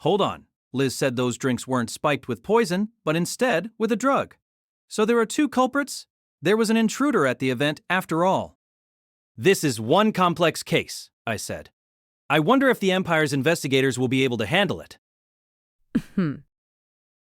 Hold on. Liz said those drinks weren't spiked with poison, but instead with a drug. So there are two culprits? There was an intruder at the event after all. This is one complex case, I said. I wonder if the Empire's investigators will be able to handle it.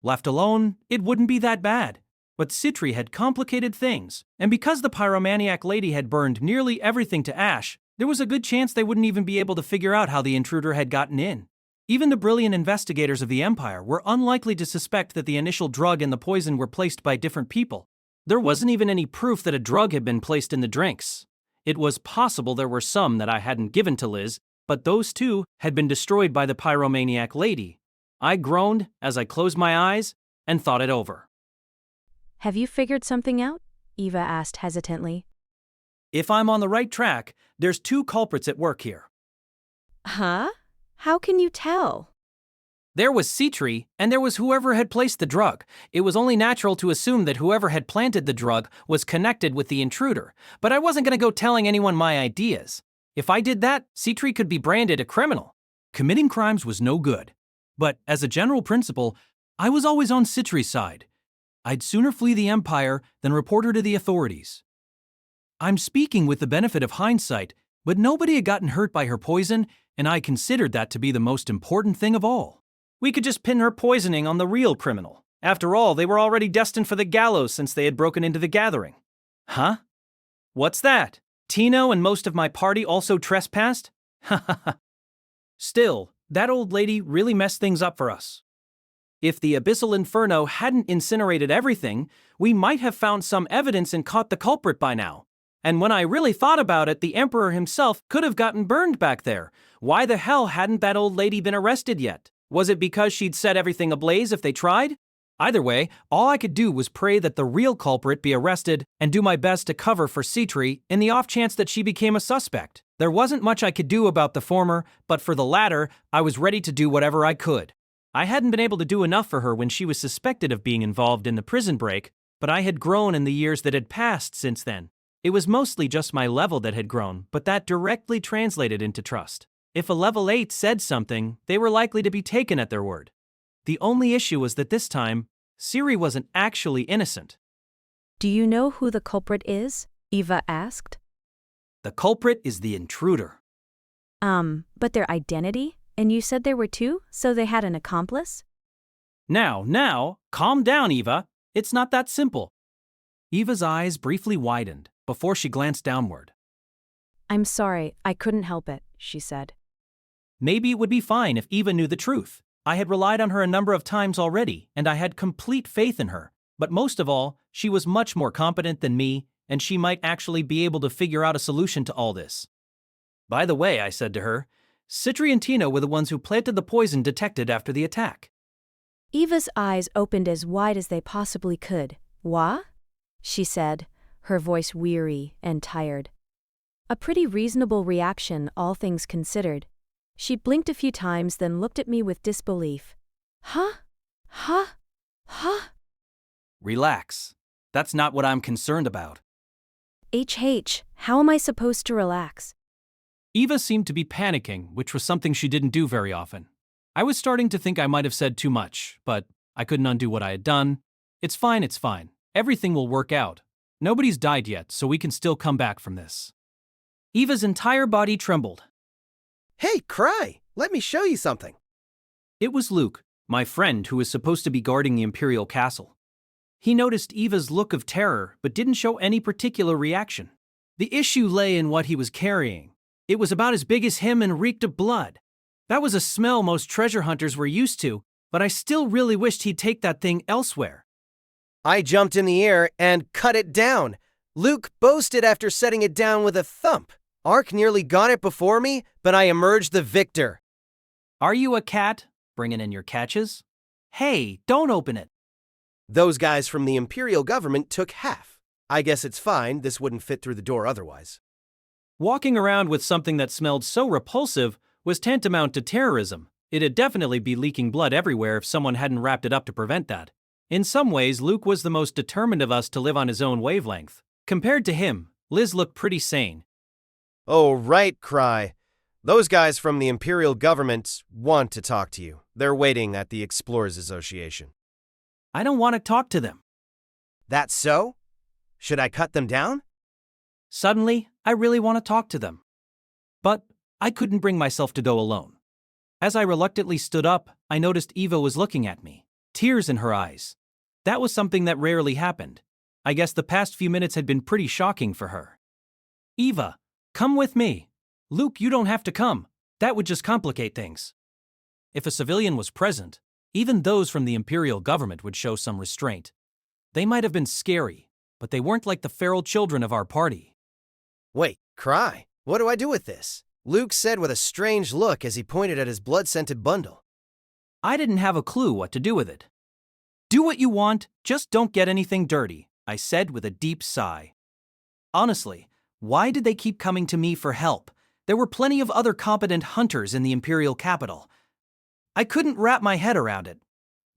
Left alone, it wouldn't be that bad. But Citri had complicated things, and because the pyromaniac lady had burned nearly everything to ash, there was a good chance they wouldn't even be able to figure out how the intruder had gotten in. Even the brilliant investigators of the Empire were unlikely to suspect that the initial drug and the poison were placed by different people. There wasn't even any proof that a drug had been placed in the drinks. It was possible there were some that I hadn't given to Liz, but those two had been destroyed by the pyromaniac lady. I groaned as I closed my eyes and thought it over. Have you figured something out? Eva asked hesitantly. If I'm on the right track, there's two culprits at work here. Huh? How can you tell? There was Citri, and there was whoever had placed the drug. It was only natural to assume that whoever had planted the drug was connected with the intruder, but I wasn't going to go telling anyone my ideas. If I did that, Citri could be branded a criminal. Committing crimes was no good. But as a general principle, I was always on Citri's side. I'd sooner flee the Empire than report her to the authorities. I'm speaking with the benefit of hindsight, but nobody had gotten hurt by her poison, and I considered that to be the most important thing of all. We could just pin her poisoning on the real criminal. After all, they were already destined for the gallows since they had broken into the gathering. Huh? What's that? Tino and most of my party also trespassed? Ha ha ha. Still, that old lady really messed things up for us. If the Abyssal Inferno hadn't incinerated everything, we might have found some evidence and caught the culprit by now. And when I really thought about it, the Emperor himself could have gotten burned back there. Why the hell hadn't that old lady been arrested yet? Was it because she'd set everything ablaze if they tried? Either way, all I could do was pray that the real culprit be arrested and do my best to cover for Citri in the off chance that she became a suspect. There wasn't much I could do about the former, but for the latter, I was ready to do whatever I could. I hadn't been able to do enough for her when she was suspected of being involved in the prison break, but I had grown in the years that had passed since then. It was mostly just my level that had grown, but that directly translated into trust. If a level 8 said something, they were likely to be taken at their word. The only issue was that this time, Ciri wasn't actually innocent. Do you know who the culprit is? Eva asked. The culprit is the intruder. But their identity? And you said there were two, so they had an accomplice? Now, calm down, Eva. It's not that simple. Eva's eyes briefly widened before she glanced downward. I'm sorry, I couldn't help it, she said. Maybe it would be fine if Eva knew the truth. I had relied on her a number of times already, and I had complete faith in her. But most of all, she was much more competent than me, and she might actually be able to figure out a solution to all this. By the way, I said to her, Citri and Tino were the ones who planted the poison detected after the attack. Eva's eyes opened as wide as they possibly could. What? She said, her voice weary and tired. A pretty reasonable reaction, all things considered. She blinked a few times, then looked at me with disbelief. Huh? Relax. That's not what I'm concerned about. How am I supposed to relax? Eva seemed to be panicking, which was something she didn't do very often. I was starting to think I might have said too much, but I couldn't undo what I had done. It's fine. Everything will work out. Nobody's died yet, so we can still come back from this. Eva's entire body trembled. Hey, Krai, let me show you something. It was Luke, my friend who was supposed to be guarding the Imperial Castle. He noticed Eva's look of terror, but didn't show any particular reaction. The issue lay in what he was carrying. It was about as big as him and reeked of blood. That was a smell most treasure hunters were used to, but I still really wished he'd take that thing elsewhere. I jumped in the air and cut it down. Luke boasted after setting it down with a thump. Ark nearly got it before me, but I emerged the victor. Are you a cat? Bringing in your catches? Hey, don't open it. Those guys from the Imperial government took half. I guess it's fine, this wouldn't fit through the door otherwise. Walking around with something that smelled so repulsive was tantamount to terrorism. It'd definitely be leaking blood everywhere if someone hadn't wrapped it up to prevent that. In some ways, Luke was the most determined of us to live on his own wavelength. Compared to him, Liz looked pretty sane. Oh, right, Krai. Those guys from the Imperial government want to talk to you. They're waiting at the Explorers Association. I don't want to talk to them. That's so? Should I cut them down? Suddenly, I really want to talk to them. But I couldn't bring myself to go alone. As I reluctantly stood up, I noticed Eva was looking at me, tears in her eyes. That was something that rarely happened. I guess the past few minutes had been pretty shocking for her. Eva, come with me. Luke, you don't have to come. That would just complicate things. If a civilian was present, even those from the Imperial government would show some restraint. They might have been scary, but they weren't like the feral children of our party. Wait, Krai, what do I do with this? Luke said with a strange look as he pointed at his blood-scented bundle. I didn't have a clue what to do with it. Do what you want, just don't get anything dirty, I said with a deep sigh. Honestly, why did they keep coming to me for help? There were plenty of other competent hunters in the Imperial capital. I couldn't wrap my head around it.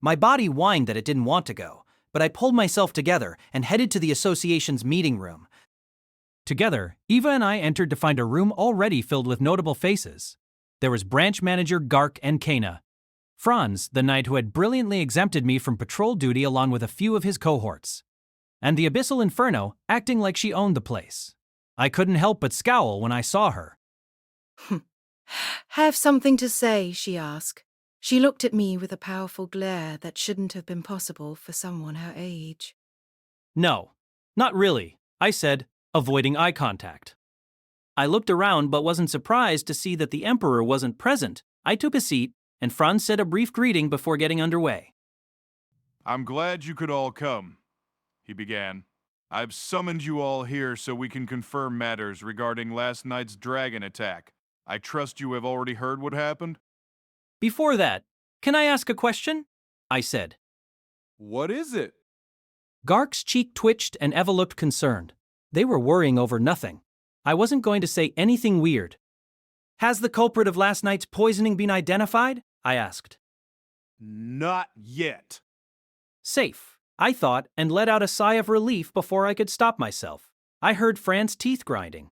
My body whined that it didn't want to go, but I pulled myself together and headed to the association's meeting room. Together, Eva and I entered to find a room already filled with notable faces. There was branch manager Gark and Kana, Franz, the knight who had brilliantly exempted me from patrol duty along with a few of his cohorts, and the Abyssal Inferno acting like she owned the place. I couldn't help but scowl when I saw her. Have something to say, she asked. She looked at me with a powerful glare that shouldn't have been possible for someone her age. No, not really, I said, avoiding eye contact. I looked around but wasn't surprised to see that the Emperor wasn't present. I took a seat, and Franz said a brief greeting before getting underway. I'm glad you could all come, he began. I've summoned you all here so we can confirm matters regarding last night's dragon attack. I trust you have already heard what happened? Before that, can I ask a question? I said. What is it? Gark's cheek twitched and Eva looked concerned. They were worrying over nothing. I wasn't going to say anything weird. Has the culprit of last night's poisoning been identified? I asked. Not yet. Safe, I thought, and let out a sigh of relief before I could stop myself. I heard Fran's teeth grinding.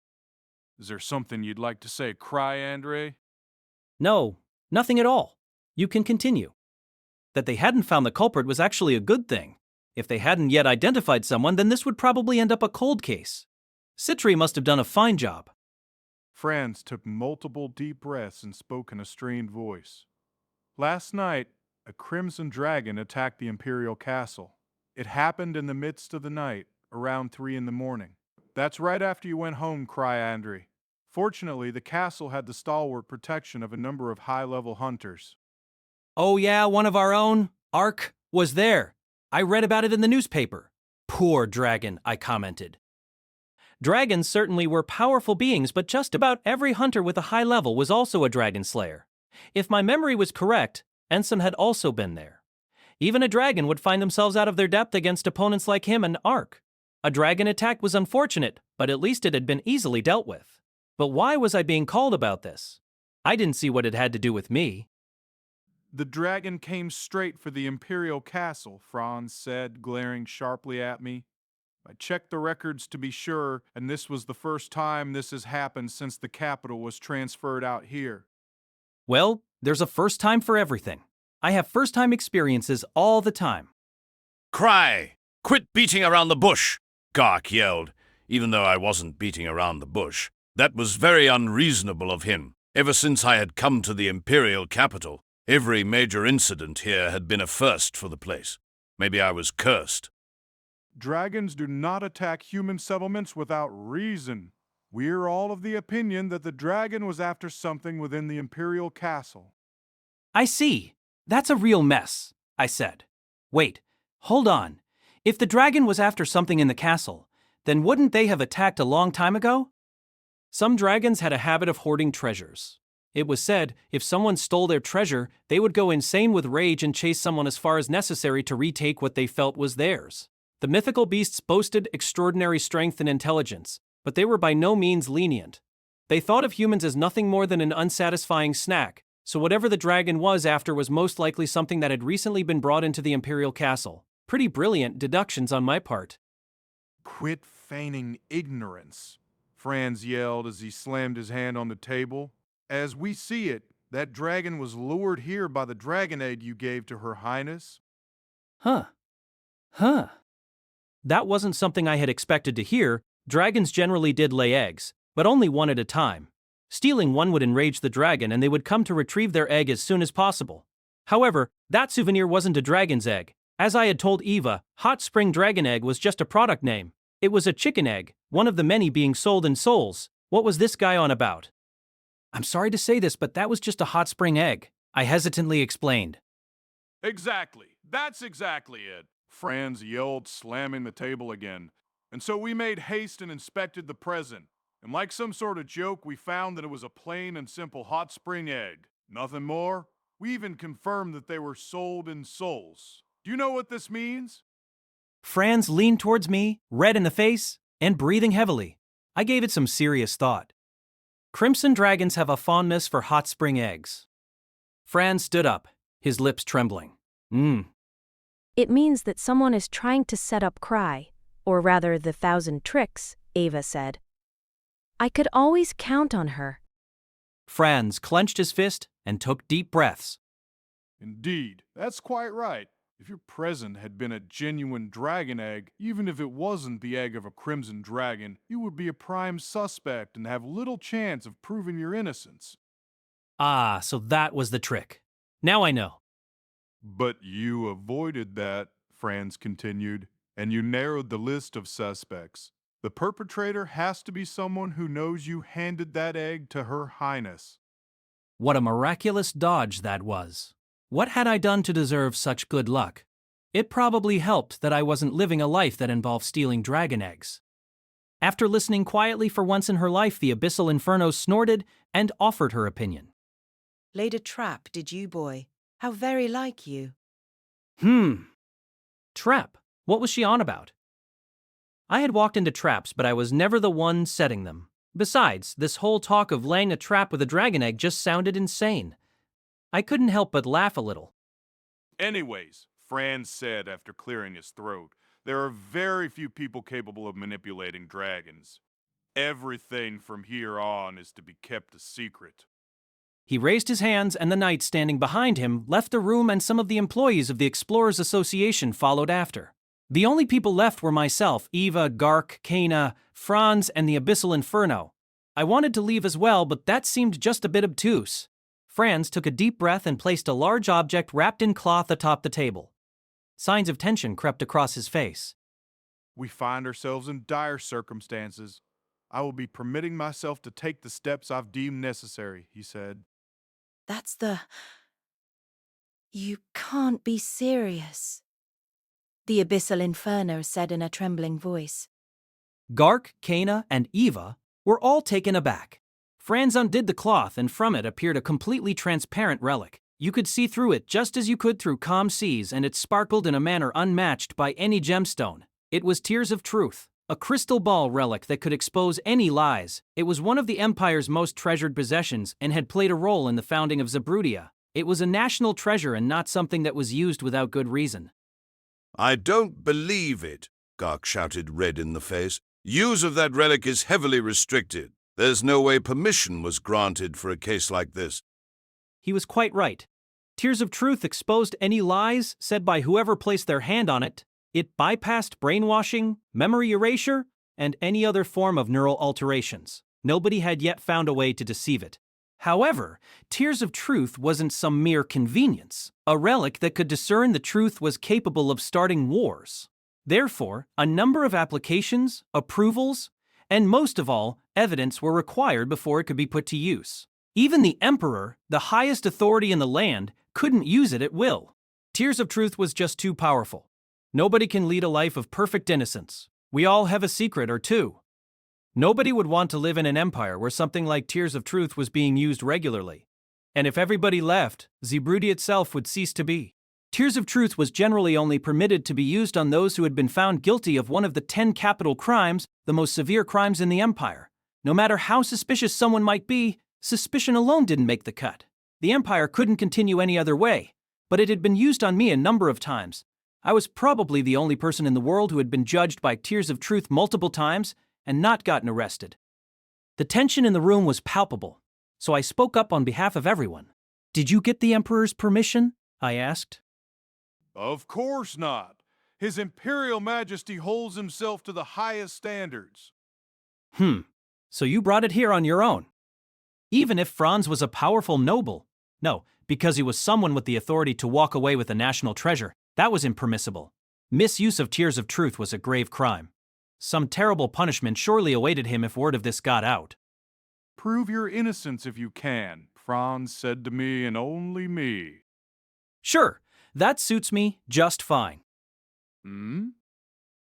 Is there something you'd like to say, Krai, Andre? No, nothing at all. You can continue. That they hadn't found the culprit was actually a good thing. If they hadn't yet identified someone, then this would probably end up a cold case. Citri must have done a fine job. Franz took multiple deep breaths and spoke in a strained voice. Last night, a crimson dragon attacked the Imperial castle. It happened in the midst of the night, around 3 a.m. That's right after you went home, Krai Andre. Fortunately, the castle had the stalwart protection of a number of high-level hunters. Oh yeah, one of our own, Ark, was there. I read about it in the newspaper. Poor dragon, I commented. Dragons certainly were powerful beings, but just about every hunter with a high level was also a dragon slayer. If my memory was correct, Ensam had also been there. Even a dragon would find themselves out of their depth against opponents like him and Ark. A dragon attack was unfortunate, but at least it had been easily dealt with. But why was I being called about this? I didn't see what it had to do with me. The dragon came straight for the Imperial castle, Franz said, glaring sharply at me. I checked the records to be sure, and this was the first time this has happened since the capital was transferred out here. Well, there's a first time for everything. I have first-time experiences all the time. Krai! Quit beating around the bush! Gark yelled, even though I wasn't beating around the bush. That was very unreasonable of him. Ever since I had come to the Imperial capital, every major incident here had been a first for the place. Maybe I was cursed. Dragons do not attack human settlements without reason. We're all of the opinion that the dragon was after something within the Imperial castle. I see. That's a real mess, I said. Wait, hold on. If the dragon was after something in the castle, then wouldn't they have attacked a long time ago? Some dragons had a habit of hoarding treasures. It was said, if someone stole their treasure, they would go insane with rage and chase someone as far as necessary to retake what they felt was theirs. The mythical beasts boasted extraordinary strength and intelligence, but they were by no means lenient. They thought of humans as nothing more than an unsatisfying snack, so whatever the dragon was after was most likely something that had recently been brought into the Imperial castle. Pretty brilliant deductions on my part. Quit feigning ignorance, Franz yelled as he slammed his hand on the table. As we see it, That dragon was lured here by the dragon egg you gave to Her Highness. Huh. That wasn't something I had expected to hear. Dragons generally did lay eggs, but only one at a time. Stealing one would enrage the dragon and they would come to retrieve their egg as soon as possible. However, that souvenir wasn't a dragon's egg. As I had told Eva, Hot Spring Dragon Egg was just a product name. It was a chicken egg, one of the many being sold in Souls. What was this guy on about? I'm sorry to say this, but that was just a hot spring egg, I hesitantly explained. Exactly. That's exactly it. Franz yelled, slamming the table again. And so we made haste and inspected the present. And like some sort of joke, we found that it was a plain and simple hot spring egg. Nothing more. We even confirmed that they were sold in Souls. Do you know what this means? Franz leaned towards me, red in the face, and breathing heavily. I gave it some serious thought. Crimson dragons have a fondness for hot spring eggs. Franz stood up, his lips trembling. It means that someone is trying to set up Krai, or rather the 1,000 tricks, Ava said. I could always count on her. Franz clenched his fist and took deep breaths. Indeed, that's quite right. If your present had been a genuine dragon egg, even if it wasn't the egg of a crimson dragon, you would be a prime suspect and have little chance of proving your innocence. Ah, so that was the trick. Now I know. But you avoided that, Franz continued, and you narrowed the list of suspects. The perpetrator has to be someone who knows you handed that egg to Her Highness. What a miraculous dodge that was. What had I done to deserve such good luck? It probably helped that I wasn't living a life that involved stealing dragon eggs. After listening quietly for once in her life, the Abyssal Inferno snorted and offered her opinion. Laid a trap, did you, boy? How very like you. Trap? What was she on about? I had walked into traps, but I was never the one setting them. Besides, this whole talk of laying a trap with a dragon egg just sounded insane. I couldn't help but laugh a little. Anyways, Franz said after clearing his throat, there are very few people capable of manipulating dragons. Everything from here on is to be kept a secret. He raised his hands, and the knight standing behind him left the room, and some of the employees of the Explorers Association followed after. The only people left were myself, Eva, Gark, Kana, Franz, and the Abyssal Inferno. I wanted to leave as well, but that seemed just a bit obtuse. Franz took a deep breath and placed a large object wrapped in cloth atop the table. Signs of tension crept across his face. We find ourselves in dire circumstances. I will be permitting myself to take the steps I've deemed necessary, he said. That's the... You can't be serious, the Abyssal Inferno said in a trembling voice. Gark, Kana, and Eva were all taken aback. Franz undid the cloth, and from it appeared a completely transparent relic. You could see through it just as you could through calm seas, and it sparkled in a manner unmatched by any gemstone. It was Tears of Truth, a crystal ball relic that could expose any lies. It was one of the Empire's most treasured possessions and had played a role in the founding of Zabrudia. It was a national treasure and not something that was used without good reason. I don't believe it, Gark shouted, red in the face. Use of that relic is heavily restricted. There's no way permission was granted for a case like this. He was quite right. Tears of Truth exposed any lies said by whoever placed their hand on it. It bypassed brainwashing, memory erasure, and any other form of neural alterations. Nobody had yet found a way to deceive it. However, Tears of Truth wasn't some mere convenience. A relic that could discern the truth was capable of starting wars. Therefore, a number of applications, approvals, and most of all, evidence were required before it could be put to use. Even the Emperor, the highest authority in the land, couldn't use it at will. Tears of Truth was just too powerful. Nobody can lead a life of perfect innocence. We all have a secret or two. Nobody would want to live in an empire where something like Tears of Truth was being used regularly. And if everybody left, Zabrudia itself would cease to be. Tears of Truth was generally only permitted to be used on those who had been found guilty of one of the 10 capital crimes, the most severe crimes in the Empire. No matter how suspicious someone might be, suspicion alone didn't make the cut. The Empire couldn't continue any other way, but it had been used on me a number of times. I was probably the only person in the world who had been judged by Tears of Truth multiple times and not gotten arrested. The tension in the room was palpable, so I spoke up on behalf of everyone. Did you get the Emperor's permission? I asked. Of course not. His Imperial Majesty holds himself to the highest standards. So you brought it here on your own. Even if Franz was a powerful noble. No, because he was someone with the authority to walk away with a national treasure, that was impermissible. Misuse of Tears of Truth was a grave crime. Some terrible punishment surely awaited him if word of this got out. Prove your innocence if you can, Franz said to me and only me. Sure, that suits me just fine.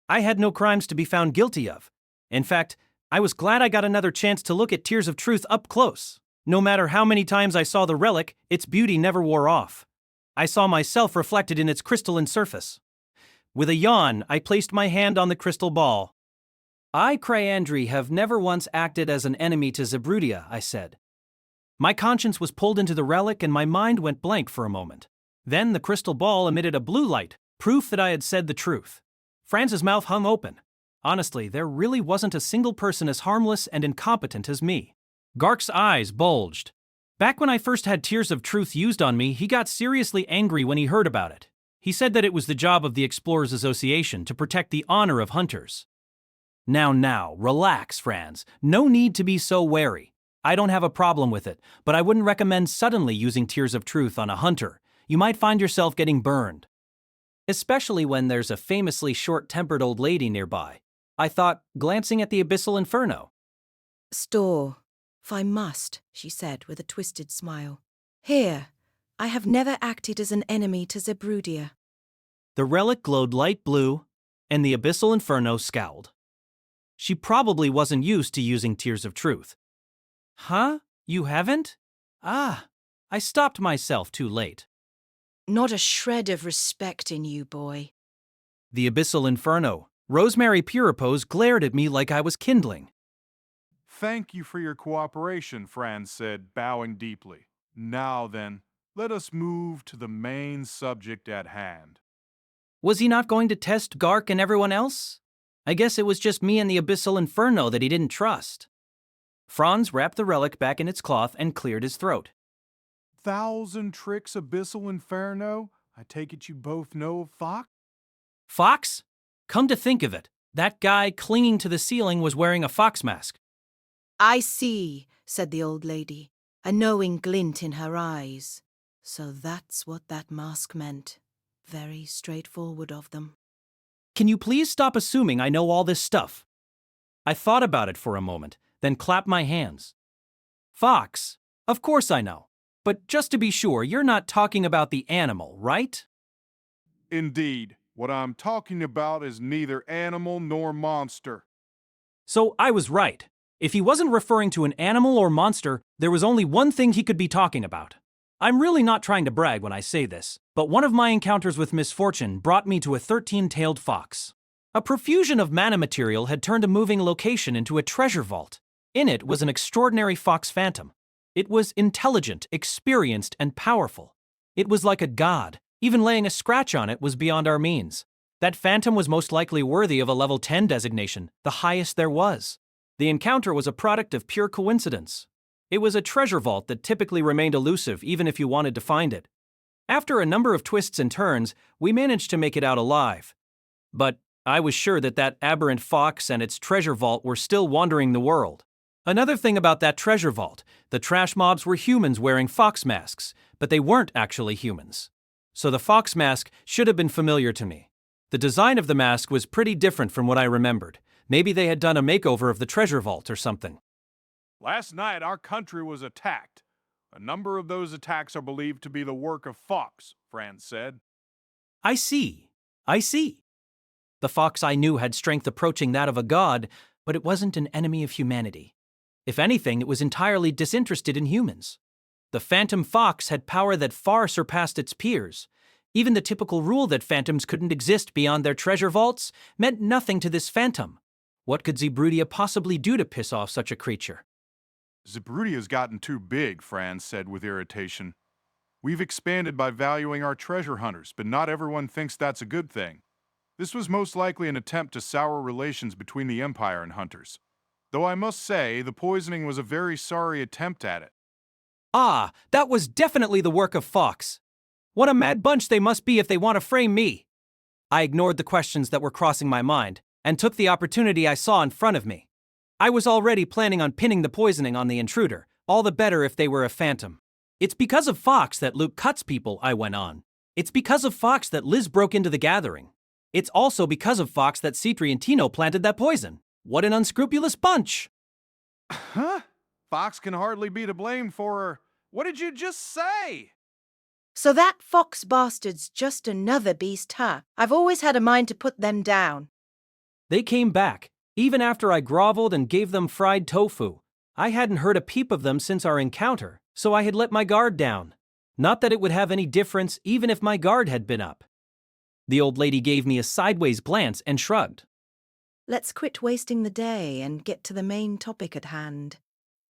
I had no crimes to be found guilty of. In fact, I was glad I got another chance to look at Tears of Truth up close. No matter how many times I saw the relic, its beauty never wore off. I saw myself reflected in its crystalline surface. With a yawn, I placed my hand on the crystal ball. I, Krai, have never once acted as an enemy to Zebrudia, I said. My conscience was pulled into the relic and my mind went blank for a moment. Then the crystal ball emitted a blue light, proof that I had said the truth. Franz's mouth hung open. Honestly, there really wasn't a single person as harmless and incompetent as me. Gark's eyes bulged. Back when I first had Tears of Truth used on me, he got seriously angry when he heard about it. He said that it was the job of the Explorers Association to protect the honor of hunters. Now, relax, Franz. No need to be so wary. I don't have a problem with it, but I wouldn't recommend suddenly using Tears of Truth on a hunter. You might find yourself getting burned. Especially when there's a famously short-tempered old lady nearby. I thought, glancing at the Abyssal Inferno. Store, if I must, she said with a twisted smile. Here, I have never acted as an enemy to Zebrudia. The relic glowed light blue, and the Abyssal Inferno scowled. She probably wasn't used to using Tears of Truth. Huh? You haven't? I stopped myself too late. Not a shred of respect in you, boy. The Abyssal Inferno, Rosemary Puripose, glared at me like I was kindling. Thank you for your cooperation, Franz said, bowing deeply. Now then, let us move to the main subject at hand. Was he not going to test Gark and everyone else? I guess it was just me and the Abyssal Inferno that he didn't trust. Franz wrapped the relic back in its cloth and cleared his throat. 1,000 tricks Abyssal Inferno? I take it you both know of Fox? Fox? Come to think of it, that guy clinging to the ceiling was wearing a fox mask. I see, said the old lady, a knowing glint in her eyes. So that's what that mask meant. Very straightforward of them. Can you please stop assuming I know all this stuff? I thought about it for a moment, then clapped my hands. Fox, of course I know. But just to be sure, you're not talking about the animal, right? Indeed. What I'm talking about is neither animal nor monster. So I was right. If he wasn't referring to an animal or monster, there was only one thing he could be talking about. I'm really not trying to brag when I say this, but one of my encounters with misfortune brought me to a 13-tailed fox. A profusion of mana material had turned a moving location into a treasure vault. In it was an extraordinary fox phantom. It was intelligent, experienced, and powerful. It was like a god. Even laying a scratch on it was beyond our means. That phantom was most likely worthy of a level 10 designation, the highest there was. The encounter was a product of pure coincidence. It was a treasure vault that typically remained elusive even if you wanted to find it. After a number of twists and turns, we managed to make it out alive. But I was sure that that aberrant fox and its treasure vault were still wandering the world. Another thing about that treasure vault, the trash mobs were humans wearing fox masks, but they weren't actually humans. So the fox mask should have been familiar to me. The design of the mask was pretty different from what I remembered. Maybe they had done a makeover of the treasure vault or something. Last night our country was attacked. A number of those attacks are believed to be the work of Fox, Franz said. I see. The fox I knew had strength approaching that of a god, but it wasn't an enemy of humanity. If anything, it was entirely disinterested in humans. The phantom fox had power that far surpassed its peers. Even the typical rule that phantoms couldn't exist beyond their treasure vaults meant nothing to this phantom. What could Zebrudia possibly do to piss off such a creature? Zebrudia's gotten too big, Franz said with irritation. We've expanded by valuing our treasure hunters, but not everyone thinks that's a good thing. This was most likely an attempt to sour relations between the Empire and hunters. Though I must say, the poisoning was a very sorry attempt at it. Ah, that was definitely the work of Fox. What a mad bunch they must be if they want to frame me. I ignored the questions that were crossing my mind and took the opportunity I saw in front of me. I was already planning on pinning the poisoning on the intruder, all the better if they were a phantom. It's because of Fox that Luke cuts people, I went on. It's because of Fox that Liz broke into the gathering. It's also because of Fox that C3 and Tino planted that poison. What an unscrupulous bunch! Huh? Fox can hardly be to blame for her. What did you just say? So that Fox bastard's just another beast, huh? I've always had a mind to put them down. They came back, even after I groveled and gave them fried tofu. I hadn't heard a peep of them since our encounter, so I had let my guard down. Not that it would have any difference even if my guard had been up. The old lady gave me a sideways glance and shrugged. Let's quit wasting the day and get to the main topic at hand.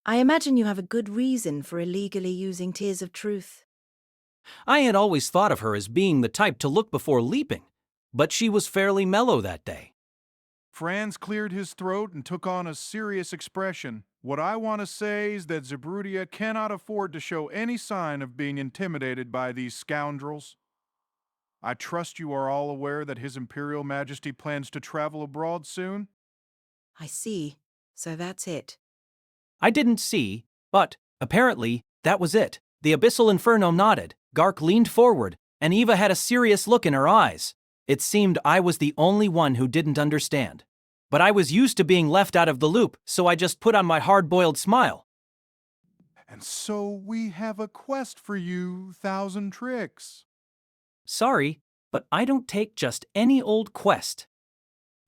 I imagine you have a good reason for illegally using Tears of Truth. I had always thought of her as being the type to look before leaping, but she was fairly mellow that day. Franz cleared his throat and took on a serious expression. What I want to say is that Zabrudia cannot afford to show any sign of being intimidated by these scoundrels. I trust you are all aware that His Imperial Majesty plans to travel abroad soon? I see. So that's it. I didn't see, but, apparently, that was it. The Abyssal Inferno nodded, Gark leaned forward, and Eva had a serious look in her eyes. It seemed I was the only one who didn't understand. But I was used to being left out of the loop, so I just put on my hard-boiled smile. And so we have a quest for you, Thousand Tricks. Sorry, but I don't take just any old quest.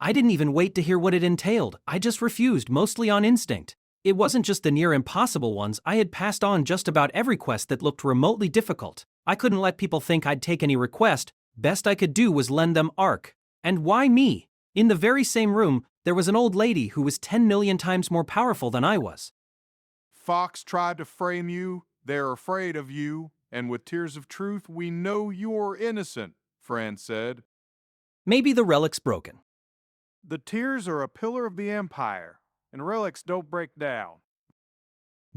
I didn't even wait to hear what it entailed. I just refused, mostly on instinct. It wasn't just the near impossible ones. I had passed on just about every quest that looked remotely difficult. I couldn't let people think I'd take any request. Best I could do was lend them Ark. And why me? In the very same room, there was an old lady who was 10 million times more powerful than I was. Fox tried to frame you, they're afraid of you, and with Tears of Truth we know you're innocent, Franz said. Maybe the relic's broken. The tears are a pillar of the Empire, and relics don't break down.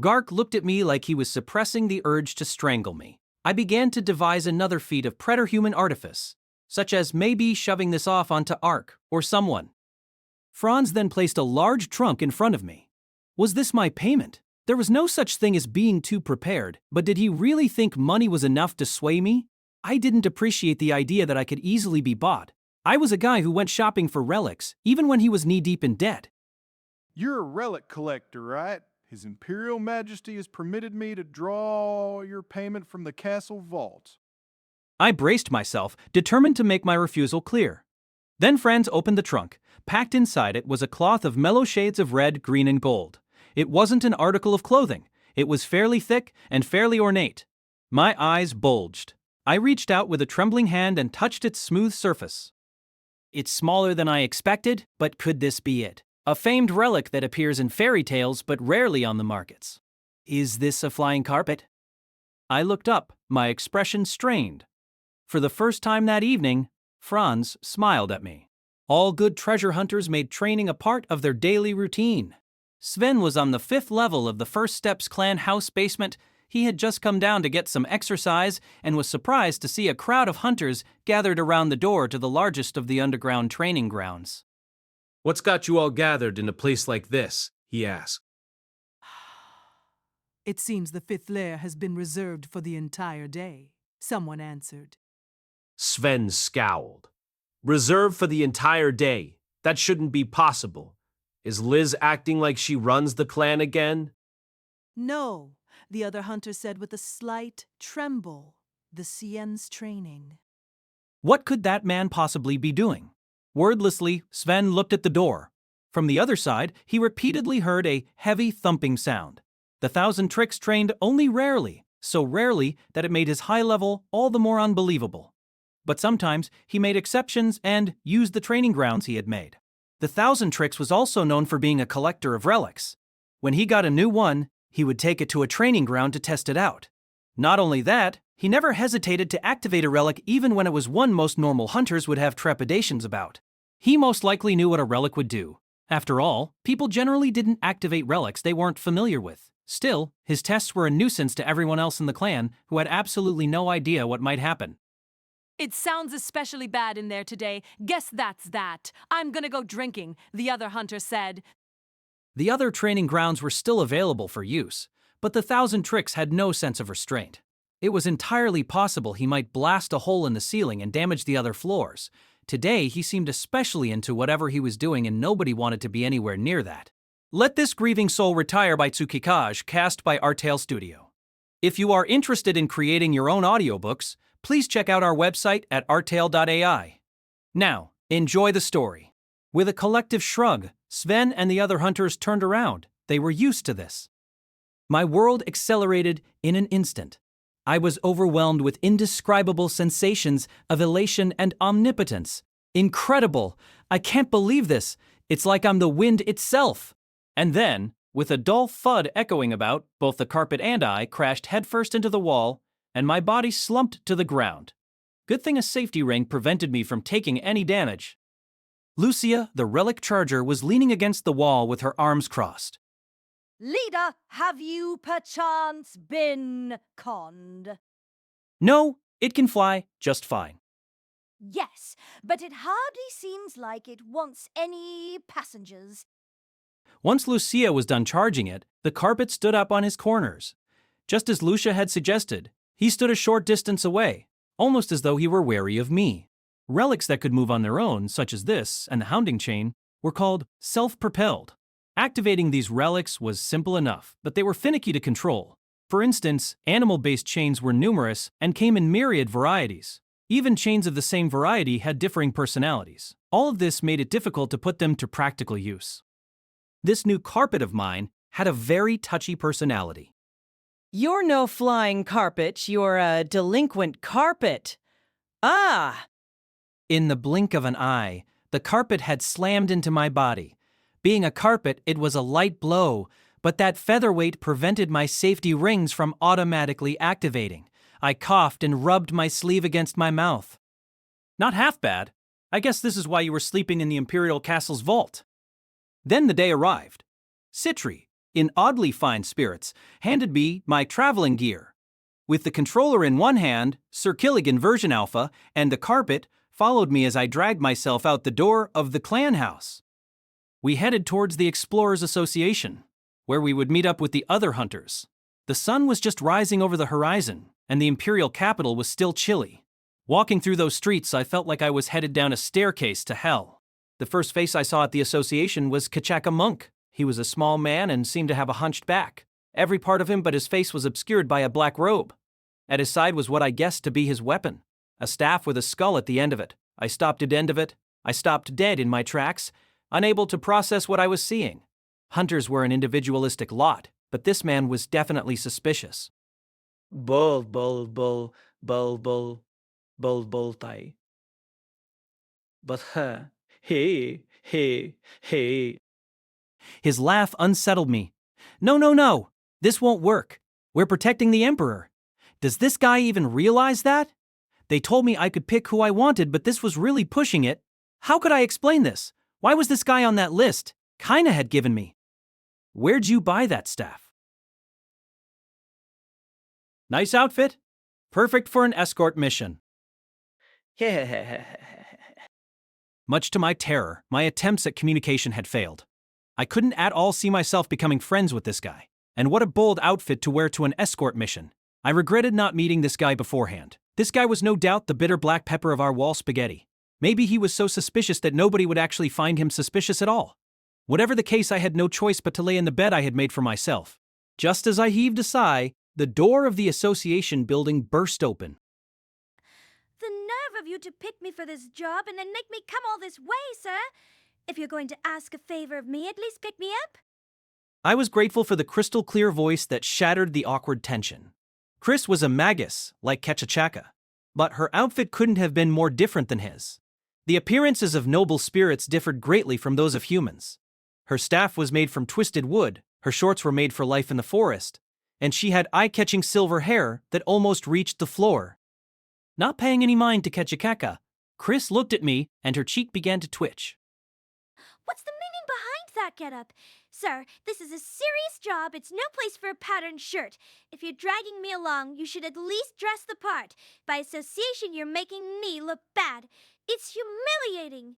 Gark looked at me like he was suppressing the urge to strangle me. I began to devise another feat of preterhuman artifice, such as maybe shoving this off onto Ark or someone. Franz then placed a large trunk in front of me. Was this my payment? There was no such thing as being too prepared, but did he really think money was enough to sway me? I didn't appreciate the idea that I could easily be bought. I was a guy who went shopping for relics, even when he was knee-deep in debt. You're a relic collector, right? His Imperial Majesty has permitted me to draw your payment from the castle vault. I braced myself, determined to make my refusal clear. Then Franz opened the trunk. Packed inside it was a cloth of mellow shades of red, green, and gold. It wasn't an article of clothing. It was fairly thick and fairly ornate. My eyes bulged. I reached out with a trembling hand and touched its smooth surface. It's smaller than I expected, but could this be it? A famed relic that appears in fairy tales but rarely on the markets. Is this a flying carpet? I looked up, my expression strained. For the first time that evening, Franz smiled at me. All good treasure hunters made training a part of their daily routine. Sven was on the 5th level of the First Steps clan house basement. He had just come down to get some exercise and was surprised to see a crowd of hunters gathered around the door to the largest of the underground training grounds. "What's got you all gathered in a place like this?" he asked. "It seems the 5th lair has been reserved for the entire day," someone answered. Sven scowled. "Reserved for the entire day? That shouldn't be possible. Is Liz acting like she runs the clan again?" "No," the other hunter said with a slight tremble. "The Cien's training." What could that man possibly be doing? Wordlessly, Sven looked at the door. From the other side, he repeatedly heard a heavy thumping sound. The Thousand Tricks trained only rarely, so rarely that it made his high level all the more unbelievable. But sometimes he made exceptions and used the training grounds he had made. The Thousand Tricks was also known for being a collector of relics. When he got a new one, he would take it to a training ground to test it out. Not only that, he never hesitated to activate a relic even when it was one most normal hunters would have trepidations about. He most likely knew what a relic would do. After all, people generally didn't activate relics they weren't familiar with, Still, his tests were a nuisance to everyone else in the clan who had absolutely no idea what might happen. It sounds especially bad in there today. Guess that's that. I'm gonna go drinking, the other hunter said. The other training grounds were still available for use, but the Thousand Tricks had no sense of restraint. It was entirely possible he might blast a hole in the ceiling and damage the other floors. Today, he seemed especially into whatever he was doing and nobody wanted to be anywhere near that. Let This Grieving Soul Retire by Tsukikage, cast by Artale Studio. If you are interested in creating your own audiobooks, please check out our website at artale.ai. Now, enjoy the story. With a collective shrug, Sven and the other hunters turned around. They were used to this. My world accelerated in an instant. I was overwhelmed with indescribable sensations of elation and omnipotence. Incredible! I can't believe this. It's like I'm the wind itself. And then, with a dull thud echoing about, both the carpet and I crashed headfirst into the wall, and my body slumped to the ground. Good thing a safety ring prevented me from taking any damage. Lucia, the relic charger, was leaning against the wall with her arms crossed. Leader, have you perchance been conned? No, it can fly just fine. Yes, but it hardly seems like it wants any passengers. Once Lucia was done charging it, the carpet stood up on his corners. Just as Lucia had suggested, he stood a short distance away, almost as though he were wary of me. Relics that could move on their own, such as this and the hounding chain, were called self-propelled. Activating these relics was simple enough, but they were finicky to control. For instance, animal-based chains were numerous and came in myriad varieties. Even chains of the same variety had differing personalities. All of this made it difficult to put them to practical use. This new carpet of mine had a very touchy personality. You're no flying carpet, you're a delinquent carpet. Ah! In the blink of an eye, the carpet had slammed into my body. Being a carpet, it was a light blow, but that featherweight prevented my safety rings from automatically activating. I coughed and rubbed my sleeve against my mouth. Not half bad. I guess this is why you were sleeping in the Imperial Castle's vault. Then the day arrived. Citri, in oddly fine spirits, handed me my traveling gear. With the controller in one hand, Sir Killigan version alpha, and the carpet followed me as I dragged myself out the door of the clan house. We headed towards the Explorers Association, where we would meet up with the other hunters. The sun was just rising over the horizon, and the Imperial capital was still chilly. Walking through those streets, I felt like I was headed down a staircase to hell. The first face I saw at the association was Kachaka Monk. He was a small man and seemed to have a hunched back. Every part of him but his face was obscured by a black robe. At his side was what I guessed to be his weapon, a staff with a skull at the end of it. I stopped dead in my tracks, unable to process what I was seeing. Hunters were an individualistic lot, but this man was definitely suspicious. Bull, tai. But hey. His laugh unsettled me. No. This won't work. We're protecting the Emperor. Does this guy even realize that? They told me I could pick who I wanted, but this was really pushing it. How could I explain this? Why was this guy on that list? Kinda had given me. Where'd you buy that staff? Nice outfit. Perfect for an escort mission. Much to my terror, my attempts at communication had failed. I couldn't at all see myself becoming friends with this guy. And what a bold outfit to wear to an escort mission. I regretted not meeting this guy beforehand. This guy was no doubt the bitter black pepper of our wall spaghetti. Maybe he was so suspicious that nobody would actually find him suspicious at all. Whatever the case, I had no choice but to lay in the bed I had made for myself. Just as I heaved a sigh, the door of the association building burst open. The nerve of you to pick me for this job and then make me come all this way, sir. If you're going to ask a favor of me, at least pick me up. I was grateful for the crystal clear voice that shattered the awkward tension. Chris was a magus, like Kechachaka, but her outfit couldn't have been more different than his. The appearances of noble spirits differed greatly from those of humans. Her staff was made from twisted wood, her shorts were made for life in the forest, and she had eye-catching silver hair that almost reached the floor. Not paying any mind to Kechachaka, Chris looked at me and her cheek began to twitch. What's the meaning behind that getup? Sir, this is a serious job. It's no place for a patterned shirt. If you're dragging me along, you should at least dress the part. By association, you're making me look bad. It's humiliating.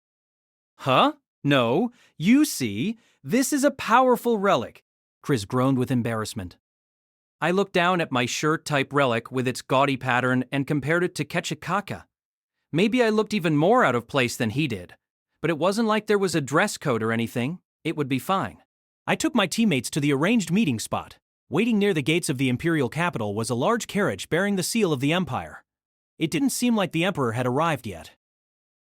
Huh? No. You see, this is a powerful relic. Chris groaned with embarrassment. I looked down at my shirt-type relic with its gaudy pattern and compared it to Ketchikaka. Maybe I looked even more out of place than he did. But it wasn't like there was a dress code or anything. It would be fine. I took my teammates to the arranged meeting spot. Waiting near the gates of the imperial capital was a large carriage bearing the seal of the Empire. It didn't seem like the Emperor had arrived yet.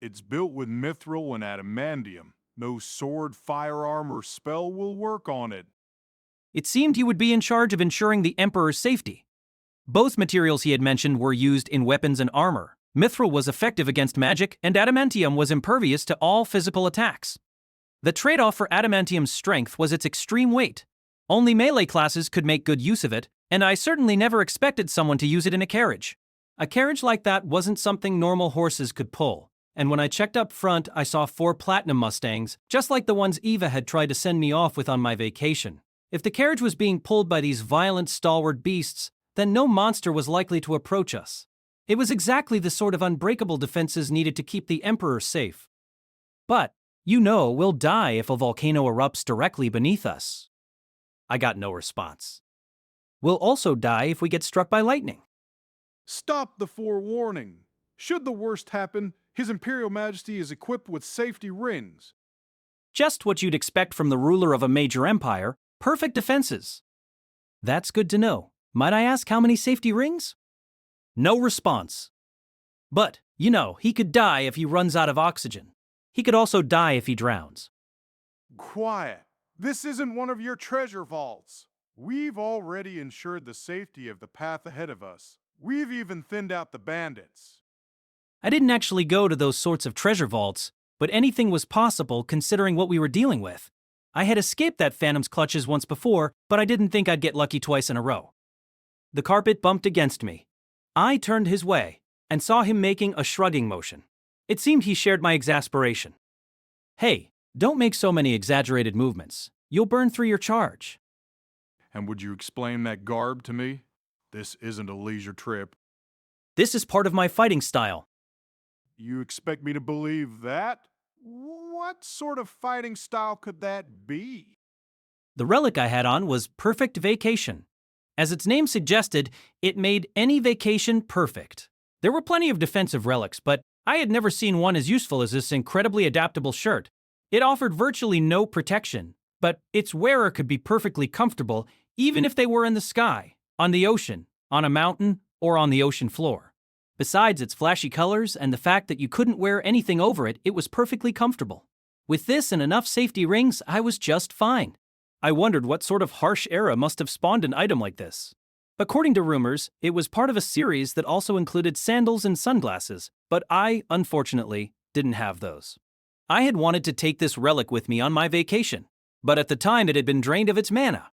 It's built with mithril and adamantium. No sword, firearm, or spell will work on it. It seemed he would be in charge of ensuring the Emperor's safety. Both materials he had mentioned were used in weapons and armor. Mithril was effective against magic, and adamantium was impervious to all physical attacks. The trade-off for adamantium's strength was its extreme weight. Only melee classes could make good use of it, and I certainly never expected someone to use it in a carriage. A carriage like that wasn't something normal horses could pull, and when I checked up front, I saw 4 platinum Mustangs, just like the ones Eva had tried to send me off with on my vacation. If the carriage was being pulled by these violent, stalwart beasts, then no monster was likely to approach us. It was exactly the sort of unbreakable defenses needed to keep the Emperor safe. But, we'll die if a volcano erupts directly beneath us. I got no response. We'll also die if we get struck by lightning. Stop the forewarning. Should the worst happen, His Imperial Majesty is equipped with safety rings. Just what you'd expect from the ruler of a major empire. Perfect defenses. That's good to know. Might I ask how many safety rings? No response. But, he could die if he runs out of oxygen. He could also die if he drowns. Quiet. This isn't one of your treasure vaults. We've already ensured the safety of the path ahead of us. We've even thinned out the bandits. I didn't actually go to those sorts of treasure vaults, but anything was possible considering what we were dealing with. I had escaped that Phantom's clutches once before, but I didn't think I'd get lucky twice in a row. The carpet bumped against me. I turned his way and saw him making a shrugging motion. It seemed he shared my exasperation. Hey, don't make so many exaggerated movements. You'll burn through your charge. And would you explain that garb to me? This isn't a leisure trip. This is part of my fighting style. You expect me to believe that? What sort of fighting style could that be? The relic I had on was Perfect Vacation. As its name suggested, it made any vacation perfect. There were plenty of defensive relics, but I had never seen one as useful as this incredibly adaptable shirt. It offered virtually no protection, but its wearer could be perfectly comfortable even if they were in the sky, on the ocean, on a mountain, or on the ocean floor. Besides its flashy colors and the fact that you couldn't wear anything over it, it was perfectly comfortable. With this and enough safety rings, I was just fine. I wondered what sort of harsh era must have spawned an item like this. According to rumors, it was part of a series that also included sandals and sunglasses, but I, unfortunately, didn't have those. I had wanted to take this relic with me on my vacation, but at the time it had been drained of its mana.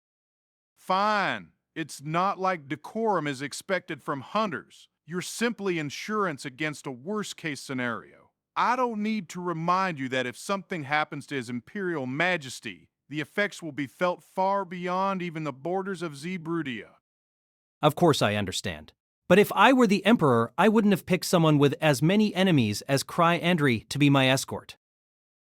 Fine. It's not like decorum is expected from hunters. You're simply insurance against a worst-case scenario. I don't need to remind you that if something happens to His Imperial Majesty, the effects will be felt far beyond even the borders of Zebrudia. Of course I understand. But if I were the Emperor, I wouldn't have picked someone with as many enemies as Krai to be my escort.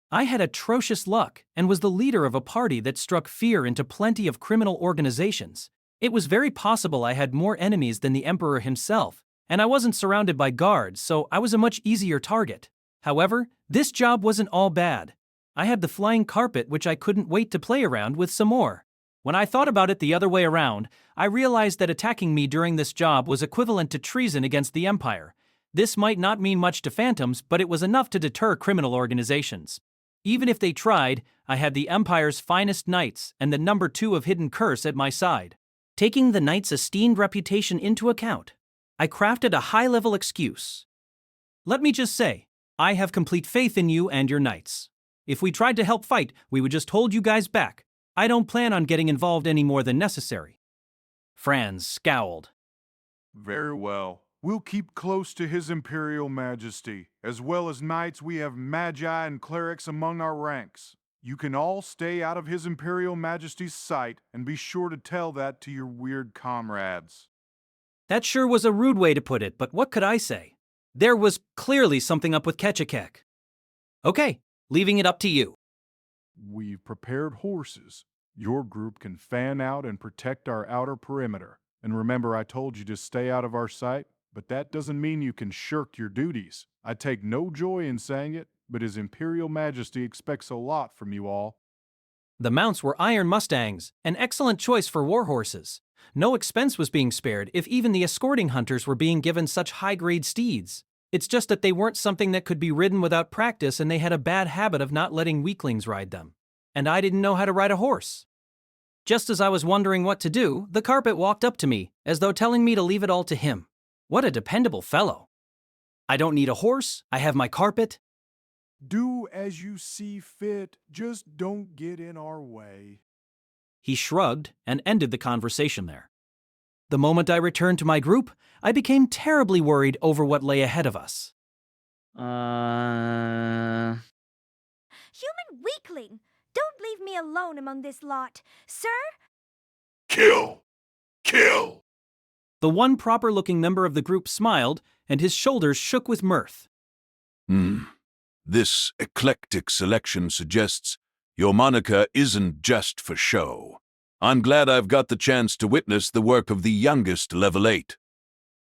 I had atrocious luck and was the leader of a party that struck fear into plenty of criminal organizations. It was very possible I had more enemies than the Emperor himself, and I wasn't surrounded by guards, so I was a much easier target. However, this job wasn't all bad. I had the flying carpet, which I couldn't wait to play around with some more. When I thought about it the other way around, I realized that attacking me during this job was equivalent to treason against the Empire. This might not mean much to Phantoms, but it was enough to deter criminal organizations. Even if they tried, I had the Empire's finest knights and the number 2 of Hidden Curse at my side. Taking the knight's esteemed reputation into account, I crafted a high-level excuse. Let me just say, I have complete faith in you and your knights. If we tried to help fight, we would just hold you guys back. I don't plan on getting involved any more than necessary. Franz scowled. Very well. We'll keep close to His Imperial Majesty. As well as knights, we have magi and clerics among our ranks. You can all stay out of His Imperial Majesty's sight, and be sure to tell that to your weird comrades. That sure was a rude way to put it, but what could I say? There was clearly something up with Ketchikek. Okay, leaving it up to you. We've prepared horses. Your group can fan out and protect our outer perimeter. And remember, I told you to stay out of our sight, but that doesn't mean you can shirk your duties. I take no joy in saying it, but His Imperial Majesty expects a lot from you all. The mounts were iron mustangs, an excellent choice for war horses. No expense was being spared if even the escorting hunters were being given such high-grade steeds. It's just that they weren't something that could be ridden without practice, and they had a bad habit of not letting weaklings ride them. And I didn't know how to ride a horse. Just as I was wondering what to do, the carpet walked up to me, as though telling me to leave it all to him. What a dependable fellow. I don't need a horse, I have my carpet. Do as you see fit, just don't get in our way. He shrugged and ended the conversation there. The moment I returned to my group, I became terribly worried over what lay ahead of us. Human weakling! Don't leave me alone among this lot. Sir? Kill! Kill! The one proper-looking member of the group smiled, and his shoulders shook with mirth. This eclectic selection suggests your moniker isn't just for show. I'm glad I've got the chance to witness the work of the youngest level 8.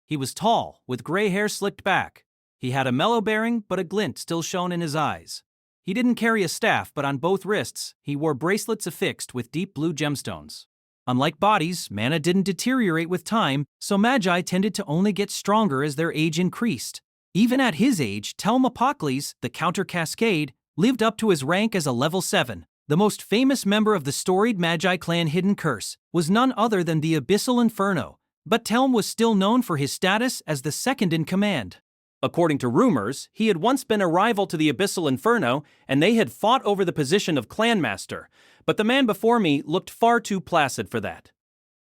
He was tall, with gray hair slicked back. He had a mellow bearing, but a glint still shone in his eyes. He didn't carry a staff, but on both wrists, he wore bracelets affixed with deep blue gemstones. Unlike bodies, mana didn't deteriorate with time, so magi tended to only get stronger as their age increased. Even at his age, Telmapocles, the Counter Cascade, lived up to his rank as a level 7. The most famous member of the storied Magi clan Hidden Curse was none other than the Abyssal Inferno, but Telm was still known for his status as the second in command. According to rumors, he had once been a rival to the Abyssal Inferno, and they had fought over the position of clanmaster, but the man before me looked far too placid for that.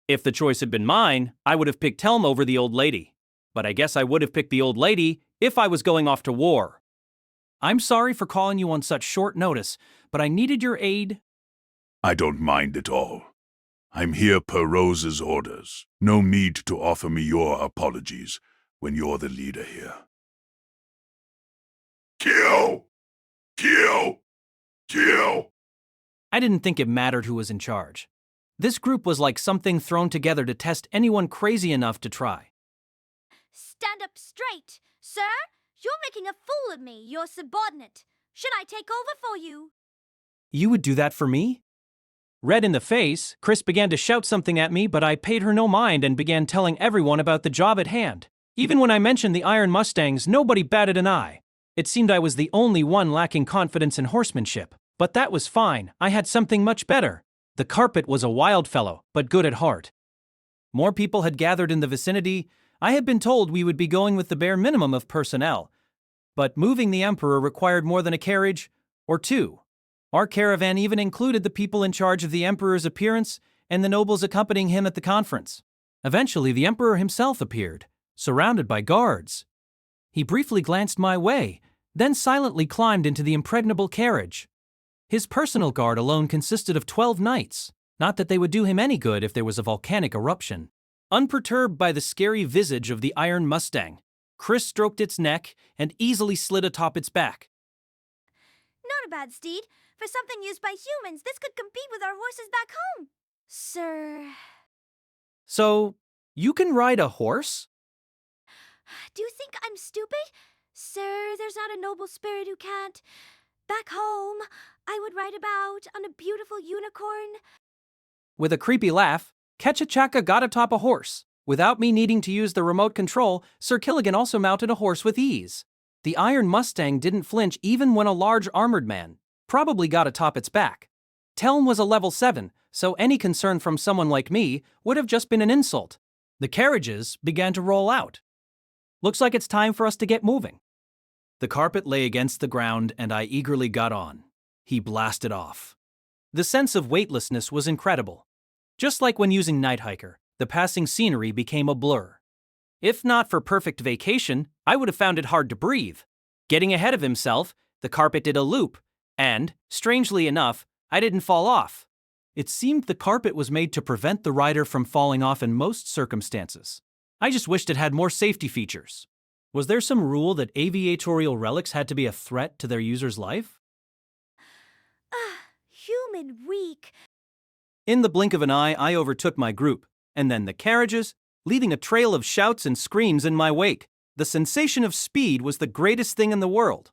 If the choice had been mine, I would have picked Telm over the old lady. But I guess I would have picked the old lady if I was going off to war. I'm sorry for calling you on such short notice, but I needed your aid. I don't mind at all. I'm here per Rose's orders. No need to offer me your apologies when you're the leader here. Kill! Kill! Kill! I didn't think it mattered who was in charge. This group was like something thrown together to test anyone crazy enough to try. Stand up straight! Sir, you're making a fool of me, your subordinate. Should I take over for you? You would do that for me? Red in the face, Chris began to shout something at me, but I paid her no mind and began telling everyone about the job at hand. Even when I mentioned the Iron Mustangs, nobody batted an eye. It seemed I was the only one lacking confidence in horsemanship. But that was fine, I had something much better. The carpet was a wild fellow, but good at heart. More people had gathered in the vicinity. I had been told we would be going with the bare minimum of personnel. But moving the Emperor required more than a carriage, or two. Our caravan even included the people in charge of the Emperor's appearance and the nobles accompanying him at the conference. Eventually, the Emperor himself appeared, surrounded by guards. He briefly glanced my way, then silently climbed into the impregnable carriage. His personal guard alone consisted of 12 knights, not that they would do him any good if there was a volcanic eruption. Unperturbed by the scary visage of the Iron Mustang, Chris stroked its neck and easily slid atop its back. Not a bad steed. For something used by humans, this could compete with our horses back home. Sir... So, you can ride a horse? Do you think I'm stupid? Sir, there's not a noble spirit who can't. Back home, I would ride about on a beautiful unicorn. With a creepy laugh, Ketchachaka got atop a horse. Without me needing to use the remote control, Sir Killigan also mounted a horse with ease. The Iron Mustang didn't flinch even when a large armored man probably got atop its back. Telm was a level 7, so any concern from someone like me would have just been an insult. The carriages began to roll out. Looks like it's time for us to get moving. The carpet lay against the ground and I eagerly got on. He blasted off. The sense of weightlessness was incredible. Just like when using Night Hiker, the passing scenery became a blur. If not for perfect vacation, I would have found it hard to breathe. Getting ahead of himself, the carpet did a loop, And, strangely enough, I didn't fall off. It seemed the carpet was made to prevent the rider from falling off in most circumstances. I just wished it had more safety features. Was there some rule that aviatorial relics had to be a threat to their user's life? Human weak. In the blink of an eye, I overtook my group, and then the carriages, leaving a trail of shouts and screams in my wake. The sensation of speed was the greatest thing in the world.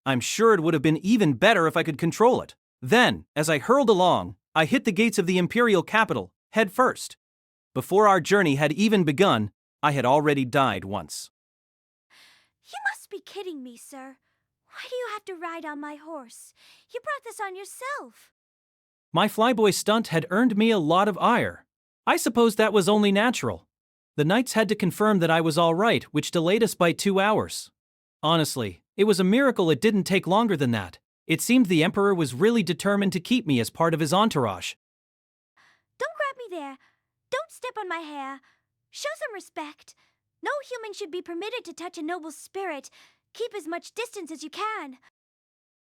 I'm sure it would have been even better if I could control it. Then, as I hurled along, I hit the gates of the imperial capital, head first. Before our journey had even begun, I had already died once. You must be kidding me, sir. Why do you have to ride on my horse? You brought this on yourself. My flyboy stunt had earned me a lot of ire. I suppose that was only natural. The knights had to confirm that I was all right, which delayed us by 2 hours. Honestly, it was a miracle it didn't take longer than that. It seemed the Emperor was really determined to keep me as part of his entourage. Don't grab me there. Don't step on my hair. Show some respect. No human should be permitted to touch a noble spirit. Keep as much distance as you can.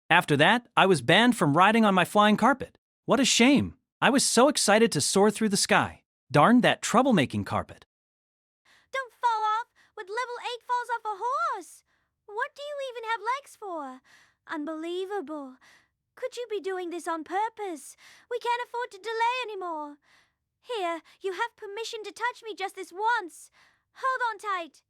After that, I was banned from riding on my flying carpet. What a shame. I was so excited to soar through the sky. Darn that troublemaking carpet. Don't fall off with level 8 falls off a horse. What do you even have legs for? Unbelievable. Could you be doing this on purpose? We can't afford to delay anymore. Here, you have permission to touch me just this once. Hold on tight.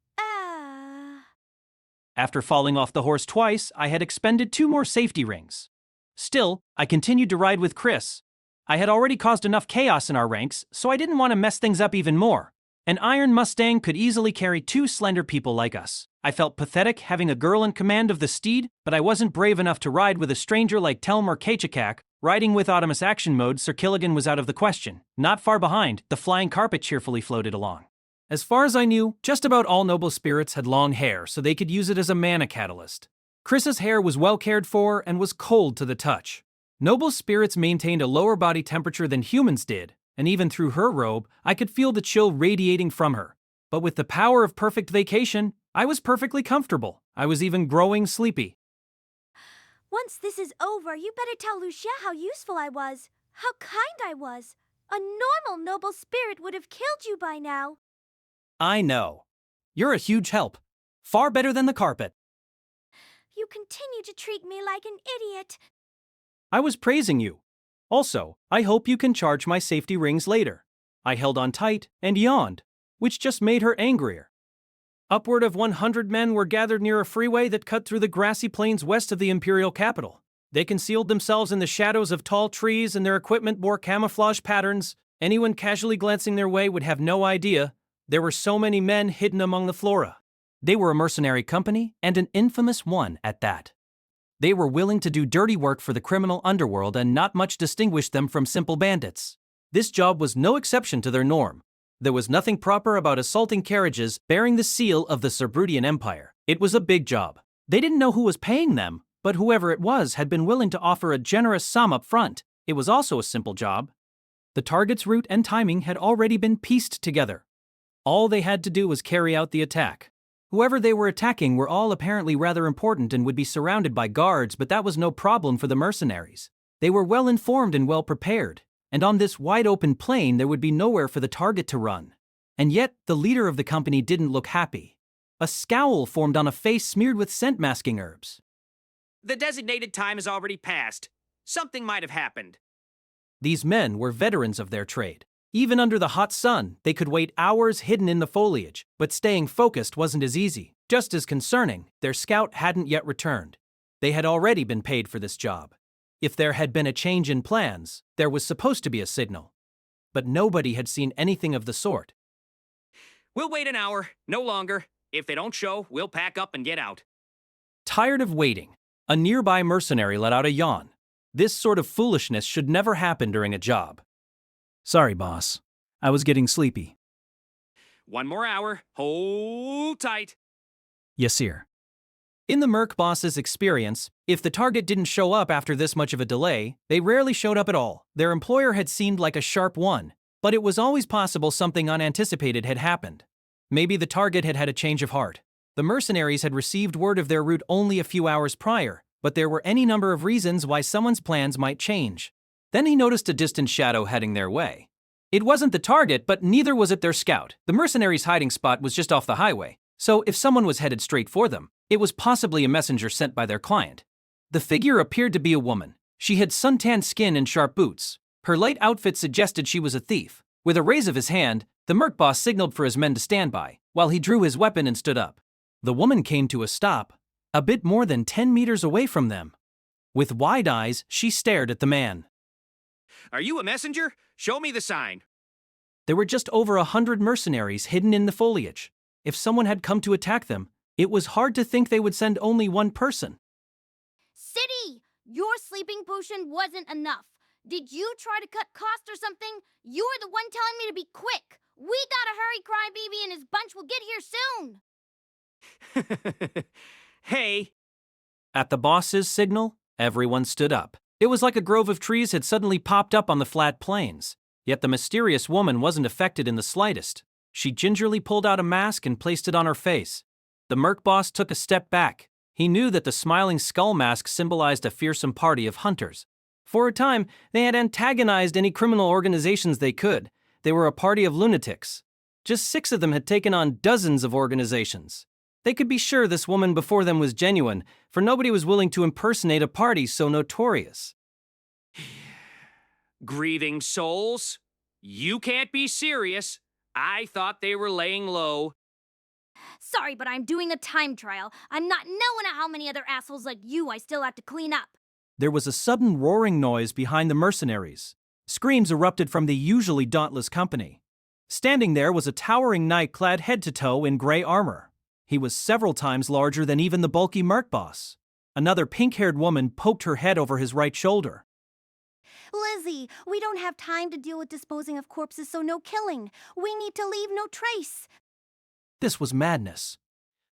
After falling off the horse twice, I had expended 2 more safety rings. Still, I continued to ride with Chris. I had already caused enough chaos in our ranks, so I didn't want to mess things up even more. An iron Mustang could easily carry 2 slender people like us. I felt pathetic having a girl in command of the steed, but I wasn't brave enough to ride with a stranger like Telm or Kachikak. Riding with Autonomous Action Mode, Sir Killigan was out of the question. Not far behind, the flying carpet cheerfully floated along. As far as I knew, just about all noble spirits had long hair, so they could use it as a mana catalyst. Chris's hair was well cared for and was cold to the touch. Noble spirits maintained a lower body temperature than humans did, and even through her robe, I could feel the chill radiating from her. But with the power of perfect vacation, I was perfectly comfortable. I was even growing sleepy. Once this is over, you better tell Lucia how useful I was, how kind I was. A normal noble spirit would have killed you by now. I know. You're a huge help. Far better than the carpet. You continue to treat me like an idiot. I was praising you. Also, I hope you can charge my safety rings later. I held on tight and yawned, which just made her angrier. Upward of 100 men were gathered near a freeway that cut through the grassy plains west of the imperial capital. They concealed themselves in the shadows of tall trees and their equipment bore camouflage patterns. Anyone casually glancing their way would have no idea. There were so many men hidden among the flora. They were a mercenary company, and an infamous one at that. They were willing to do dirty work for the criminal underworld, and not much distinguished them from simple bandits. This job was no exception to their norm. There was nothing proper about assaulting carriages bearing the seal of the Cerbrutian Empire. It was a big job. They didn't know who was paying them, but whoever it was had been willing to offer a generous sum up front. It was also a simple job. The target's route and timing had already been pieced together. All they had to do was carry out the attack. Whoever they were attacking were all apparently rather important and would be surrounded by guards, but that was no problem for the mercenaries. They were well informed and well prepared, and on this wide-open plain there would be nowhere for the target to run. And yet, the leader of the company didn't look happy. A scowl formed on a face smeared with scent-masking herbs. The designated time has already passed. Something might have happened. These men were veterans of their trade. Even under the hot sun, they could wait hours hidden in the foliage, but staying focused wasn't as easy. Just as concerning, their scout hadn't yet returned. They had already been paid for this job. If there had been a change in plans, there was supposed to be a signal. But nobody had seen anything of the sort. We'll wait an hour, no longer. If they don't show, we'll pack up and get out. Tired of waiting, a nearby mercenary let out a yawn. This sort of foolishness should never happen during a job. Sorry, boss. I was getting sleepy. 1 more hour. Hold tight. Yes, sir. In the Merc boss's experience, if the target didn't show up after this much of a delay, they rarely showed up at all. Their employer had seemed like a sharp one, but it was always possible something unanticipated had happened. Maybe the target had had a change of heart. The mercenaries had received word of their route only a few hours prior, but there were any number of reasons why someone's plans might change. Then he noticed a distant shadow heading their way. It wasn't the target, but neither was it their scout. The mercenaries' hiding spot was just off the highway, so if someone was headed straight for them, it was possibly a messenger sent by their client. The figure appeared to be a woman. She had suntanned skin and sharp boots. Her light outfit suggested she was a thief. With a raise of his hand, the merc boss signaled for his men to stand by, while he drew his weapon and stood up. The woman came to a stop, a bit more than 10 meters away from them. With wide eyes, she stared at the man. Are you a messenger? Show me the sign. There were just over 100 mercenaries hidden in the foliage. If someone had come to attack them, it was hard to think they would send only one person. City, your sleeping potion wasn't enough. Did you try to cut costs or something? You're the one telling me to be quick. We gotta hurry, Crybaby and his bunch will get here soon. Hey. At the boss's signal, everyone stood up. It was like a grove of trees had suddenly popped up on the flat plains. Yet the mysterious woman wasn't affected in the slightest. She gingerly pulled out a mask and placed it on her face. The merc boss took a step back. He knew that the smiling skull mask symbolized a fearsome party of hunters. For a time, they had antagonized any criminal organizations they could. They were a party of lunatics. Just 6 of them had taken on dozens of organizations. They could be sure this woman before them was genuine, for nobody was willing to impersonate a party so notorious. Grieving Souls? You can't be serious. I thought they were laying low. Sorry, but I'm doing a time trial. I'm not knowing how many other assholes like you I still have to clean up. There was a sudden roaring noise behind the mercenaries. Screams erupted from the usually dauntless company. Standing there was a towering knight clad head to toe in gray armor. He was several times larger than even the bulky merc boss. Another pink-haired woman poked her head over his right shoulder. Lizzie, we don't have time to deal with disposing of corpses, so no killing. We need to leave no trace. This was madness.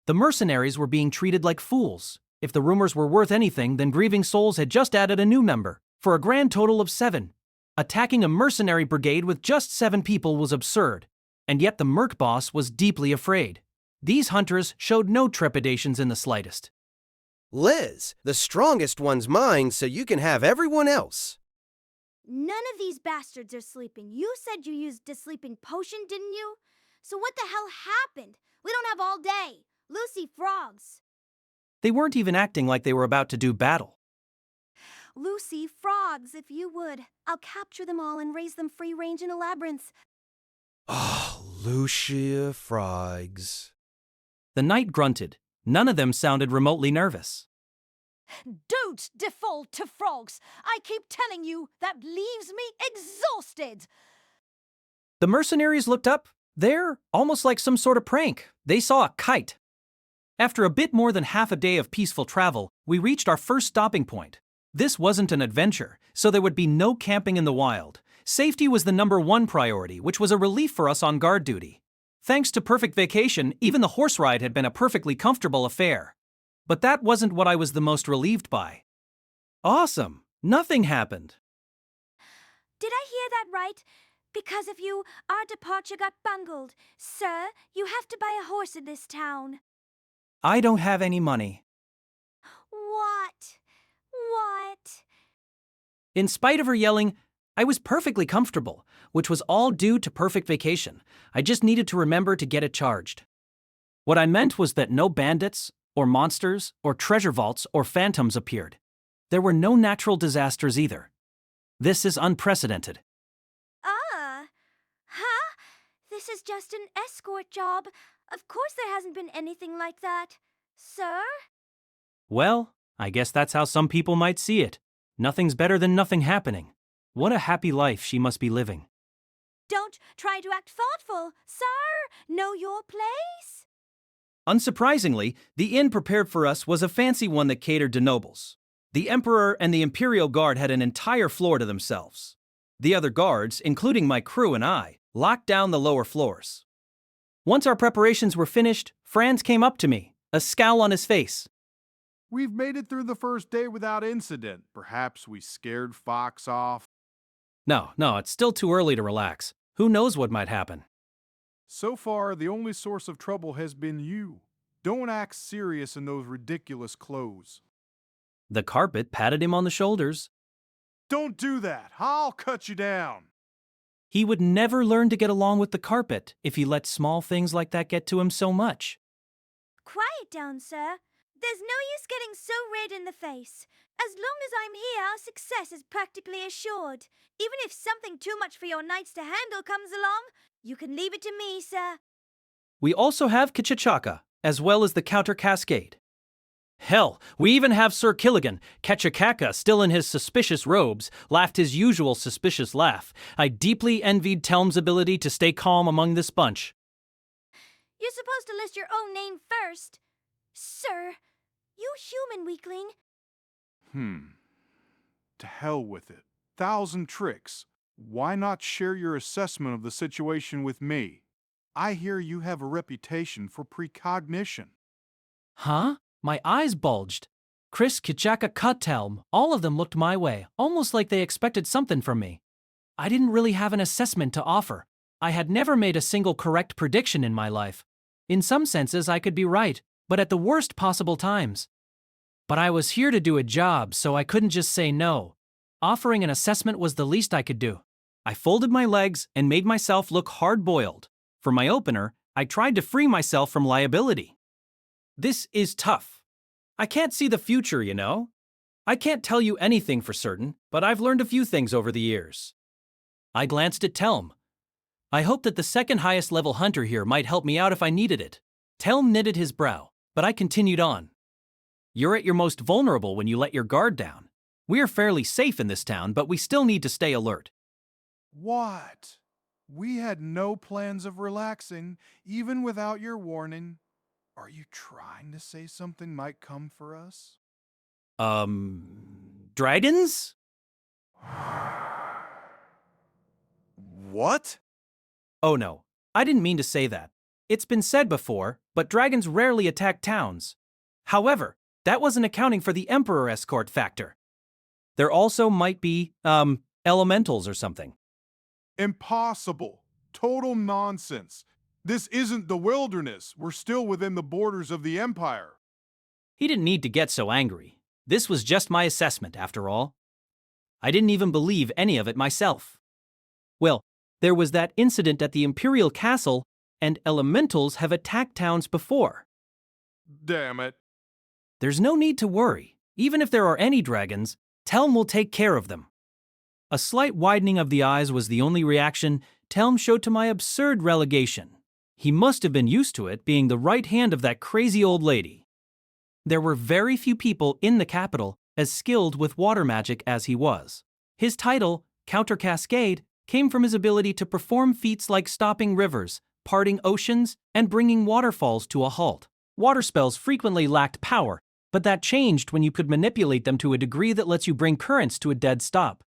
The mercenaries were being treated like fools. If the rumors were worth anything, then Grieving Souls had just added a new member, for a grand total of 7. Attacking a mercenary brigade with just 7 people was absurd, and yet the merc boss was deeply afraid. These hunters showed no trepidations in the slightest. Liz, the strongest one's mine, so you can have everyone else. None of these bastards are sleeping. You said you used a sleeping potion, didn't you? So what the hell happened? We don't have all day. Lucy Frogs. They weren't even acting like they were about to do battle. Lucy Frogs, if you would. I'll capture them all and raise them free range in a labyrinth. Oh, Lucia Frogs. The knight grunted. None of them sounded remotely nervous. Don't default to frogs. I keep telling you, that leaves me exhausted. The mercenaries looked up. There, almost like some sort of prank, they saw a kite. After a bit more than half a day of peaceful travel, we reached our first stopping point. This wasn't an adventure, so there would be no camping in the wild. Safety was the #1 priority, which was a relief for us on guard duty. Thanks to Perfect Vacation, even the horse ride had been a perfectly comfortable affair. But that wasn't what I was the most relieved by. Awesome! Nothing happened. Did I hear that right? Because of you, our departure got bungled. Sir, you have to buy a horse in this town. I don't have any money. What? In spite of her yelling, I was perfectly comfortable, which was all due to Perfect Vacation. I just needed to remember to get it charged. What I meant was that no bandits, or monsters, or treasure vaults, or phantoms appeared. There were no natural disasters either. This is unprecedented. Huh? This is just an escort job. Of course there hasn't been anything like that. Sir? Well, I guess that's how some people might see it. Nothing's better than nothing happening. What a happy life she must be living. Don't try to act thoughtful. Sir, know your place? Unsurprisingly, the inn prepared for us was a fancy one that catered to nobles. The Emperor and the Imperial Guard had an entire floor to themselves. The other guards, including my crew and I, locked down the lower floors. Once our preparations were finished, Franz came up to me, a scowl on his face. We've made it through the first day without incident. Perhaps we scared Fox off. No, it's still too early to relax. Who knows what might happen? So far, the only source of trouble has been you. Don't act serious in those ridiculous clothes. The carpet patted him on the shoulders. Don't do that. I'll cut you down. He would never learn to get along with the carpet if he let small things like that get to him so much. Quiet down, sir. There's no use getting so red in the face. As long as I'm here, our success is practically assured. Even if something too much for your knights to handle comes along, you can leave it to me, sir. We also have Kichachaka, as well as the counter cascade. Hell, we even have Sir Killigan. Ketchakaka, still in his suspicious robes, laughed his usual suspicious laugh. I deeply envied Telm's ability to stay calm among this bunch. You're supposed to list your own name first. Sir, you human weakling. To hell with it. 1,000 tricks. Why not share your assessment of the situation with me? I hear you have a reputation for precognition. Huh? My eyes bulged. Chris, Kichaka, Telm, all of them looked my way, almost like they expected something from me. I didn't really have an assessment to offer. I had never made a single correct prediction in my life. In some senses, I could be right, but at the worst possible times. But I was here to do a job, so I couldn't just say no. Offering an assessment was the least I could do. I folded my legs and made myself look hard-boiled. For my opener, I tried to free myself from liability. This is tough. I can't see the future, you know? I can't tell you anything for certain, but I've learned a few things over the years. I glanced at Telm. I hoped that the second highest level hunter here might help me out if I needed it. Telm knitted his brow, but I continued on. You're at your most vulnerable when you let your guard down. We're fairly safe in this town, but we still need to stay alert. What? We had no plans of relaxing, even without your warning. Are you trying to say something might come for us? Dragons? What? Oh no, I didn't mean to say that. It's been said before, but dragons rarely attack towns. However, that wasn't accounting for the Emperor escort factor. There also might be, elementals or something. Impossible. Total nonsense. This isn't the wilderness. We're still within the borders of the Empire. He didn't need to get so angry. This was just my assessment, after all. I didn't even believe any of it myself. Well, there was that incident at the Imperial Castle, and elementals have attacked towns before. Damn it. There's no need to worry. Even if there are any dragons, Telm will take care of them. A slight widening of the eyes was the only reaction Telm showed to my absurd relegation. He must have been used to it, being the right hand of that crazy old lady. There were very few people in the capital as skilled with water magic as he was. His title, Counter Cascade, came from his ability to perform feats like stopping rivers, parting oceans, and bringing waterfalls to a halt. Water spells frequently lacked power, but that changed when you could manipulate them to a degree that lets you bring currents to a dead stop.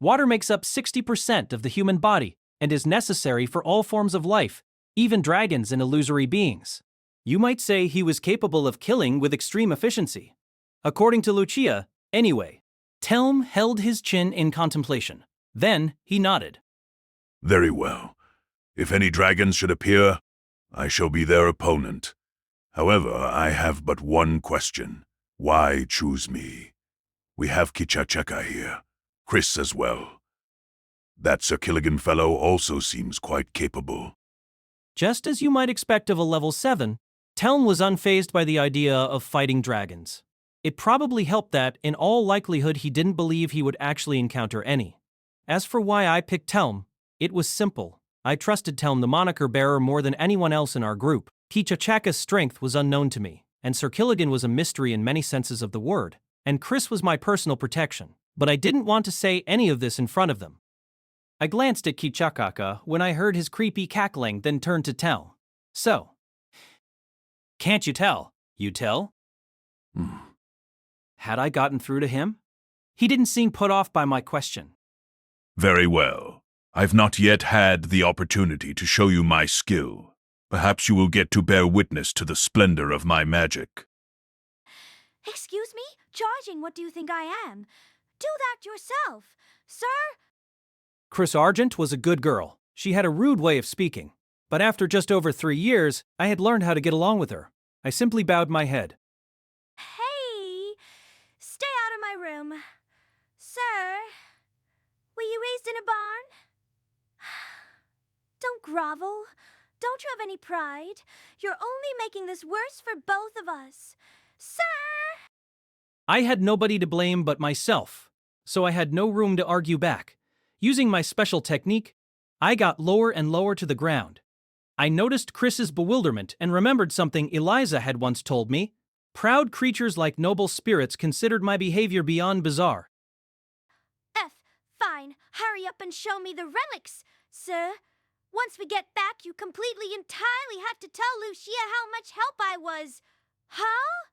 Water makes up 60% of the human body and is necessary for all forms of life, even dragons and illusory beings. You might say he was capable of killing with extreme efficiency. According to Lucia, anyway. Telm held his chin in contemplation. Then he nodded. Very well. If any dragons should appear, I shall be their opponent. However, I have but one question. Why choose me? We have Kichacheka here. Chris as well. That Sir Killigan fellow also seems quite capable. Just as you might expect of a level 7, Telm was unfazed by the idea of fighting dragons. It probably helped that, in all likelihood, he didn't believe he would actually encounter any. As for why I picked Telm, it was simple. I trusted Telm, the moniker bearer, more than anyone else in our group. Kichachaka's strength was unknown to me, and Sir Killigan was a mystery in many senses of the word, and Chris was my personal protection. But I didn't want to say any of this in front of them. I glanced at Kichakaka when I heard his creepy cackling, then turned to Telm. So, can't you tell? You tell? Had I gotten through to him? He didn't seem put off by my question. Very well. I've not yet had the opportunity to show you my skill. Perhaps you will get to bear witness to the splendor of my magic. Excuse me? Charging, what do you think I am? Do that yourself, sir. Chris Argent was a good girl. She had a rude way of speaking. But after just over 3 years, I had learned how to get along with her. I simply bowed my head. Hey, stay grovel. Don't you have any pride? You're only making this worse for both of us. Sir! I had nobody to blame but myself, so I had no room to argue back. Using my special technique, I got lower and lower to the ground. I noticed Chris's bewilderment and remembered something Eliza had once told me. Proud creatures like noble spirits considered my behavior beyond bizarre. Fine. Hurry up and show me the relics, sir. Once we get back, you completely entirely have to tell Lucia how much help I was. Huh?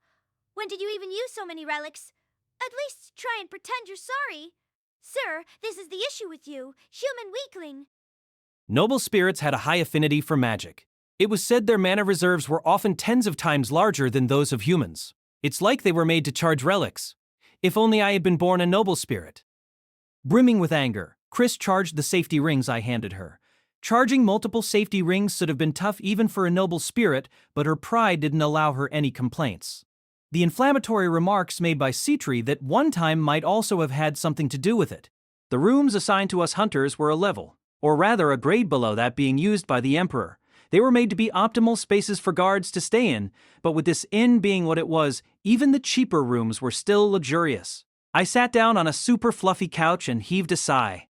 When did you even use so many relics? At least try and pretend you're sorry. Sir, this is the issue with you, human weakling. Noble spirits had a high affinity for magic. It was said their mana reserves were often tens of times larger than those of humans. It's like they were made to charge relics. If only I had been born a noble spirit. Brimming with anger, Chris charged the safety rings I handed her. Charging multiple safety rings should have been tough even for a noble spirit, but her pride didn't allow her any complaints. The inflammatory remarks made by C.3 that one time might also have had something to do with it. The rooms assigned to us hunters were a level, or rather a grade below that being used by the Emperor. They were made to be optimal spaces for guards to stay in, but with this inn being what it was, even the cheaper rooms were still luxurious. I sat down on a super fluffy couch and heaved a sigh.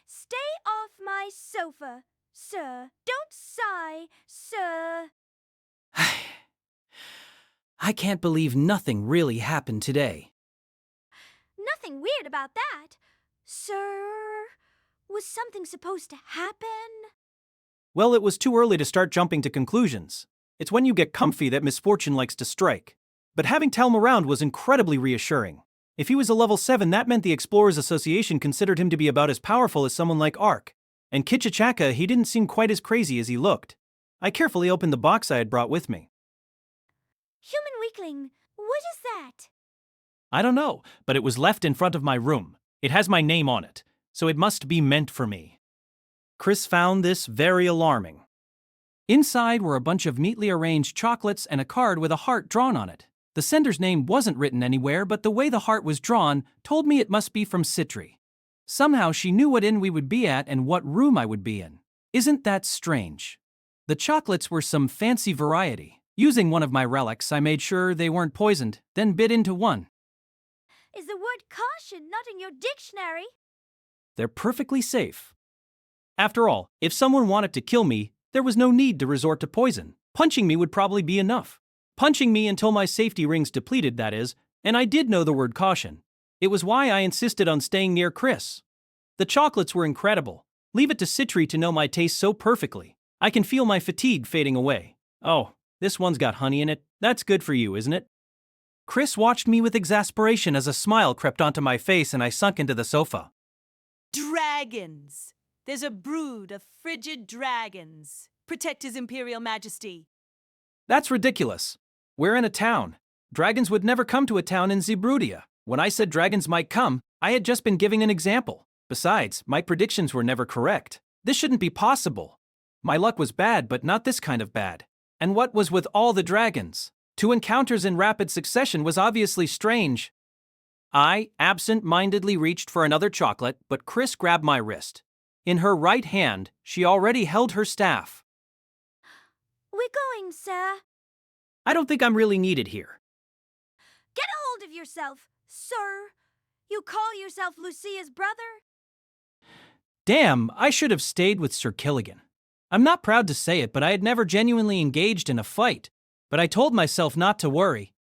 Stay off my sofa, sir. Don't sigh, sir. I can't believe nothing really happened today. Nothing weird about that. Sir, was something supposed to happen? Well, it was too early to start jumping to conclusions. It's when you get comfy that misfortune likes to strike. But having Telm around was incredibly reassuring. If he was a level 7, that meant the Explorers Association considered him to be about as powerful as someone like Ark. And Kitchachaka, he didn't seem quite as crazy as he looked. I carefully opened the box I had brought with me. Human weakling, what is that? I don't know, but it was left in front of my room. It has my name on it, so it must be meant for me. Chris found this very alarming. Inside were a bunch of neatly arranged chocolates and a card with a heart drawn on it. The sender's name wasn't written anywhere, but the way the heart was drawn told me it must be from C.3. Somehow she knew what inn we would be at and what room I would be in. Isn't that strange? The chocolates were some fancy variety. Using one of my relics, I made sure they weren't poisoned, then bit into one. Is the word caution not in your dictionary? They're perfectly safe. After all, if someone wanted to kill me, there was no need to resort to poison. Punching me would probably be enough. Punching me until my safety rings depleted, that is, and I did know the word caution. It was why I insisted on staying near Chris. The chocolates were incredible. Leave it to C.3 to know my taste so perfectly. I can feel my fatigue fading away. Oh, this one's got honey in it. That's good for you, isn't it? Chris watched me with exasperation as a smile crept onto my face and I sunk into the sofa. Dragons! There's a brood of frigid dragons. Protect His Imperial Majesty. That's ridiculous. We're in a town. Dragons would never come to a town in Zebrudia. When I said dragons might come, I had just been giving an example. Besides, my predictions were never correct. This shouldn't be possible. My luck was bad, but not this kind of bad. And what was with all the dragons? 2 encounters in rapid succession was obviously strange. I absent-mindedly reached for another chocolate, but Chris grabbed my wrist. In her right hand, she already held her staff. We're going, sir. I don't think I'm really needed here. Get a hold of yourself, sir. You call yourself Lucia's brother? Damn, I should have stayed with Sir Killigan. I'm not proud to say it, but I had never genuinely engaged in a fight. But I told myself not to worry.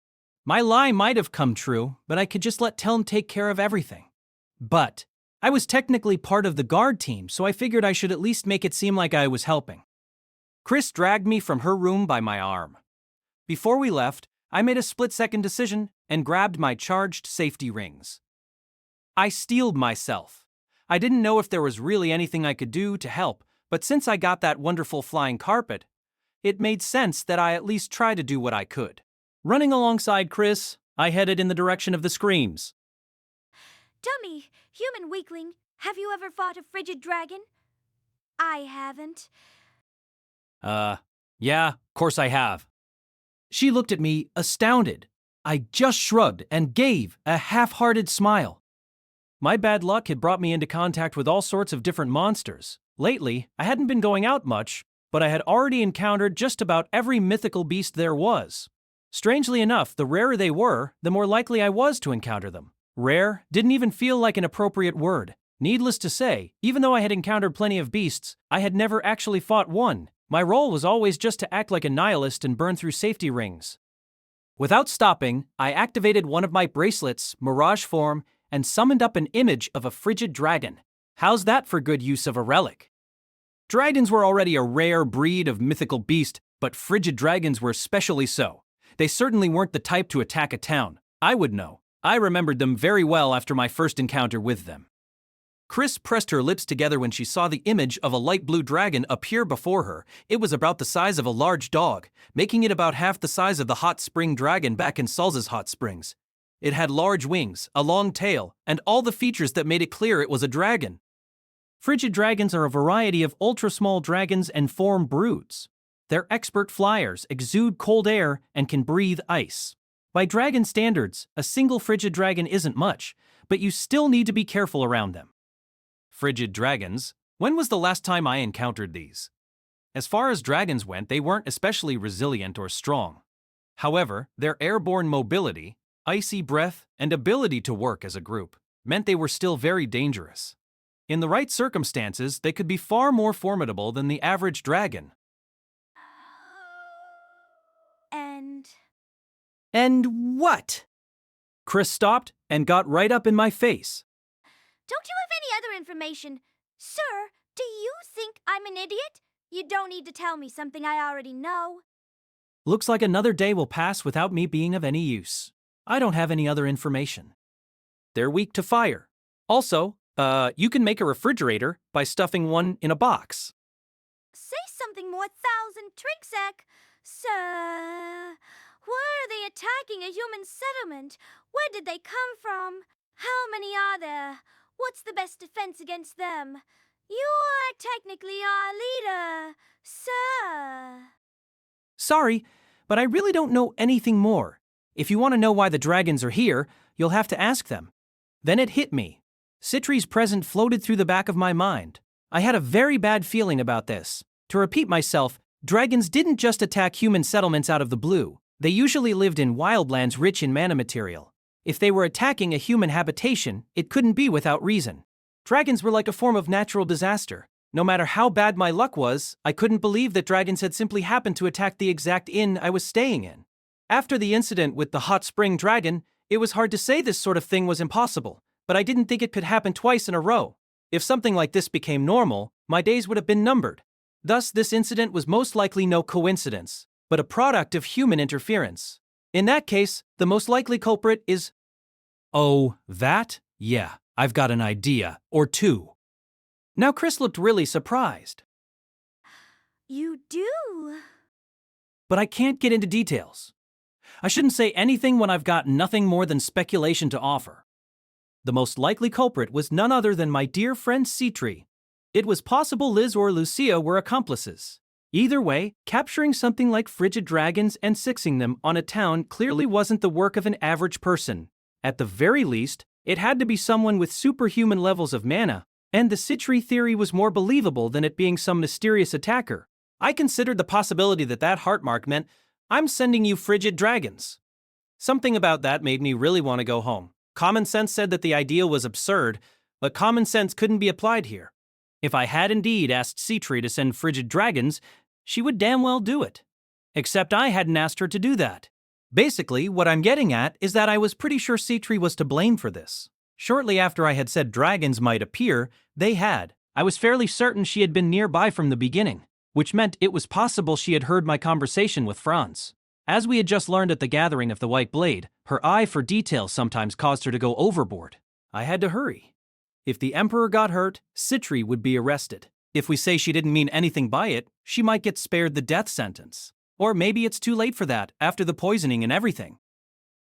My lie might have come true, but I could just let Telm take care of everything. But I was technically part of the guard team, so I figured I should at least make it seem like I was helping. Chris dragged me from her room by my arm. Before we left, I made a split-second decision and grabbed my charged safety rings. I steeled myself. I didn't know if there was really anything I could do to help, but since I got that wonderful flying carpet, it made sense that I at least try to do what I could. Running alongside Chris, I headed in the direction of the screams. Dummy, human weakling, have you ever fought a frigid dragon? I haven't. Yeah, of course I have. She looked at me, astounded. I just shrugged and gave a half-hearted smile. My bad luck had brought me into contact with all sorts of different monsters. Lately, I hadn't been going out much, but I had already encountered just about every mythical beast there was. Strangely enough, the rarer they were, the more likely I was to encounter them. Rare didn't even feel like an appropriate word. Needless to say, even though I had encountered plenty of beasts, I had never actually fought one. My role was always just to act like a nihilist and burn through safety rings. Without stopping, I activated one of my bracelets, Mirage Form, and summoned up an image of a frigid dragon. How's that for good use of a relic? Dragons were already a rare breed of mythical beast, but frigid dragons were especially so. They certainly weren't the type to attack a town. I would know. I remembered them very well after my first encounter with them. Chris pressed her lips together when she saw the image of a light blue dragon appear before her. It was about the size of a large dog, making it about half the size of the hot spring dragon back in Sol's hot springs. It had large wings, a long tail, and all the features that made it clear it was a dragon. Frigid dragons are a variety of ultra-small dragons and form broods. They're expert flyers, exude cold air, and can breathe ice. By dragon standards, a single frigid dragon isn't much, but you still need to be careful around them. Frigid dragons? When was the last time I encountered these? As far as dragons went, they weren't especially resilient or strong. However, their airborne mobility, icy breath, and ability to work as a group meant they were still very dangerous. In the right circumstances, they could be far more formidable than the average dragon. And what? Chris stopped and got right up in my face. Don't you have any other information? Sir, do you think I'm an idiot? You don't need to tell me something I already know. Looks like another day will pass without me being of any use. I don't have any other information. They're weak to fire. Also, you can make a refrigerator by stuffing one in a box. Say something more, Thousand Tricksec. Sir, why are they attacking a human settlement? Where did they come from? How many are there? What's the best defense against them? You are technically our leader, sir. Sorry, but I really don't know anything more. If you want to know why the dragons are here, you'll have to ask them. Then it hit me. Citri's present floated through the back of my mind. I had a very bad feeling about this. To repeat myself, dragons didn't just attack human settlements out of the blue. They usually lived in wildlands rich in mana material. If they were attacking a human habitation, it couldn't be without reason. Dragons were like a form of natural disaster. No matter how bad my luck was, I couldn't believe that dragons had simply happened to attack the exact inn I was staying in. After the incident with the hot spring dragon, it was hard to say this sort of thing was impossible, but I didn't think it could happen twice in a row. If something like this became normal, my days would have been numbered. Thus, this incident was most likely no coincidence, but a product of human interference. In that case, the most likely culprit is... Oh, that? Yeah, I've got an idea, or two. Now Chris looked really surprised. You do? But I can't get into details. I shouldn't say anything when I've got nothing more than speculation to offer. The most likely culprit was none other than my dear friend Citri. It was possible Liz or Lucia were accomplices. Either way, capturing something like frigid dragons and sixing them on a town clearly wasn't the work of an average person. At the very least, it had to be someone with superhuman levels of mana, and the Citri theory was more believable than it being some mysterious attacker. I considered the possibility that that heart mark meant, I'm sending you frigid dragons. Something about that made me really want to go home. Common sense said that the idea was absurd, but common sense couldn't be applied here. If I had indeed asked Citri to send frigid dragons, she would damn well do it. Except I hadn't asked her to do that. Basically, what I'm getting at is that I was pretty sure Citri was to blame for this. Shortly after I had said dragons might appear, they had. I was fairly certain she had been nearby from the beginning, which meant it was possible she had heard my conversation with Franz. As we had just learned at the gathering of the White Blade, her eye for detail sometimes caused her to go overboard. I had to hurry. If the Emperor got hurt, Citri would be arrested. If we say she didn't mean anything by it, she might get spared the death sentence. Or maybe it's too late for that, after the poisoning and everything.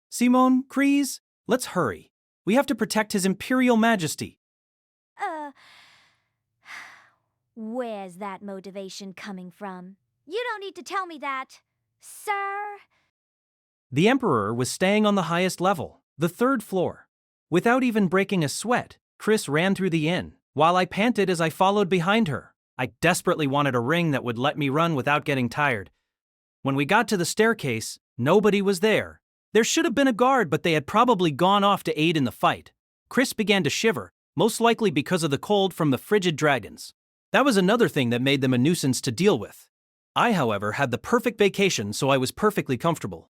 Simone, Kreese, let's hurry. We have to protect His Imperial Majesty. Where's that motivation coming from? You don't need to tell me that, sir. The Emperor was staying on the highest level, the 3rd floor. Without even breaking a sweat, Chris ran through the inn, while I panted as I followed behind her. I desperately wanted a ring that would let me run without getting tired. When we got to the staircase, nobody was there. There should have been a guard, but they had probably gone off to aid in the fight. Chris began to shiver, most likely because of the cold from the frigid dragons. That was another thing that made them a nuisance to deal with. I, however, had the perfect vacation, so I was perfectly comfortable.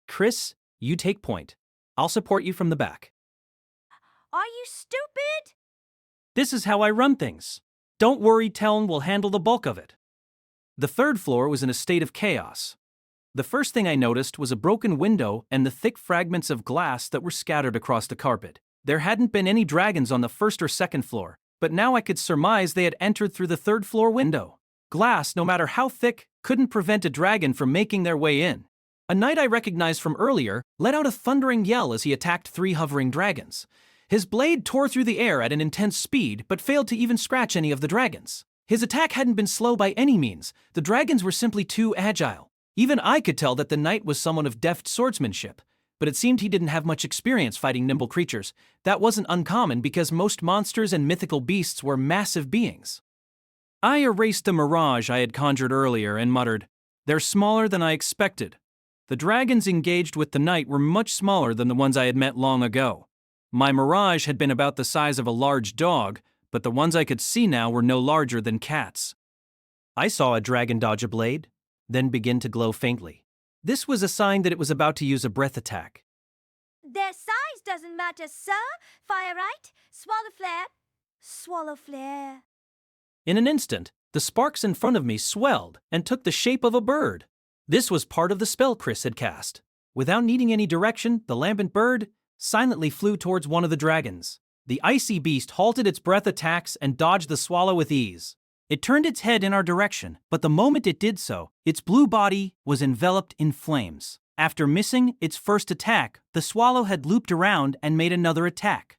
Chris, you take point. I'll support you from the back. Are you stupid? This is how I run things. Don't worry, Teln will handle the bulk of it. The third floor was in a state of chaos. The first thing I noticed was a broken window and the thick fragments of glass that were scattered across the carpet. There hadn't been any dragons on the first or second floor, but now I could surmise they had entered through the third floor window. Glass, no matter how thick, couldn't prevent a dragon from making their way in. A knight I recognized from earlier let out a thundering yell as he attacked 3 hovering dragons. His blade tore through the air at an intense speed, but failed to even scratch any of the dragons. His attack hadn't been slow by any means. The dragons were simply too agile. Even I could tell that the knight was someone of deft swordsmanship, but it seemed he didn't have much experience fighting nimble creatures. That wasn't uncommon because most monsters and mythical beasts were massive beings. I erased the mirage I had conjured earlier and muttered, "They're smaller than I expected." The dragons engaged with the knight were much smaller than the ones I had met long ago. My mirage had been about the size of a large dog, but the ones I could see now were no larger than cats. I saw a dragon dodge a blade, then begin to glow faintly. This was a sign that it was about to use a breath attack. Their size doesn't matter, sir. Fire right, swallow flare, swallow flare. In an instant, the sparks in front of me swelled and took the shape of a bird. This was part of the spell Chris had cast. Without needing any direction, the lambent bird silently flew towards one of the dragons. The icy beast halted its breath attacks and dodged the swallow with ease. It turned its head in our direction, but the moment it did so, its blue body was enveloped in flames. After missing its first attack, the swallow had looped around and made another attack.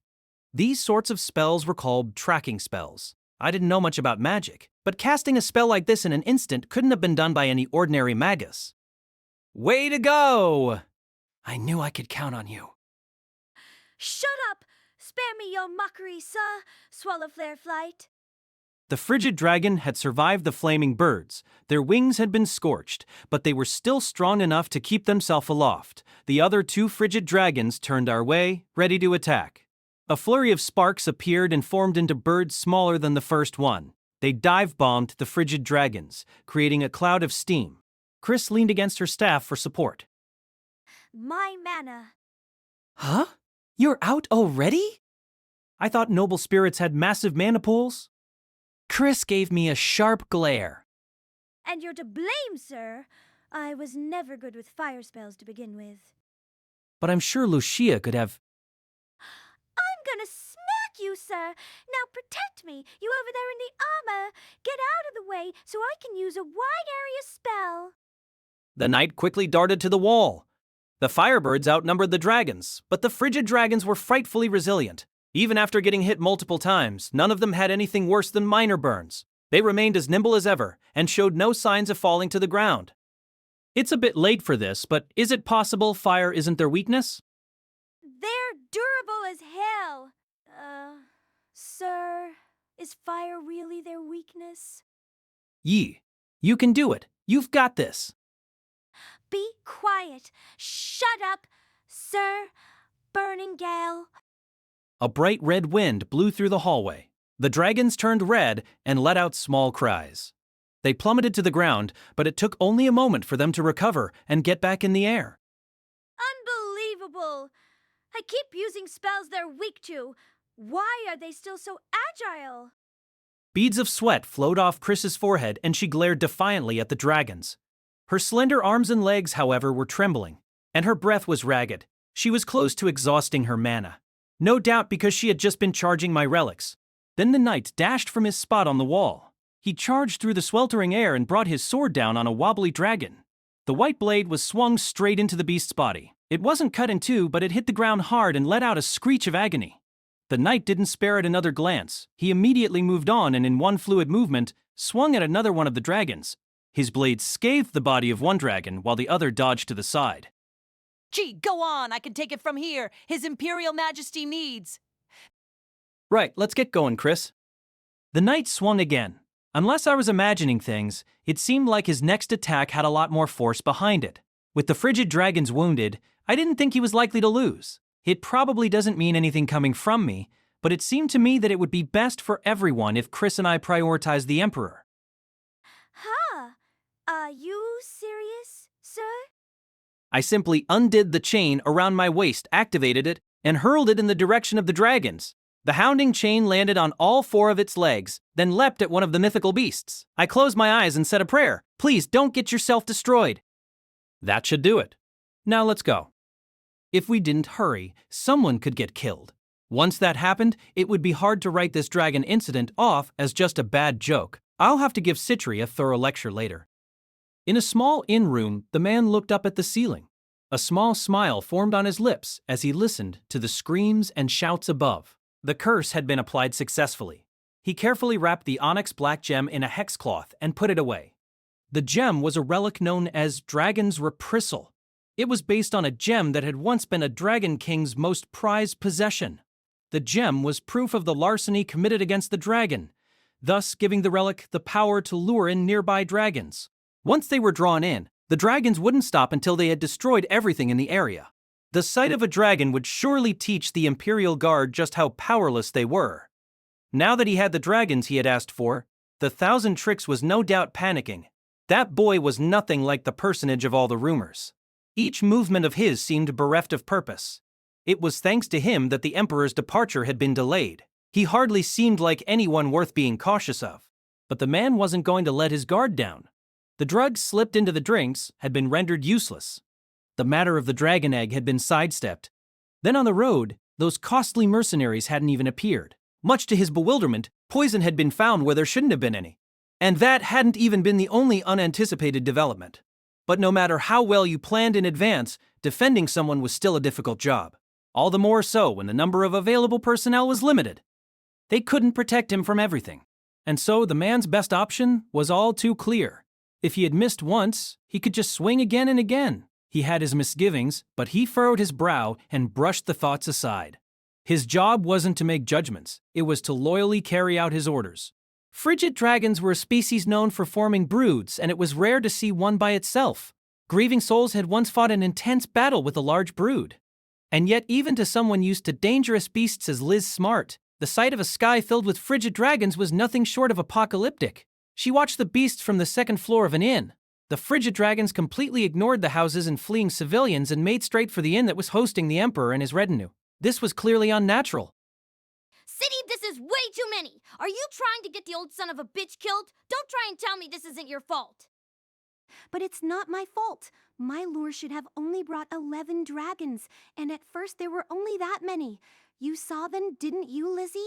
These sorts of spells were called tracking spells. I didn't know much about magic, but casting a spell like this in an instant couldn't have been done by any ordinary magus. Way to go! I knew I could count on you. Shut up! Spare me your mockery, sir. Swallow flare flight. The frigid dragon had survived the flaming birds. Their wings had been scorched, but they were still strong enough to keep themselves aloft. The other 2 frigid dragons turned our way, ready to attack. A flurry of sparks appeared and formed into birds smaller than the first one. They dive-bombed the frigid dragons, creating a cloud of steam. Chris leaned against her staff for support. My mana. Huh? You're out already? I thought noble spirits had massive mana pools. Chris gave me a sharp glare. And you're to blame, sir. I was never good with fire spells to begin with. But I'm sure Lucia could have... I'm gonna smack you, sir. Now protect me. You over there in the armor. Get out of the way so I can use a wide area spell. The knight quickly darted to the wall. The firebirds outnumbered the dragons, but the frigid dragons were frightfully resilient. Even after getting hit multiple times, none of them had anything worse than minor burns. They remained as nimble as ever and showed no signs of falling to the ground. It's a bit late for this, but is it possible fire isn't their weakness? They're durable as hell. Sir, is fire really their weakness? Yi, you can do it. You've got this. Be quiet. Shut up, sir. Burning gale. A bright red wind blew through the hallway. The dragons turned red and let out small cries. They plummeted to the ground, but it took only a moment for them to recover and get back in the air. Unbelievable. I keep using spells they're weak to. Why are they still so agile? Beads of sweat flowed off Chris's forehead and she glared defiantly at the dragons. Her slender arms and legs, however, were trembling, and her breath was ragged. She was close to exhausting her mana. No doubt because she had just been charging my relics. Then the knight dashed from his spot on the wall. He charged through the sweltering air and brought his sword down on a wobbly dragon. The white blade was swung straight into the beast's body. It wasn't cut in two, but it hit the ground hard and let out a screech of agony. The knight didn't spare it another glance. He immediately moved on and in one fluid movement, swung at another one of the dragons. His blade scathed the body of one dragon while the other dodged to the side. Gee, go on, I can take it from here. His Imperial Majesty needs. Right, let's get going, Chris. The knight swung again. Unless I was imagining things, it seemed like his next attack had a lot more force behind it. With the frigid dragons wounded, I didn't think he was likely to lose. It probably doesn't mean anything coming from me, but it seemed to me that it would be best for everyone if Chris and I prioritized the Emperor. Huh? Are you serious, sir? I simply undid the chain around my waist, activated it, and hurled it in the direction of the dragons. The hounding chain landed on all 4 of its legs, then leapt at one of the mythical beasts. I closed my eyes and said a prayer. Please don't get yourself destroyed. That should do it. Now let's go. If we didn't hurry, someone could get killed. Once that happened, it would be hard to write this dragon incident off as just a bad joke. I'll have to give Citri a thorough lecture later. In a small inn room, the man looked up at the ceiling. A small smile formed on his lips as he listened to the screams and shouts above. The curse had been applied successfully. He carefully wrapped the onyx black gem in a hex cloth and put it away. The gem was a relic known as Dragon's Reprisal. It was based on a gem that had once been a Dragon King's most prized possession. The gem was proof of the larceny committed against the dragon, thus giving the relic the power to lure in nearby dragons. Once they were drawn in, the dragons wouldn't stop until they had destroyed everything in the area. The sight of a dragon would surely teach the Imperial Guard just how powerless they were. Now that he had the dragons he had asked for, the 1,000 Tricks was no doubt panicking. That boy was nothing like the personage of all the rumors. Each movement of his seemed bereft of purpose. It was thanks to him that the Emperor's departure had been delayed. He hardly seemed like anyone worth being cautious of. But the man wasn't going to let his guard down. The drugs slipped into the drinks had been rendered useless. The matter of the dragon egg had been sidestepped. Then on the road, those costly mercenaries hadn't even appeared. Much to his bewilderment, poison had been found where there shouldn't have been any. And that hadn't even been the only unanticipated development. But no matter how well you planned in advance, defending someone was still a difficult job. All the more so when the number of available personnel was limited. They couldn't protect him from everything. And so the man's best option was all too clear. If he had missed once, he could just swing again and again. He had his misgivings, but he furrowed his brow and brushed the thoughts aside. His job wasn't to make judgments, it was to loyally carry out his orders. Frigid dragons were a species known for forming broods, and it was rare to see one by itself. Grieving Souls had once fought an intense battle with a large brood. And yet, even to someone used to dangerous beasts as Liz Smart, the sight of a sky filled with frigid dragons was nothing short of apocalyptic. She watched the beasts from the second floor of an inn. The frigid dragons completely ignored the houses and fleeing civilians and made straight for the inn that was hosting the Emperor and his retinue. This was clearly unnatural. City, this is way too many! Are you trying to get the old son of a bitch killed? Don't try and tell me this isn't your fault! But it's not my fault. My lure should have only brought 11 dragons, and at first there were only that many. You saw them, didn't you, Lizzie?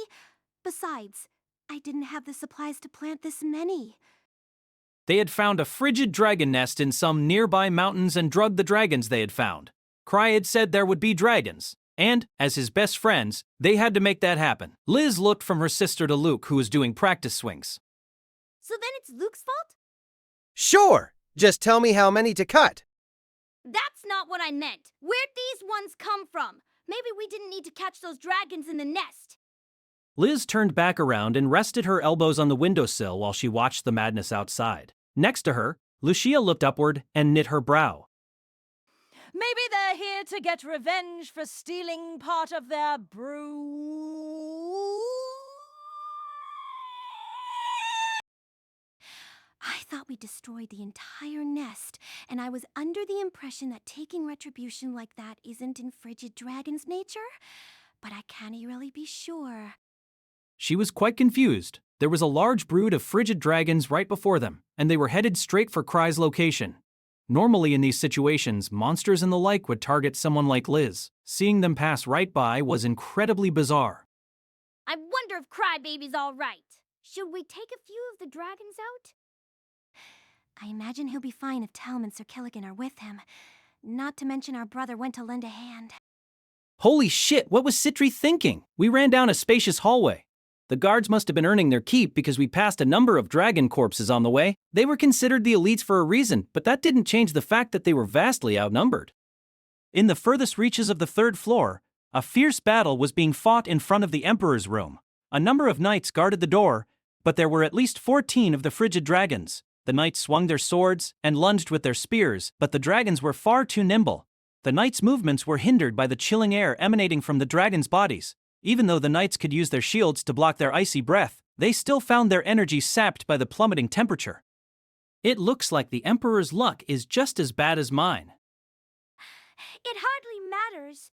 Besides, I didn't have the supplies to plant this many. They had found a frigid dragon nest in some nearby mountains and drugged the dragons they had found. Krai had said there would be dragons, and, as his best friends, they had to make that happen. Liz looked from her sister to Luke, who was doing practice swings. So then it's Luke's fault? Sure! Just tell me how many to cut. That's not what I meant. Where'd these ones come from? Maybe we didn't need to catch those dragons in the nest. Liz turned back around and rested her elbows on the windowsill while she watched the madness outside. Next to her, Lucia looked upward and knit her brow. Maybe they're here to get revenge for stealing part of their brew. I thought we destroyed the entire nest, and I was under the impression that taking retribution like that isn't in frigid dragon's nature, but I can't really be sure. She was quite confused. There was a large brood of frigid dragons right before them, and they were headed straight for Krai's location. Normally in these situations, monsters and the like would target someone like Liz. Seeing them pass right by was incredibly bizarre. I wonder if Crybaby's all right. Should we take a few of the dragons out? I imagine he'll be fine if Telm and Sir Killigan are with him. Not to mention our brother went to lend a hand. Holy shit, what was Citri thinking? We ran down a spacious hallway. The guards must have been earning their keep because we passed a number of dragon corpses on the way. They were considered the elites for a reason, but that didn't change the fact that they were vastly outnumbered. In the furthest reaches of the third floor, a fierce battle was being fought in front of the Emperor's room. A number of knights guarded the door, but there were at least 14 of the frigid dragons. The knights swung their swords and lunged with their spears, but the dragons were far too nimble. The knights' movements were hindered by the chilling air emanating from the dragons' bodies. Even though the knights could use their shields to block their icy breath, they still found their energy sapped by the plummeting temperature. It looks like the Emperor's luck is just as bad as mine. It hardly matters.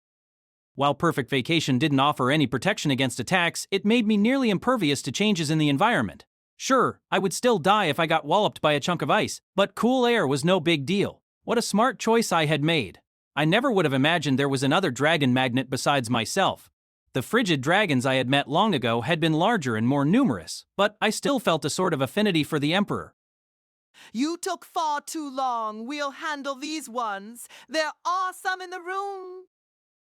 While Perfect Vacation didn't offer any protection against attacks, it made me nearly impervious to changes in the environment. Sure, I would still die if I got walloped by a chunk of ice, but cool air was no big deal. What a smart choice I had made. I never would have imagined there was another dragon magnet besides myself. The frigid dragons I had met long ago had been larger and more numerous, but I still felt a sort of affinity for the Emperor. You took far too long. We'll handle these ones. There are some in the room.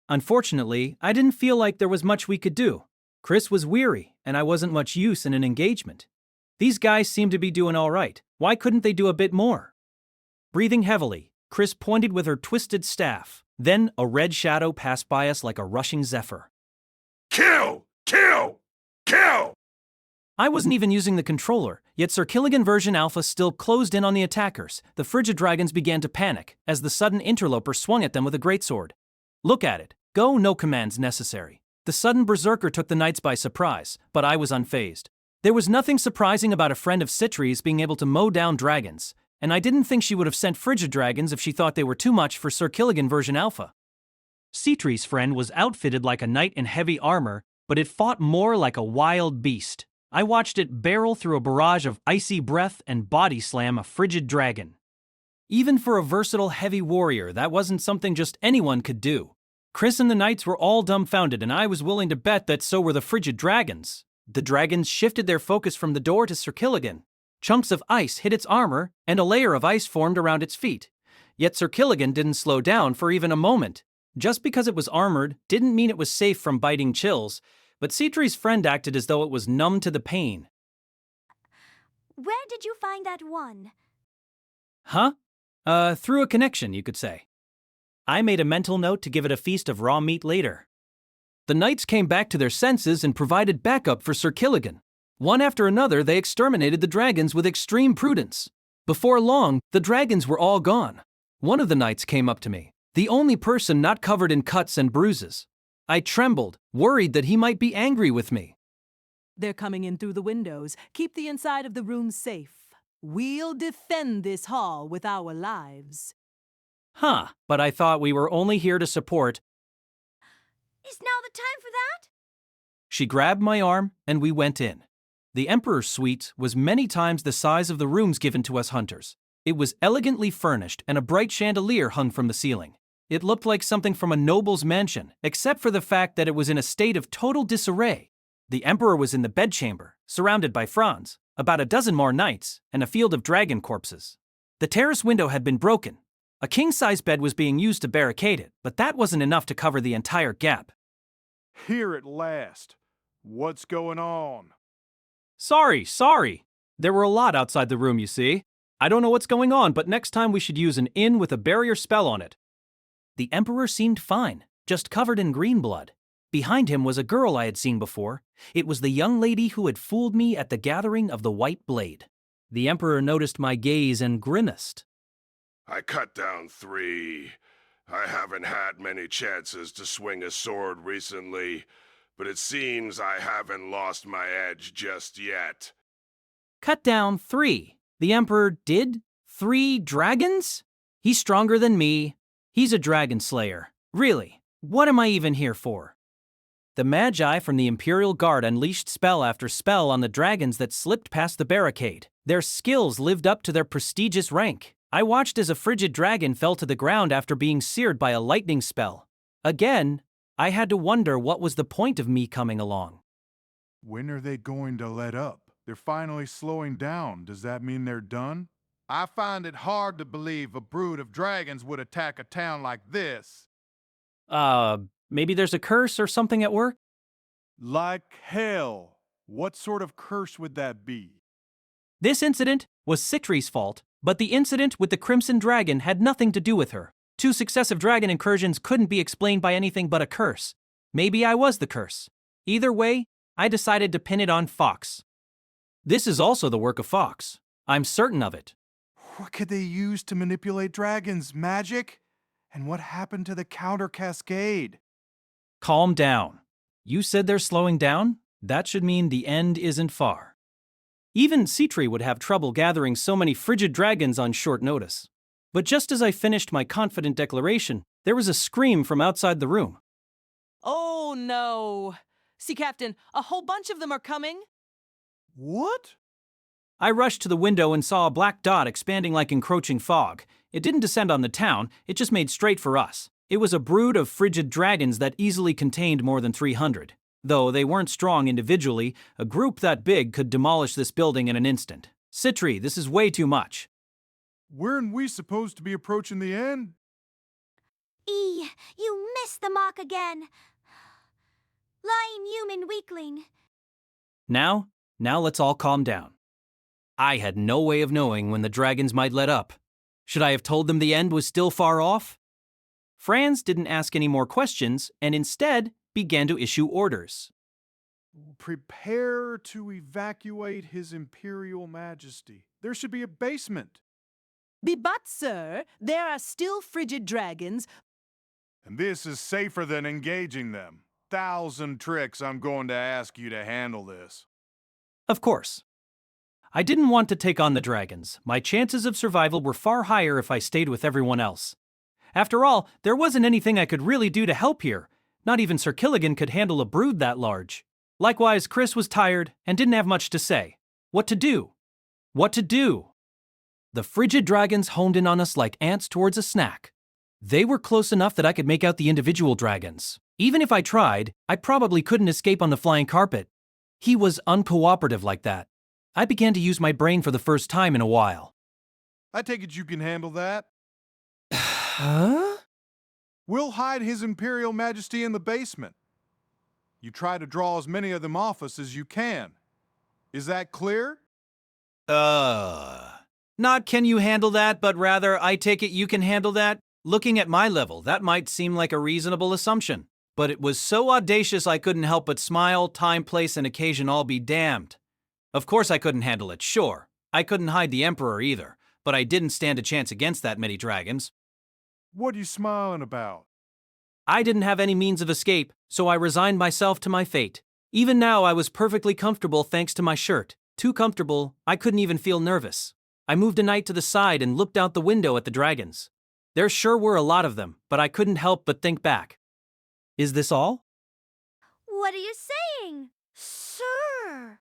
Unfortunately, I didn't feel like there was much we could do. Chris was weary, and I wasn't much use in an engagement. These guys seemed to be doing all right. Why couldn't they do a bit more? Breathing heavily, Chris pointed with her twisted staff. Then a red shadow passed by us like a rushing zephyr. Kill! Kill! Kill! I wasn't even using the controller, yet Sir Killigan version Alpha still closed in on the attackers. The frigid dragons began to panic as the sudden interloper swung at them with a greatsword. Look at it. Go, no commands necessary. The sudden berserker took the knights by surprise, but I was unfazed. There was nothing surprising about a friend of Citri's being able to mow down dragons, and I didn't think she would have sent frigid dragons if she thought they were too much for Sir Killigan version Alpha. Citri's friend was outfitted like a knight in heavy armor, but it fought more like a wild beast. I watched it barrel through a barrage of icy breath and body slam a frigid dragon. Even for a versatile heavy warrior, that wasn't something just anyone could do. Chris and the knights were all dumbfounded, and I was willing to bet that so were the frigid dragons. The dragons shifted their focus from the door to Sir Killigan. Chunks of ice hit its armor, and a layer of ice formed around its feet. Yet Sir Killigan didn't slow down for even a moment. Just because it was armored didn't mean it was safe from biting chills, but Citri's friend acted as though it was numb to the pain. Where did you find that one? Huh? Through a connection, you could say. I made a mental note to give it a feast of raw meat later. The knights came back to their senses and provided backup for Sir Killigan. One after another, they exterminated the dragons with extreme prudence. Before long, the dragons were all gone. One of the knights came up to me, the only person not covered in cuts and bruises. I trembled, worried that he might be angry with me. They're coming in through the windows. Keep the inside of the room safe. We'll defend this hall with our lives. Huh, but I thought we were only here to support. Is now the time for that? She grabbed my arm, and we went in. The Emperor's suite was many times the size of the rooms given to us hunters. It was elegantly furnished, and a bright chandelier hung from the ceiling. It looked like something from a noble's mansion, except for the fact that it was in a state of total disarray. The Emperor was in the bedchamber, surrounded by Franz, about a dozen more knights, and a field of dragon corpses. The terrace window had been broken. A king-size bed was being used to barricade it, but that wasn't enough to cover the entire gap. Here at last. What's going on? Sorry. There were a lot outside the room, you see. I don't know what's going on, but next time we should use an inn with a barrier spell on it. The Emperor seemed fine, just covered in green blood. Behind him was a girl I had seen before. It was the young lady who had fooled me at the gathering of the White Blade. The Emperor noticed my gaze and grimaced. I cut down 3. I haven't had many chances to swing a sword recently, but it seems I haven't lost my edge just yet. Cut down 3. The Emperor did? 3 dragons? He's stronger than me. He's a dragon slayer. Really, what am I even here for? The Magi from the Imperial Guard unleashed spell after spell on the dragons that slipped past the barricade. Their skills lived up to their prestigious rank. I watched as a frigid dragon fell to the ground after being seared by a lightning spell. Again, I had to wonder what was the point of me coming along. When are they going to let up? They're finally slowing down. Does that mean they're done? I find it hard to believe a brood of dragons would attack a town like this. Maybe there's a curse or something at work? Like hell. What sort of curse would that be? This incident was Citri's fault, but the incident with the Crimson Dragon had nothing to do with her. 2 successive dragon incursions couldn't be explained by anything but a curse. Maybe I was the curse. Either way, I decided to pin it on Fox. This is also the work of Fox. I'm certain of it. What could they use to manipulate dragons? Magic? And what happened to the counter cascade? Calm down. You said they're slowing down? That should mean the end isn't far. Even C3 would have trouble gathering so many frigid dragons on short notice. But just as I finished my confident declaration, there was a scream from outside the room. Oh no! See, Captain, a whole bunch of them are coming. What? I rushed to the window and saw a black dot expanding like encroaching fog. It didn't descend on the town, it just made straight for us. It was a brood of frigid dragons that easily contained more than 300. Though they weren't strong individually, a group that big could demolish this building in an instant. C3, this is way too much. Weren't we supposed to be approaching the end? You missed the mark again. Lying human weakling. Now let's all calm down. I had no way of knowing when the dragons might let up. Should I have told them the end was still far off? Franz didn't ask any more questions and instead began to issue orders. Prepare to evacuate His Imperial Majesty. There should be a basement. But, sir, there are still frigid dragons. And this is safer than engaging them. 1,000 tricks I'm going to ask you to handle this. Of course. I didn't want to take on the dragons. My chances of survival were far higher if I stayed with everyone else. After all, there wasn't anything I could really do to help here. Not even Sir Killigan could handle a brood that large. Likewise, Chris was tired and didn't have much to say. What to do? What to do? The frigid dragons honed in on us like ants towards a snack. They were close enough that I could make out the individual dragons. Even if I tried, I probably couldn't escape on the flying carpet. He was uncooperative like that. I began to use my brain for the first time in a while. I take it you can handle that? Huh? We'll hide His Imperial Majesty in the basement. You try to draw as many of them off us as you can. Is that clear? Not can you handle that, but rather I take it you can handle that? Looking at my level, that might seem like a reasonable assumption. But it was so audacious I couldn't help but smile, time, place, and occasion all be damned. Of course I couldn't handle it, sure. I couldn't hide the Emperor either, but I didn't stand a chance against that many dragons. What are you smiling about? I didn't have any means of escape, so I resigned myself to my fate. Even now I was perfectly comfortable thanks to my shirt. Too comfortable, I couldn't even feel nervous. I moved a knight to the side and looked out the window at the dragons. There sure were a lot of them, but I couldn't help but think back. Is this all? What are you saying, sir?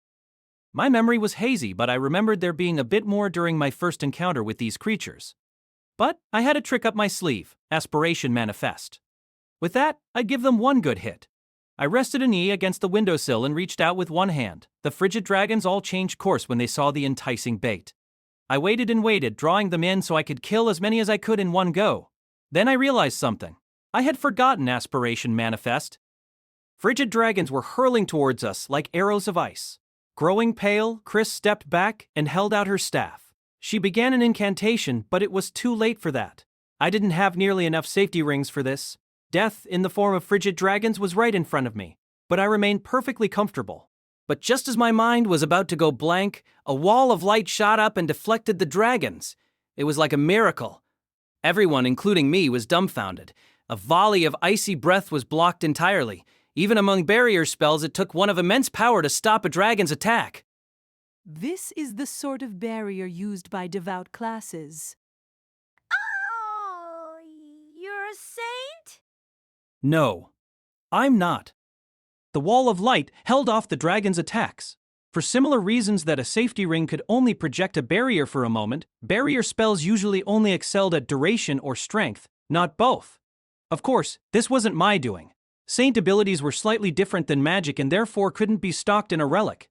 My memory was hazy, but I remembered there being a bit more during my first encounter with these creatures. But I had a trick up my sleeve, Aspiration Manifest. With that, I'd give them one good hit. I rested a knee against the windowsill and reached out with one hand. The frigid dragons all changed course when they saw the enticing bait. I waited and waited, drawing them in so I could kill as many as I could in one go. Then I realized something. I had forgotten Aspiration Manifest. Frigid dragons were hurling towards us like arrows of ice. Growing pale, Chris stepped back and held out her staff. She began an incantation, but it was too late for that. I didn't have nearly enough safety rings for this. Death, in the form of frigid dragons, was right in front of me, but I remained perfectly comfortable. But just as my mind was about to go blank, a wall of light shot up and deflected the dragons. It was like a miracle. Everyone, including me, was dumbfounded. A volley of icy breath was blocked entirely. Even among barrier spells, it took one of immense power to stop a dragon's attack. This is the sort of barrier used by devout classes. Oh, you're a saint? No, I'm not. The wall of light held off the dragon's attacks. For similar reasons that a safety ring could only project a barrier for a moment, barrier spells usually only excelled at duration or strength, not both. Of course, this wasn't my doing. Saint abilities were slightly different than magic and therefore couldn't be stocked in a relic.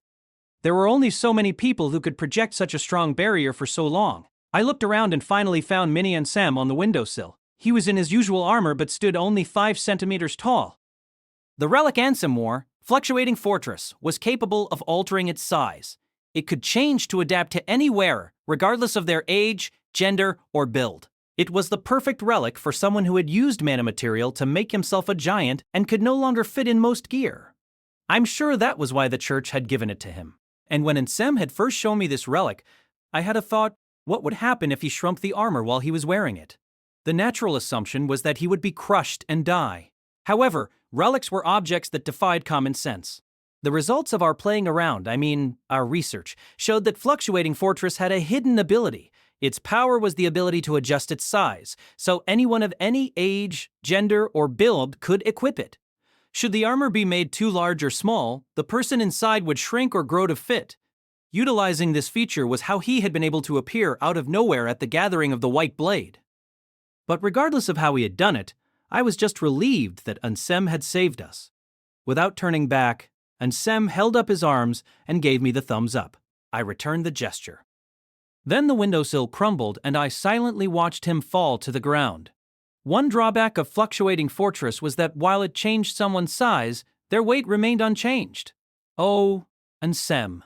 There were only so many people who could project such a strong barrier for so long. I looked around and finally found Minnie and Sam on the windowsill. He was in his usual armor but stood only 5 centimeters tall. The relic Ansem wore, Fluctuating Fortress, was capable of altering its size. It could change to adapt to any wearer, regardless of their age, gender, or build. It was the perfect relic for someone who had used mana material to make himself a giant and could no longer fit in most gear. I'm sure that was why the church had given it to him. And when Ansem had first shown me this relic, I had a thought, what would happen if he shrunk the armor while he was wearing it? The natural assumption was that he would be crushed and die. However, relics were objects that defied common sense. The results of our playing around, our research, showed that Fluctuating Fortress had a hidden ability. Its power was the ability to adjust its size, so anyone of any age, gender, or build could equip it. Should the armor be made too large or small, the person inside would shrink or grow to fit. Utilizing this feature was how he had been able to appear out of nowhere at the gathering of the White Blade. But regardless of how he had done it, I was just relieved that Ansem had saved us. Without turning back, Ansem held up his arms and gave me the thumbs up. I returned the gesture. Then the windowsill crumbled and I silently watched him fall to the ground. One drawback of Fluctuating Fortress was that while it changed someone's size, their weight remained unchanged. Oh, Ansem.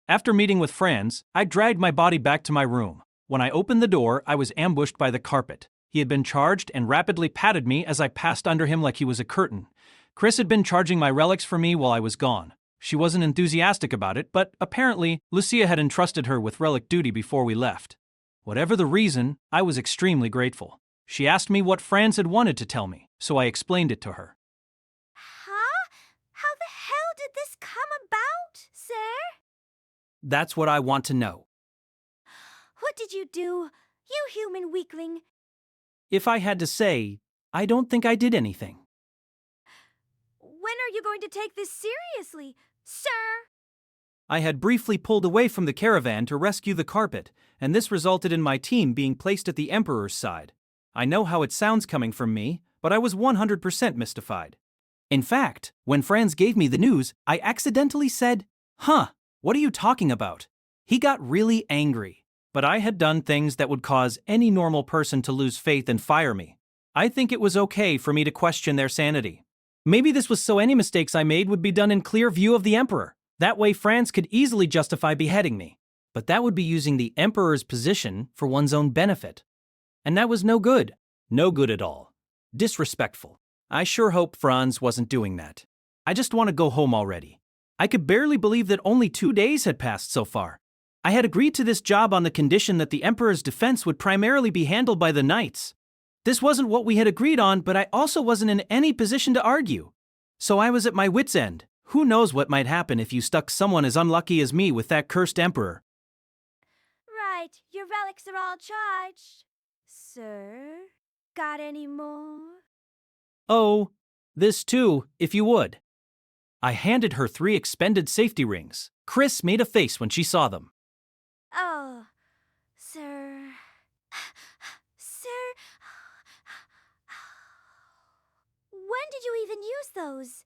After meeting with Franz, I dragged my body back to my room. When I opened the door, I was ambushed by the carpet. He had been charged and rapidly patted me as I passed under him like he was a curtain. Chris had been charging my relics for me while I was gone. She wasn't enthusiastic about it, but apparently, Lucia had entrusted her with relic duty before we left. Whatever the reason, I was extremely grateful. She asked me what Franz had wanted to tell me, so I explained it to her. Huh? How the hell did this come about, sir? That's what I want to know. What did you do, you human weakling? If I had to say, I don't think I did anything. When are you going to take this seriously, sir? I had briefly pulled away from the caravan to rescue the carpet, and this resulted in my team being placed at the Emperor's side. I know how it sounds coming from me, but I was 100% mystified. In fact, when Franz gave me the news, I accidentally said, "Huh, what are you talking about?" He got really angry, but I had done things that would cause any normal person to lose faith and fire me. I think it was okay for me to question their sanity. Maybe this was so any mistakes I made would be done in clear view of the Emperor. That way Franz could easily justify beheading me. But that would be using the Emperor's position for one's own benefit. And that was no good. No good at all. Disrespectful. I sure hope Franz wasn't doing that. I just want to go home already. I could barely believe that only 2 days had passed so far. I had agreed to this job on the condition that the Emperor's defense would primarily be handled by the knights. This wasn't what we had agreed on, but I also wasn't in any position to argue. So I was at my wit's end. Who knows what might happen if you stuck someone as unlucky as me with that cursed Emperor? Right, your relics are all charged. Sir, got any more? Oh, this too, if you would. I handed her 3 expended safety rings. Chris made a face when she saw them. Oh, sir. Sir. When did you even use those?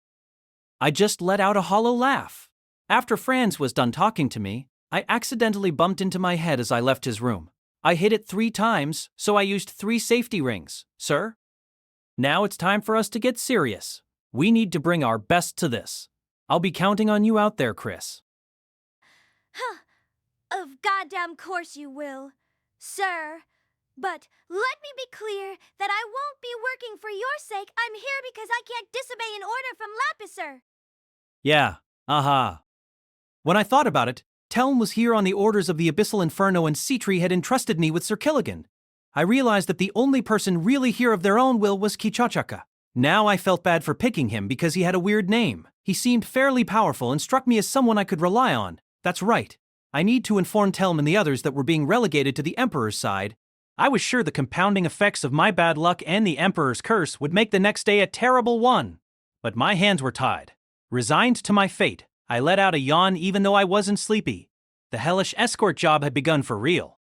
I just let out a hollow laugh. After Franz was done talking to me, I accidentally bumped into my head as I left his room. I hit it 3 times, so I used 3 safety rings, sir. Now it's time for us to get serious. We need to bring our best to this. I'll be counting on you out there, Chris. Huh. Of goddamn course you will, sir. But let me be clear that I won't be working for your sake. I'm here because I can't disobey an order from Lapiser. Yeah, When I thought about it, Telm was here on the orders of the Abyssal Inferno and C3 had entrusted me with Sir Killigan. I realized that the only person really here of their own will was Kichachaka. Now I felt bad for picking him because he had a weird name. He seemed fairly powerful and struck me as someone I could rely on. That's right. I need to inform Telm and the others that we're being relegated to the Emperor's side. I was sure the compounding effects of my bad luck and the Emperor's curse would make the next day a terrible one. But my hands were tied. Resigned to my fate, I let out a yawn even though I wasn't sleepy. The hellish escort job had begun for real.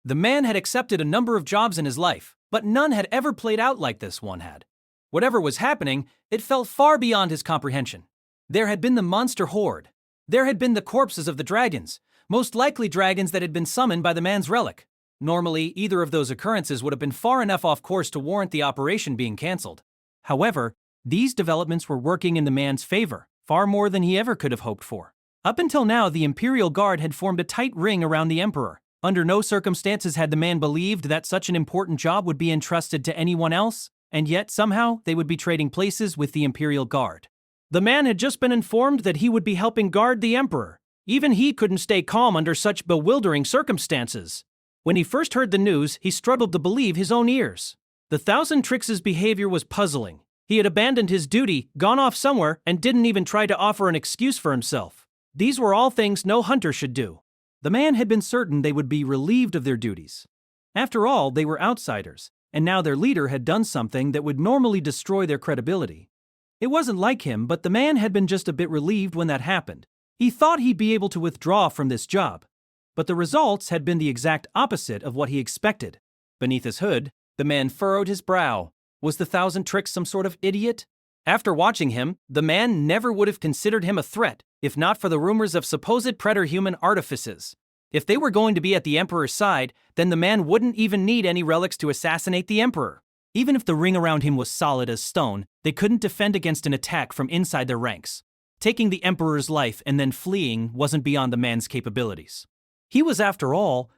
The man had accepted a number of jobs in his life, but none had ever played out like this one had. Whatever was happening, it fell far beyond his comprehension. There had been the monster horde. There had been the corpses of the dragons, most likely dragons that had been summoned by the man's relic. Normally, either of those occurrences would have been far enough off course to warrant the operation being cancelled. However, these developments were working in the man's favor, far more than he ever could have hoped for. Up until now, the Imperial Guard had formed a tight ring around the Emperor. Under no circumstances had the man believed that such an important job would be entrusted to anyone else, and yet somehow they would be trading places with the Imperial Guard. The man had just been informed that he would be helping guard the Emperor. Even he couldn't stay calm under such bewildering circumstances. When he first heard the news, he struggled to believe his own ears. The Thousand Tricks' behavior was puzzling. He had abandoned his duty, gone off somewhere, and didn't even try to offer an excuse for himself. These were all things no hunter should do. The man had been certain they would be relieved of their duties. After all, they were outsiders, and now their leader had done something that would normally destroy their credibility. It wasn't like him, but the man had been just a bit relieved when that happened. He thought he'd be able to withdraw from this job. But the results had been the exact opposite of what he expected. Beneath his hood, the man furrowed his brow. Was the Thousand Tricks some sort of idiot? After watching him, the man never would have considered him a threat, if not for the rumors of supposed preter-human artifices. If they were going to be at the Emperor's side, then the man wouldn't even need any relics to assassinate the Emperor. Even if the ring around him was solid as stone, they couldn't defend against an attack from inside their ranks. Taking the Emperor's life and then fleeing wasn't beyond the man's capabilities. He was, after all,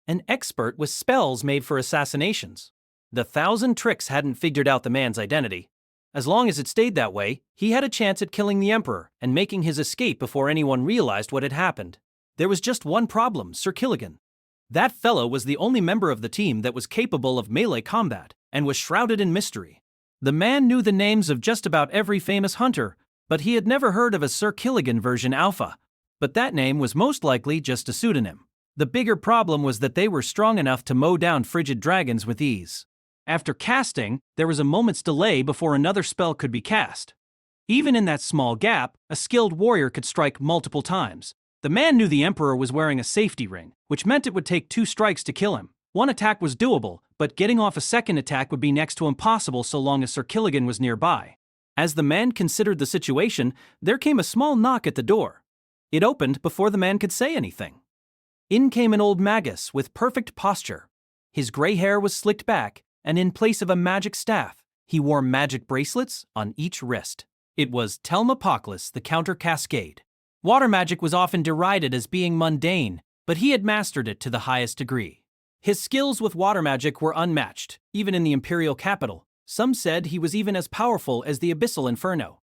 an expert with spells made for assassinations. The Thousand Tricks hadn't figured out the man's identity. As long as it stayed that way, he had a chance at killing the Emperor and making his escape before anyone realized what had happened. There was just one problem, Sir Killigan. That fellow was the only member of the team that was capable of melee combat and was shrouded in mystery. The man knew the names of just about every famous hunter, but he had never heard of a Sir Killigan version alpha. But that name was most likely just a pseudonym. The bigger problem was that they were strong enough to mow down frigid dragons with ease. After casting, there was a moment's delay before another spell could be cast. Even in that small gap, a skilled warrior could strike multiple times. The man knew the Emperor was wearing a safety ring, which meant it would take 2 strikes to kill him. One attack was doable, but getting off a second attack would be next to impossible so long as Sir Killigan was nearby. As the man considered the situation, there came a small knock at the door. It opened before the man could say anything. In came an old magus with perfect posture. His gray hair was slicked back, and in place of a magic staff, he wore magic bracelets on each wrist. It was Telmapoclis, the Counter Cascade. Water magic was often derided as being mundane, but he had mastered it to the highest degree. His skills with water magic were unmatched, even in the imperial capital. Some said he was even as powerful as the Abyssal Inferno.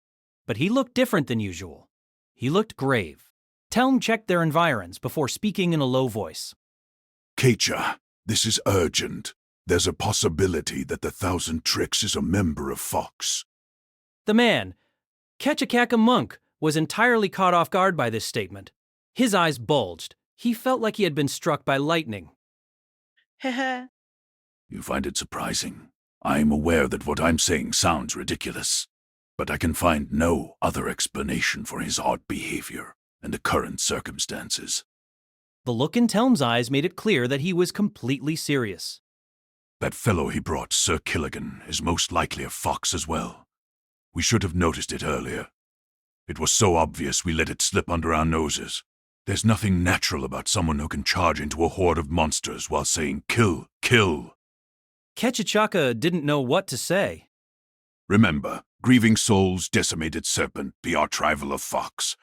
But he looked different than usual. He looked grave. Telm checked their environs before speaking in a low voice. Kecha, this is urgent. There's a possibility that the Thousand Tricks is a member of Fox. The man, Ketchakaka Monk, was entirely caught off guard by this statement. His eyes bulged. He felt like he had been struck by lightning. Heh. You find it surprising. I'm aware that what I'm saying sounds ridiculous, but I can find no other explanation for his odd behavior and the current circumstances. The look in Telm's eyes made it clear that he was completely serious. That fellow he brought, Sir Killigan, is most likely a fox as well. We should have noticed it earlier. It was so obvious we let it slip under our noses. There's nothing natural about someone who can charge into a horde of monsters while saying, "Kill, kill." Ketchachaka didn't know what to say. Remember, Grieving Souls, decimated serpent, the arch-rival of Fox.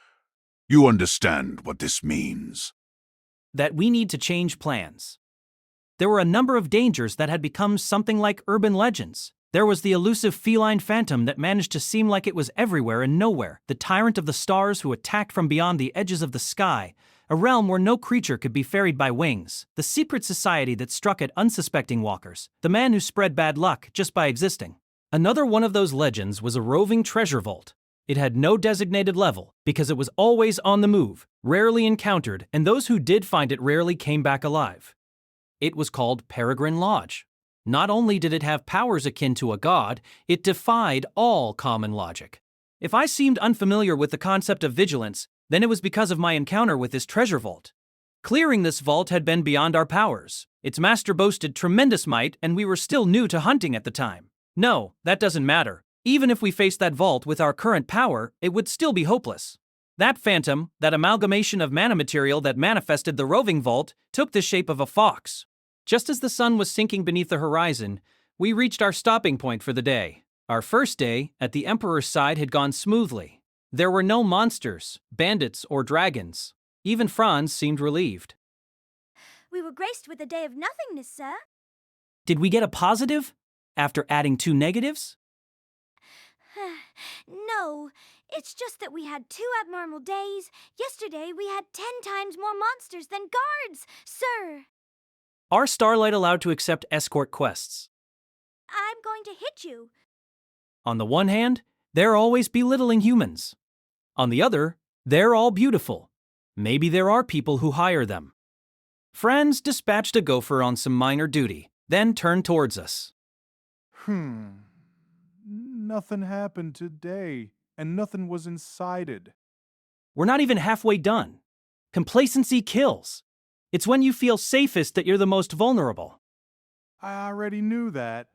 You understand what this means. That we need to change plans. There were a number of dangers that had become something like urban legends. There was the elusive feline phantom that managed to seem like it was everywhere and nowhere, the tyrant of the stars who attacked from beyond the edges of the sky, a realm where no creature could be ferried by wings, the secret society that struck at unsuspecting walkers, the man who spread bad luck just by existing. Another one of those legends was a roving treasure vault. It had no designated level because it was always on the move, rarely encountered, and those who did find it rarely came back alive. It was called Peregrine Lodge. Not only did it have powers akin to a god, it defied all common logic. If I seemed unfamiliar with the concept of vigilance, then it was because of my encounter with this treasure vault. Clearing this vault had been beyond our powers. Its master boasted tremendous might, and we were still new to hunting at the time. No, that doesn't matter. Even if we faced that vault with our current power, it would still be hopeless. That phantom, that amalgamation of mana material that manifested the roving vault, took the shape of a fox. Just as the sun was sinking beneath the horizon, we reached our stopping point for the day. Our first day at the Emperor's side had gone smoothly. There were no monsters, bandits, or dragons. Even Franz seemed relieved. We were graced with a day of nothingness, sir. Did we get a positive after adding 2 negatives? No, It's just that we had 2 abnormal days. Yesterday we had 10 times more monsters than guards, sir. Are Starlight allowed to accept escort quests? I'm going to hit you. On the one hand, they're always belittling humans. On the other, they're all beautiful. Maybe there are people who hire them. Franz dispatched a gopher on some minor duty, then turned towards us. Nothing happened today, and nothing was incited. We're not even halfway done. Complacency kills. It's when you feel safest that you're the most vulnerable. I already knew that.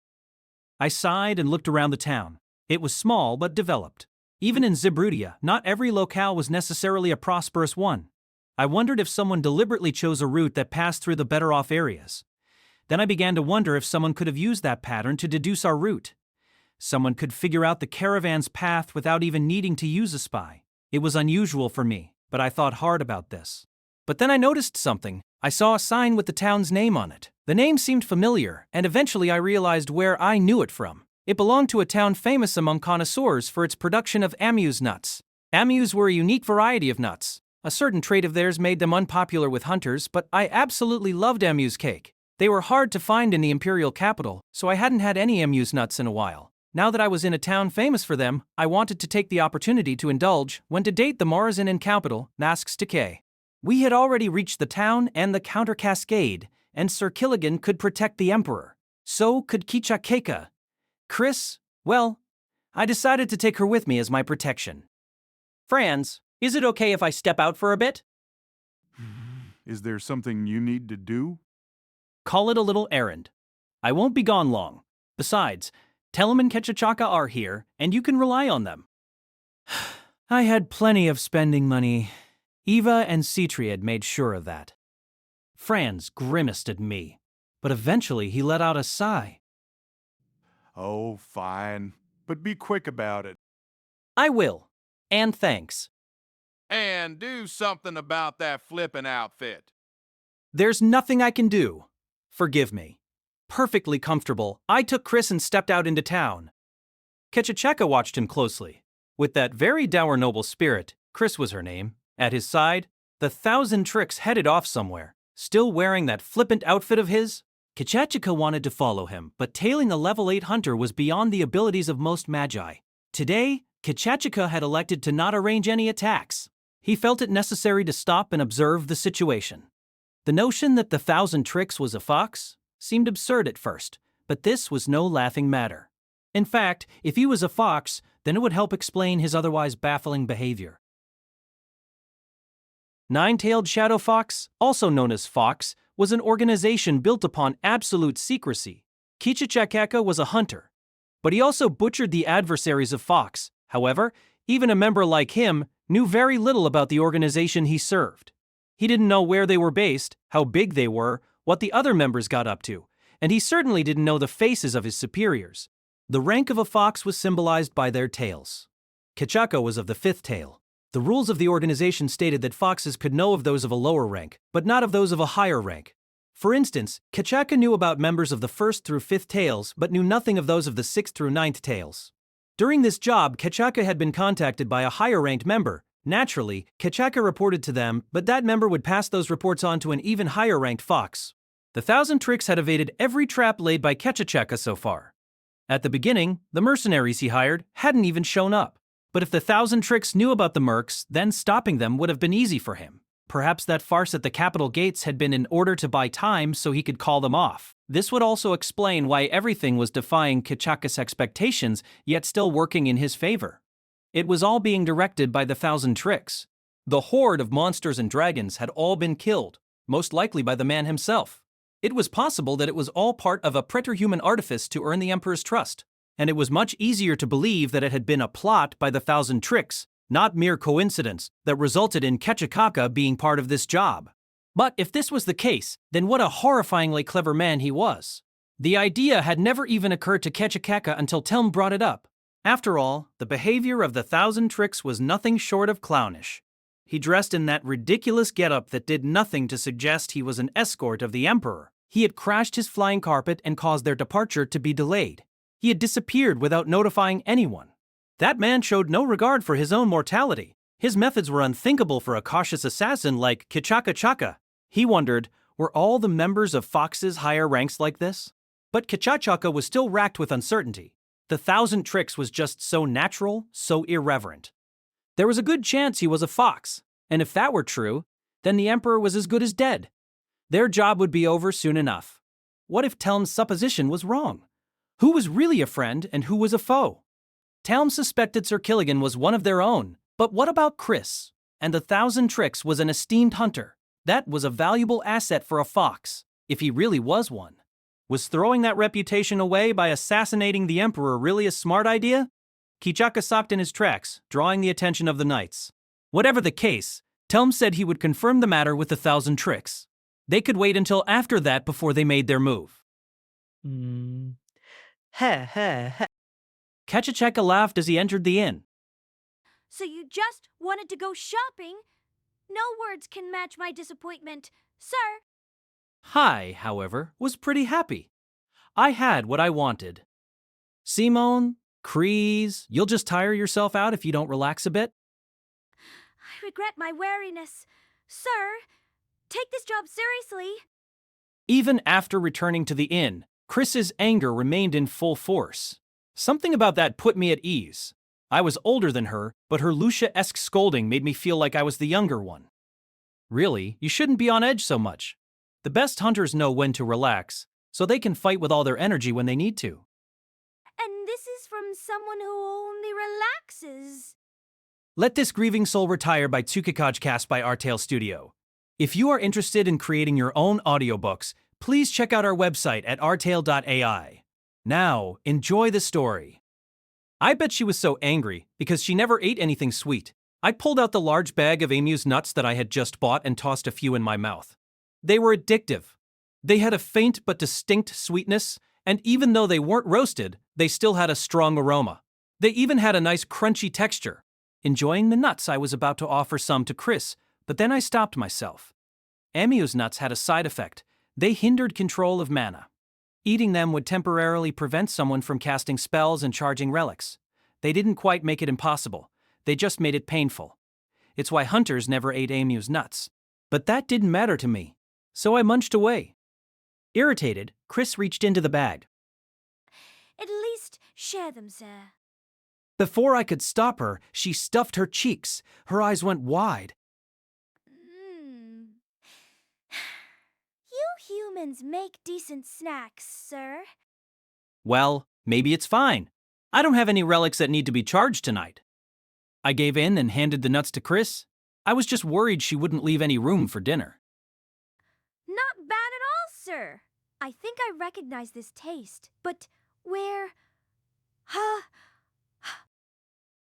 I sighed and looked around the town. It was small but developed. Even in Zibrudia, not every locale was necessarily a prosperous one. I wondered if someone deliberately chose a route that passed through the better-off areas. Then I began to wonder if someone could have used that pattern to deduce our route. Someone could figure out the caravan's path without even needing to use a spy. It was unusual for me, but I thought hard about this. But then I noticed something. I saw a sign with the town's name on it. The name seemed familiar, and eventually I realized where I knew it from. It belonged to a town famous among connoisseurs for its production of amuse nuts. Amuse were a unique variety of nuts. A certain trait of theirs made them unpopular with hunters, but I absolutely loved amuse cake. They were hard to find in the imperial capital, so I hadn't had any amuse nuts in a while. Now that I was in a town famous for them, I wanted to take the opportunity to indulge when to date the Morazinin capital, Nask's-Decay. We had already reached the town and the counter cascade, and Sir Killigan could protect the Emperor. So could Kichakeka. Chris, well, I decided to take her with me as my protection. Franz, is it okay if I step out for a bit? Is there something you need to do? Call it a little errand. I won't be gone long. Besides, Telem and Ketchachaka are here, and you can rely on them. I had plenty of spending money. Eva and Citri had made sure of that. Franz grimaced at me, but eventually he let out a sigh. Oh, fine. But be quick about it. I will. And thanks. And do something about that flippin' outfit. There's nothing I can do. Forgive me. Perfectly comfortable, I took Chris and stepped out into town. Ketchacheka watched him closely. With that very dour noble spirit, Chris was her name, at his side, the 1,000 Tricks headed off somewhere, still wearing that flippant outfit of his. Ketchacheka wanted to follow him, but tailing a level 8 hunter was beyond the abilities of most magi. Today, Ketchacheka had elected to not arrange any attacks. He felt it necessary to stop and observe the situation. The notion that the 1,000 Tricks was a fox seemed absurd at first, but this was no laughing matter. In fact, if he was a fox, then it would help explain his otherwise baffling behavior. Nine-tailed Shadow Fox, also known as Fox, was an organization built upon absolute secrecy. Kichachakeka was a hunter, but he also butchered the adversaries of Fox. However, even a member like him knew very little about the organization he served. He didn't know where they were based, how big they were, what the other members got up to, and he certainly didn't know the faces of his superiors. The rank of a fox was symbolized by their tails. Kachaka was of the 5th tail. The rules of the organization stated that foxes could know of those of a lower rank, but not of those of a higher rank. For instance, Kachaka knew about members of the 1st through 5th tails, but knew nothing of those of the 6th through 9th tails. During this job, Kachaka had been contacted by a higher-ranked member. Naturally, Kachaka reported to them, but that member would pass those reports on to an even higher-ranked fox. The 1,000 Tricks had evaded every trap laid by Ketchachaka so far. At the beginning, the mercenaries he hired hadn't even shown up. But if the 1,000 Tricks knew about the mercs, then stopping them would have been easy for him. Perhaps that farce at the capital gates had been in order to buy time so he could call them off. This would also explain why everything was defying Kachaka's expectations, yet still working in his favor. It was all being directed by the 1,000 Tricks. The horde of monsters and dragons had all been killed, most likely by the man himself. It was possible that it was all part of a preterhuman artifice to earn the Emperor's trust, and it was much easier to believe that it had been a plot by the 1,000 Tricks, not mere coincidence, that resulted in Ketchachaka being part of this job. But if this was the case, then what a horrifyingly clever man he was. The idea had never even occurred to Ketchachaka until Telm brought it up. After all, the behavior of the 1,000 Tricks was nothing short of clownish. He dressed in that ridiculous getup that did nothing to suggest he was an escort of the Emperor. He had crashed his flying carpet and caused their departure to be delayed. He had disappeared without notifying anyone. That man showed no regard for his own mortality. His methods were unthinkable for a cautious assassin like Kichaka Chaka. He wondered, were all the members of Fox's higher ranks like this? But Kichachaka was still racked with uncertainty. The 1,000 tricks was just so natural, so irreverent. There was a good chance he was a fox, and if that were true, then the Emperor was as good as dead. Their job would be over soon enough. What if Telm's supposition was wrong? Who was really a friend and who was a foe? Telm suspected Sir Killigan was one of their own, but what about Chris? And the 1,000 tricks was an esteemed hunter. That was a valuable asset for a fox, if he really was one. Was throwing that reputation away by assassinating the Emperor really a smart idea? Kichaka stopped in his tracks, drawing the attention of the knights. Whatever the case, Telm said he would confirm the matter with the 1,000 tricks. They could wait until after that before they made their move. Kachacheka laughed as he entered the inn. So you just wanted to go shopping? No words can match my disappointment, sir. Hai, however, was pretty happy. I had what I wanted. Simone, Kreese, you'll just tire yourself out if you don't relax a bit. I regret my wariness. Sir, take this job seriously. Even after returning to the inn, Chris's anger remained in full force. Something about that put me at ease. I was older than her, but her Lucia-esque scolding made me feel like I was the younger one. Really, you shouldn't be on edge so much. The best hunters know when to relax, so they can fight with all their energy when they need to. And this is from someone who only relaxes. Let This Grieving Soul Retire by Tsukikage cast by Artale Studio. If you are interested in creating your own audiobooks, please check out our website at artale.ai. Now, enjoy the story. I bet she was so angry because she never ate anything sweet. I pulled out the large bag of Emu's nuts that I had just bought and tossed a few in my mouth. They were addictive. They had a faint but distinct sweetness, and even though they weren't roasted, they still had a strong aroma. They even had a nice crunchy texture. Enjoying the nuts, I was about to offer some to Chris, but then I stopped myself. Emu's nuts had a side effect. They hindered control of mana. Eating them would temporarily prevent someone from casting spells and charging relics. They didn't quite make it impossible. They just made it painful. It's why hunters never ate Emu's nuts. But that didn't matter to me, so I munched away. Irritated, Chris reached into the bag. At least share them, sir. Before I could stop her, she stuffed her cheeks. Her eyes went wide. You humans make decent snacks, sir. Well, maybe it's fine. I don't have any relics that need to be charged tonight. I gave in and handed the nuts to Chris. I was just worried she wouldn't leave any room for dinner. Not bad at all, sir. I think I recognize this taste, but where...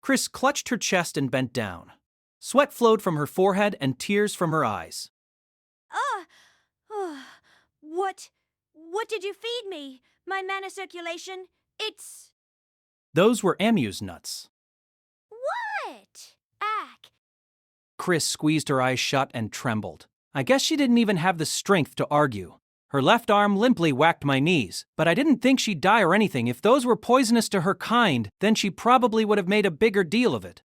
Chris clutched her chest and bent down. Sweat flowed from her forehead and tears from her eyes. What did you feed me? My mana circulation? It's... Those were Emu's nuts. What? Ack. Chris squeezed her eyes shut and trembled. I guess she didn't even have the strength to argue. Her left arm limply whacked my knees, but I didn't think she'd die or anything. If those were poisonous to her kind, then she probably would have made a bigger deal of it.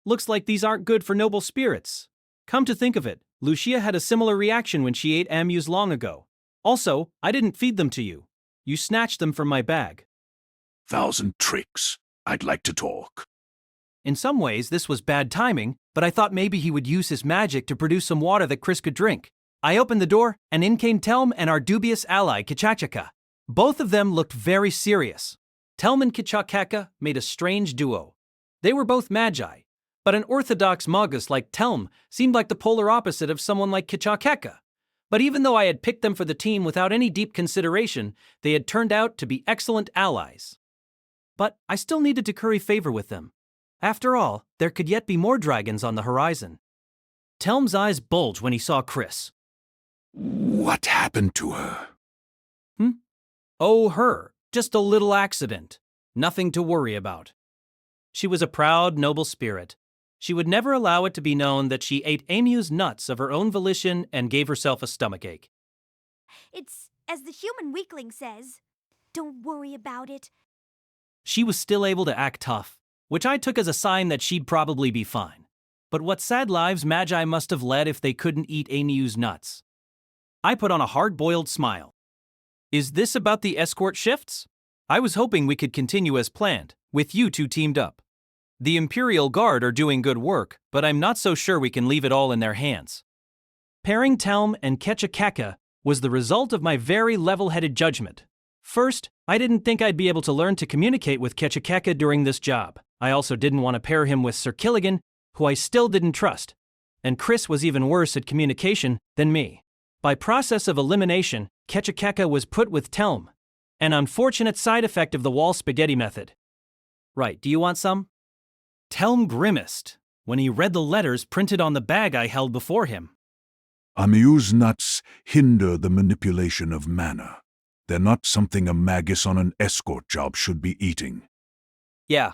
Looks like these aren't good for noble spirits. Come to think of it, Lucia had a similar reaction when she ate Emus long ago. Also, I didn't feed them to you. You snatched them from my bag. 1,000 tricks. I'd like to talk. In some ways, this was bad timing, but I thought maybe he would use his magic to produce some water that Chris could drink. I opened the door, and in came Telm and our dubious ally, Kichachaka. Both of them looked very serious. Telm and Kichachaka made a strange duo. They were both magi, but an orthodox magus like Telm seemed like the polar opposite of someone like Kichachaka. But even though I had picked them for the team without any deep consideration, they had turned out to be excellent allies. But I still needed to curry favor with them. After all, there could yet be more dragons on the horizon. Telm's eyes bulged when he saw Chris. What happened to her? Oh, her. Just a little accident. Nothing to worry about. She was a proud, noble spirit. She would never allow it to be known that she ate Emu's nuts of her own volition and gave herself a stomachache. It's as the human weakling says. Don't worry about it. She was still able to act tough. which I took as a sign that she'd probably be fine. But what sad lives Magi must have led if they couldn't eat Amy's nuts. I put on a hard-boiled smile. Is this about the escort shifts? I was hoping we could continue as planned, with you two teamed up. The Imperial Guard are doing good work, but I'm not so sure we can leave it all in their hands. Pairing Telm and Ketchakaka was the result of my very level-headed judgment. First, I didn't think I'd be able to learn to communicate with Ketchakaka during this job. I also didn't want to pair him with Sir Killigan, who I still didn't trust. And Chris was even worse at communication than me. By process of elimination, Ketchakaka was put with Telm, an unfortunate side effect of the wall spaghetti method. Right, do you want some? Telm grimaced when he read the letters printed on the bag I held before him. Amuse nuts hinder the manipulation of mana. They're not something a magus on an escort job should be eating. Yeah,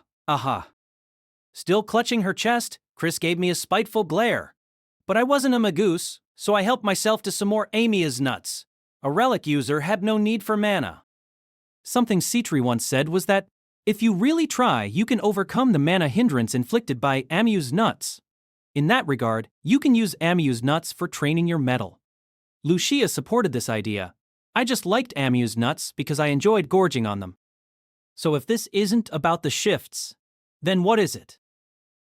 Still clutching her chest, Chris gave me a spiteful glare. But I wasn't a magoose, so I helped myself to some more Amia's nuts. A relic user had no need for mana. Something Citri once said was that, if you really try, you can overcome the mana hindrance inflicted by Amu's nuts. In that regard, you can use Amu's nuts for training your metal. Lucia supported this idea. I just liked Amu's nuts because I enjoyed gorging on them. So if this isn't about the shifts, then what is it?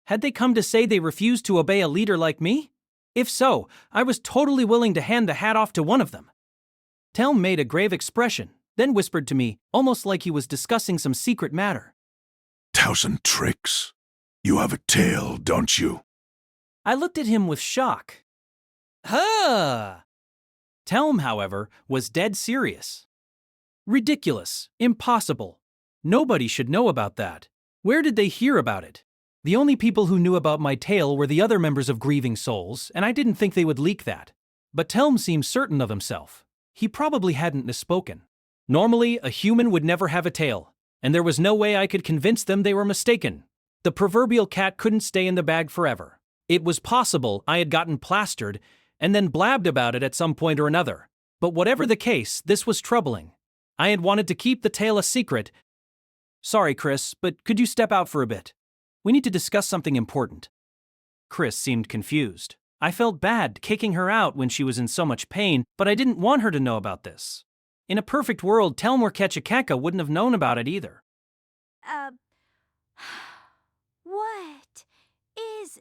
Had they come to say they refused to obey a leader like me? If so, I was totally willing to hand the hat off to one of them. Telm made a grave expression, then whispered to me, almost like he was discussing some secret matter. 1,000 tricks. You have a tail, don't you? I looked at him with shock. Huh! Telm, however, was dead serious. Ridiculous. Impossible. Nobody should know about that. Where did they hear about it? The only people who knew about my tale were the other members of Grieving Souls, and I didn't think they would leak that. But Telm seemed certain of himself. He probably hadn't misspoken. Normally, a human would never have a tail, and there was no way I could convince them they were mistaken. The proverbial cat couldn't stay in the bag forever. It was possible I had gotten plastered and then blabbed about it at some point or another. But whatever the case, this was troubling. I had wanted to keep the tale a secret. Sorry, Chris, but could you step out for a bit? We need to discuss something important. Chris seemed confused. I felt bad kicking her out when she was in so much pain, but I didn't want her to know about this. In a perfect world, Telm or Ketchakaka wouldn't have known about it either. What is...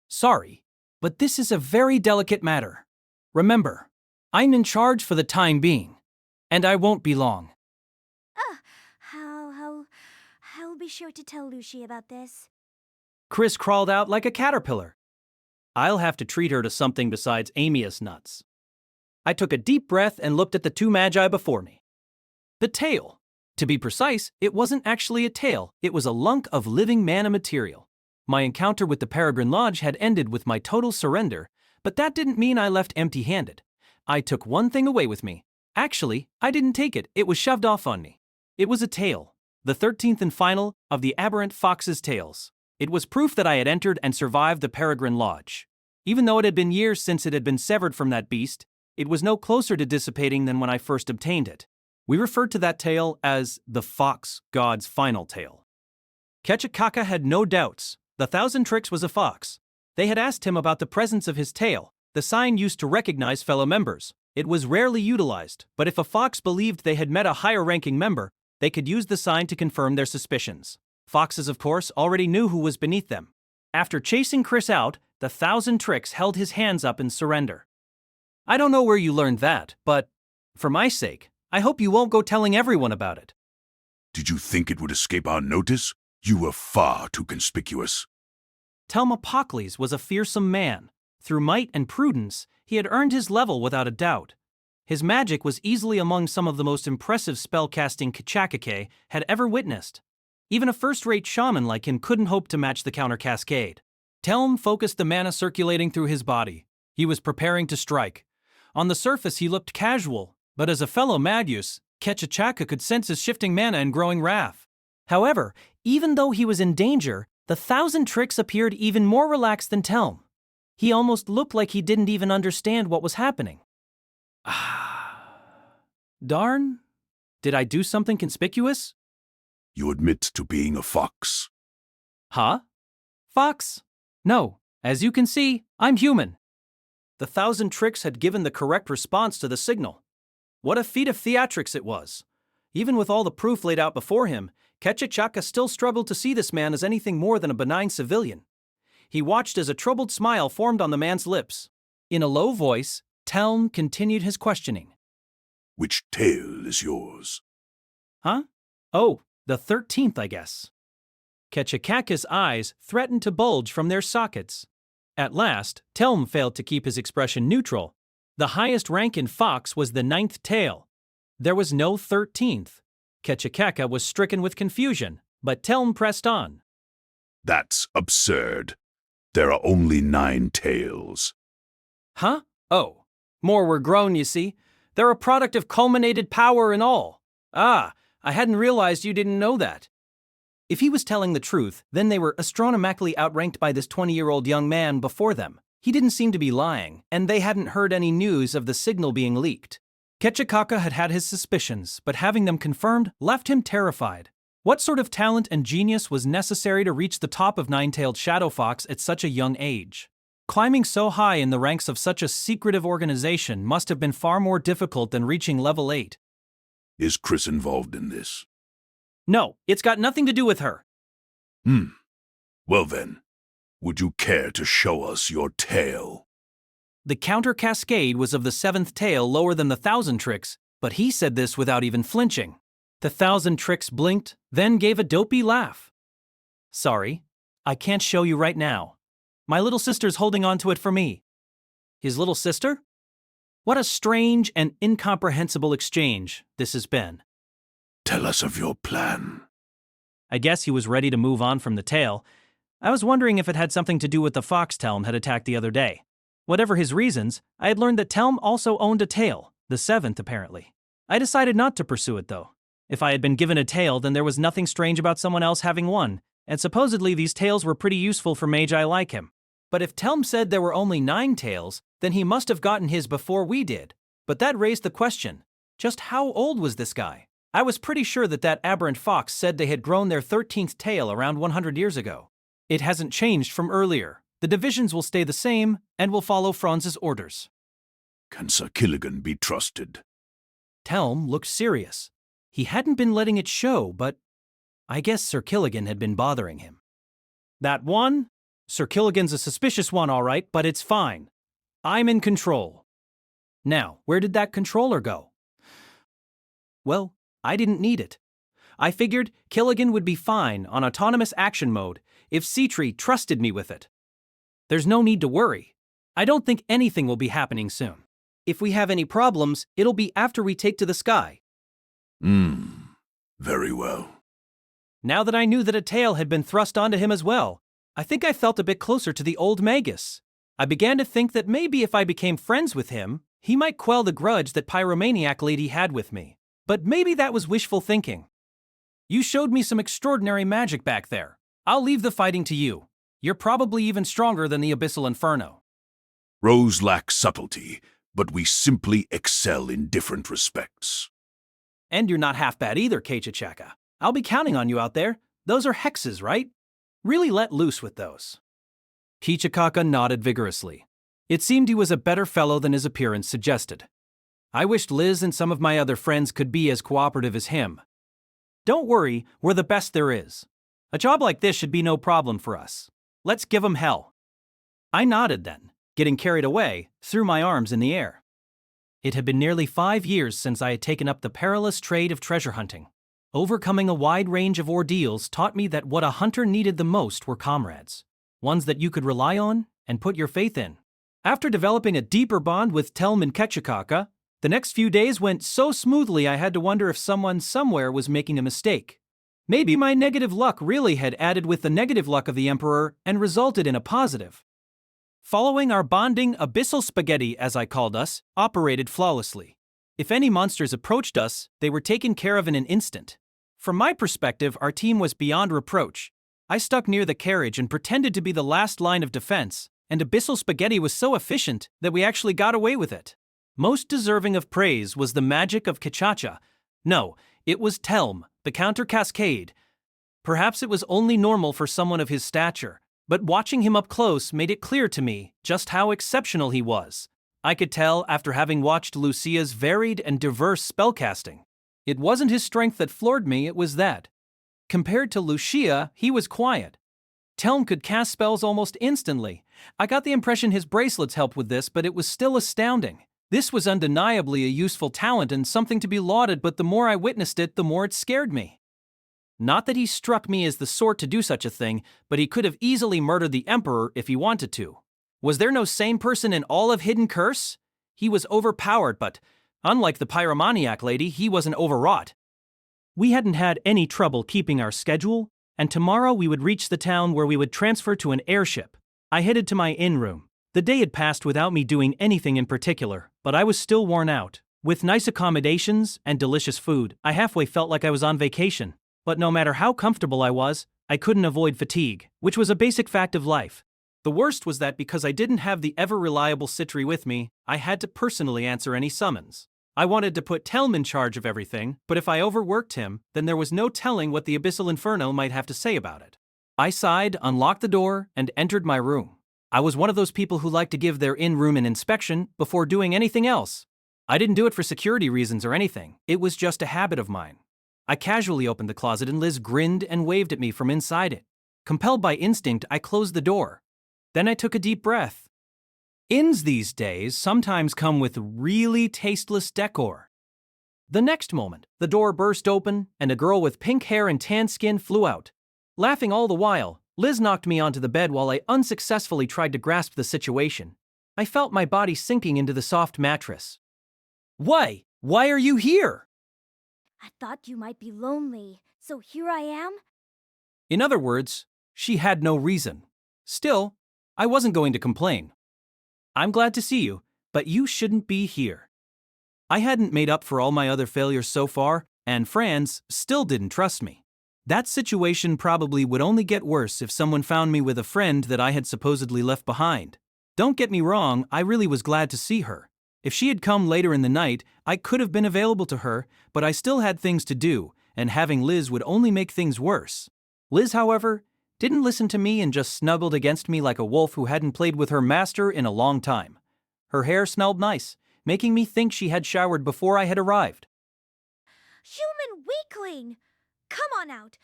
Sorry, but this is a very delicate matter. Remember, I'm in charge for the time being, and I won't be long. I'll be sure to tell Lucy about this. Chris crawled out like a caterpillar. I'll have to treat her to something besides Amius nuts. I took a deep breath and looked at the two magi before me. The tail. To be precise, it wasn't actually a tail, it was a lunk of living mana material. My encounter with the Peregrine Lodge had ended with my total surrender, but that didn't mean I left empty-handed. I took one thing away with me. Actually, I didn't take it, it was shoved off on me. It was a tail, the 13th and final of the aberrant fox's tails. It was proof that I had entered and survived the Peregrine Lodge. Even though it had been years since it had been severed from that beast, it was no closer to dissipating than when I first obtained it. We referred to that tail as the Fox God's final tail. Ketchakaka had no doubts. The 1,000 Tricks was a fox. They had asked him about the presence of his tail, the sign used to recognize fellow members. It was rarely utilized, but if a fox believed they had met a higher-ranking member, they could use the sign to confirm their suspicions. Foxes, of course, already knew who was beneath them. After chasing Chris out, the 1,000 Tricks held his hands up in surrender. I don't know where you learned that, but, for my sake, I hope you won't go telling everyone about it. Did you think it would escape our notice? You were far too conspicuous. Telmapocles was a fearsome man. Through might and prudence, he had earned his level without a doubt. His magic was easily among some of the most impressive spellcasting Ketchakaka had ever witnessed. Even a first-rate shaman like him couldn't hope to match the counter-cascade. Telm focused the mana circulating through his body. He was preparing to strike. On the surface, he looked casual, but as a fellow Magus, Ketchakaka could sense his shifting mana and growing wrath. However, even though he was in danger, the 1,000 Tricks appeared even more relaxed than Telm. He almost looked like he didn't even understand what was happening. Darn. Did I do something conspicuous? You admit to being a fox. Huh? Fox? No, as you can see, I'm human. The 1,000 tricks had given the correct response to the signal. What a feat of theatrics it was. Even with all the proof laid out before him, Kechachaka still struggled to see this man as anything more than a benign civilian. He watched as a troubled smile formed on the man's lips. In a low voice, Telm continued his questioning. Which tail is yours? Huh? Oh, the 13th, I guess. Kechakaka's eyes threatened to bulge from their sockets. At last, Telm failed to keep his expression neutral. The highest rank in Fox was the 9th tail. There was no 13th. Kechakaka was stricken with confusion, but Telm pressed on. That's absurd. There are only 9 tails. Huh? Oh, more were grown, you see. They're a product of culminated power and all. Ah, I hadn't realized you didn't know that. If he was telling the truth, then they were astronomically outranked by this 20-year-old young man before them. He didn't seem to be lying, and they hadn't heard any news of the signal being leaked. Kechakaka had had his suspicions, but having them confirmed left him terrified. What sort of talent and genius was necessary to reach the top of Nine-Tailed Shadow Fox at such a young age? Climbing so high in the ranks of such a secretive organization must have been far more difficult than reaching level 8. Is Chris involved in this? No, it's got nothing to do with her. Well then, would you care to show us your tail? The counter cascade was of the 7th tail lower than the 1,000 tricks, but he said this without even flinching. The 1,000 tricks blinked, then gave a dopey laugh. Sorry, I can't show you right now. My little sister's holding on to it for me. His little sister? What a strange and incomprehensible exchange this has been. Tell us of your plan. I guess he was ready to move on from the tail. I was wondering if it had something to do with the fox Telm had attacked the other day. Whatever his reasons, I had learned that Telm also owned a tail, the 7th apparently. I decided not to pursue it though. If I had been given a tail, then there was nothing strange about someone else having one, and supposedly these tails were pretty useful for magi like him. But if Telm said there were only 9 tails, then he must have gotten his before we did. But that raised the question, just how old was this guy? I was pretty sure that aberrant fox said they had grown their 13th tail around 100 years ago. It hasn't changed from earlier. The divisions will stay the same and will follow Franz's orders. Can Sir Killigan be trusted? Telm looked serious. He hadn't been letting it show, but I guess Sir Killigan had been bothering him. That one? Sir Killigan's a suspicious one, all right, but it's fine. I'm in control. Now, where did that controller go? Well, I didn't need it. I figured Killigan would be fine on autonomous action mode if C-Tree trusted me with it. There's no need to worry. I don't think anything will be happening soon. If we have any problems, it'll be after we take to the sky. Very well. Now that I knew that a tail had been thrust onto him as well, I think I felt a bit closer to the old Magus. I began to think that maybe if I became friends with him, he might quell the grudge that Pyromaniac Lady had with me. But maybe that was wishful thinking. You showed me some extraordinary magic back there. I'll leave the fighting to you. You're probably even stronger than the Abyssal Inferno. Rose lacks subtlety, but we simply excel in different respects. And you're not half bad either, Kechachaka. I'll be counting on you out there. Those are hexes, right? Really let loose with those. Kechachaka nodded vigorously. It seemed he was a better fellow than his appearance suggested. I wished Liz and some of my other friends could be as cooperative as him. Don't worry, we're the best there is. A job like this should be no problem for us. Let's give 'em hell. I nodded then, getting carried away, threw my arms in the air. It had been nearly 5 years since I had taken up the perilous trade of treasure hunting. Overcoming a wide range of ordeals taught me that what a hunter needed the most were comrades, ones that you could rely on and put your faith in. After developing a deeper bond with Telm and Kechachaka, the next few days went so smoothly I had to wonder if someone somewhere was making a mistake. Maybe my negative luck really had added with the negative luck of the Emperor and resulted in a positive. Following our bonding, Abyssal Spaghetti, as I called us, operated flawlessly. If any monsters approached us, they were taken care of in an instant. From my perspective, our team was beyond reproach. I stuck near the carriage and pretended to be the last line of defense, and Abyssal Spaghetti was so efficient that we actually got away with it. Most deserving of praise was the magic of Kechacha. No, it was Telm, the counter cascade, Perhaps it was only normal for someone of his stature, but watching him up close made it clear to me just how exceptional he was. I could tell after having watched Lucia's varied and diverse spellcasting. It wasn't his strength that floored me, it was that. Compared to Lucia, he was quiet. Telm could cast spells almost instantly. I got the impression his bracelets helped with this, but it was still astounding. This was undeniably a useful talent and something to be lauded, but the more I witnessed it, the more it scared me. Not that he struck me as the sort to do such a thing, but he could have easily murdered the Emperor if he wanted to. Was there no sane person in all of Hidden Curse? He was overpowered, but, unlike the pyromaniac lady, he wasn't overwrought. We hadn't had any trouble keeping our schedule, and tomorrow we would reach the town where we would transfer to an airship. I headed to my inn room. The day had passed without me doing anything in particular, but I was still worn out. With nice accommodations and delicious food, I halfway felt like I was on vacation. But no matter how comfortable I was, I couldn't avoid fatigue, which was a basic fact of life. The worst was that because I didn't have the ever-reliable Citri with me, I had to personally answer any summons. I wanted to put Telm in charge of everything, but if I overworked him, then there was no telling what the Abyssal Inferno might have to say about it. I sighed, unlocked the door, and entered my room. I was one of those people who like to give their inn room an inspection before doing anything else. I didn't do it for security reasons or anything, it was just a habit of mine. I casually opened the closet and Liz grinned and waved at me from inside it. Compelled by instinct, I closed the door. Then I took a deep breath. Inns these days sometimes come with really tasteless decor. The next moment, the door burst open and a girl with pink hair and tan skin flew out. Laughing all the while, Liz knocked me onto the bed while I unsuccessfully tried to grasp the situation. I felt my body sinking into the soft mattress. Why? Why are you here? I thought you might be lonely, so here I am. In other words, she had no reason. Still, I wasn't going to complain. I'm glad to see you, but you shouldn't be here. I hadn't made up for all my other failures so far, and Franz still didn't trust me. That situation probably would only get worse if someone found me with a friend that I had supposedly left behind. Don't get me wrong, I really was glad to see her. If she had come later in the night, I could have been available to her, but I still had things to do, and having Liz would only make things worse. Liz, however, didn't listen to me and just snuggled against me like a wolf who hadn't played with her master in a long time. Her hair smelled nice, making me think she had showered before I had arrived. Human weakling! Come on out.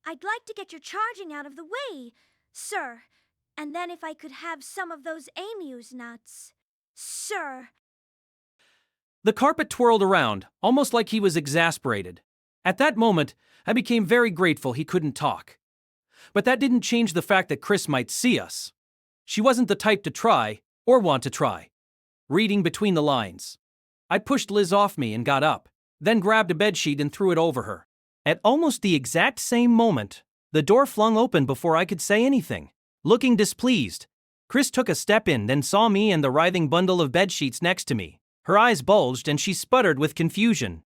I'd like to get your charging out of the way, sir. And then if I could have some of those amuse nuts. Sir. The carpet twirled around, almost like he was exasperated. At that moment, I became very grateful he couldn't talk. But that didn't change the fact that Chris might see us. She wasn't the type to try, or want to try. Reading between the lines. I pushed Liz off me and got up, then grabbed a bedsheet and threw it over her. At almost the exact same moment, the door flung open before I could say anything. Looking displeased, Chris took a step in, then saw me and the writhing bundle of bedsheets next to me. Her eyes bulged and she sputtered with confusion.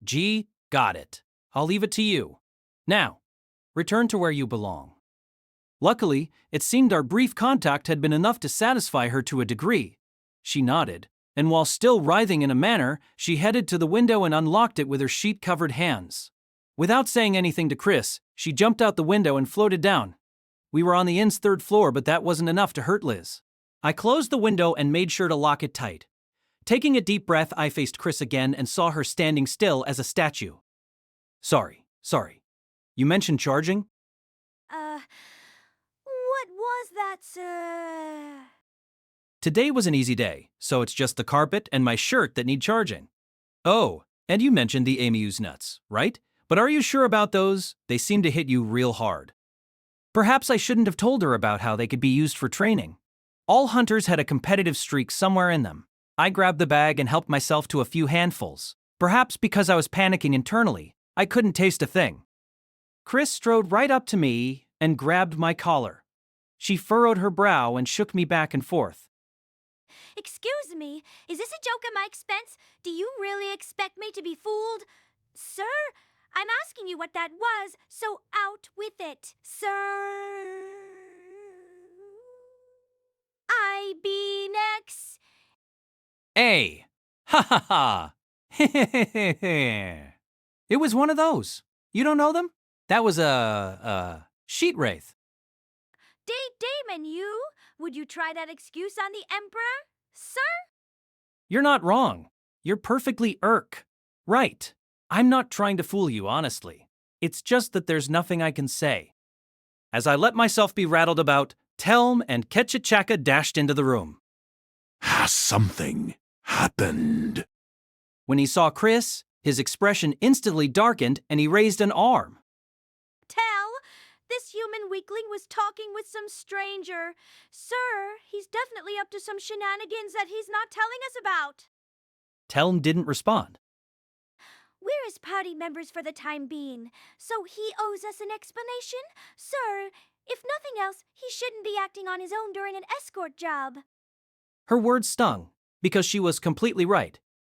Gee, got it. I'll leave it to you. Now, return to where you belong. Luckily, it seemed our brief contact had been enough to satisfy her to a degree. She nodded, and while still writhing in a manner, she headed to the window and unlocked it with her sheet-covered hands. Without saying anything to Chris, she jumped out the window and floated down. We were on the inn's 3rd floor, but that wasn't enough to hurt Liz. I closed the window and made sure to lock it tight. Taking a deep breath, I faced Chris again and saw her standing still as a statue. Sorry. You mentioned charging? What was that, sir? Today was an easy day, so it's just the carpet and my shirt that need charging. Oh, and you mentioned the amuse nuts, right? But are you sure about those? They seem to hit you real hard. Perhaps I shouldn't have told her about how they could be used for training. All hunters had a competitive streak somewhere in them. I grabbed the bag and helped myself to a few handfuls. Perhaps because I was panicking internally, I couldn't taste a thing. Chris strode right up to me and grabbed my collar. She furrowed her brow and shook me back and forth. Excuse me, is this a joke at my expense? Do you really expect me to be fooled? Sir, I'm asking you what that was, so out with it, sir. I be next. A. Ha ha ha. It was one of those. You don't know them? That was a sheet wraith. Damon, you? Would you try that excuse on the Emperor? Sir? You're not wrong. You're perfectly right. I'm not trying to fool you, honestly. It's just that there's nothing I can say. As I let myself be rattled about, Telm and Ketchachaka dashed into the room. Has something happened? When he saw Chris, his expression instantly darkened and he raised an arm. Tell, this human weakling was talking with some stranger. Sir, he's definitely up to some shenanigans that he's not telling us about. Telm didn't respond. We're his party members for the time being, so he owes us an explanation. Sir, if nothing else, he shouldn't be acting on his own during an escort job. Her words stung, because she was completely right.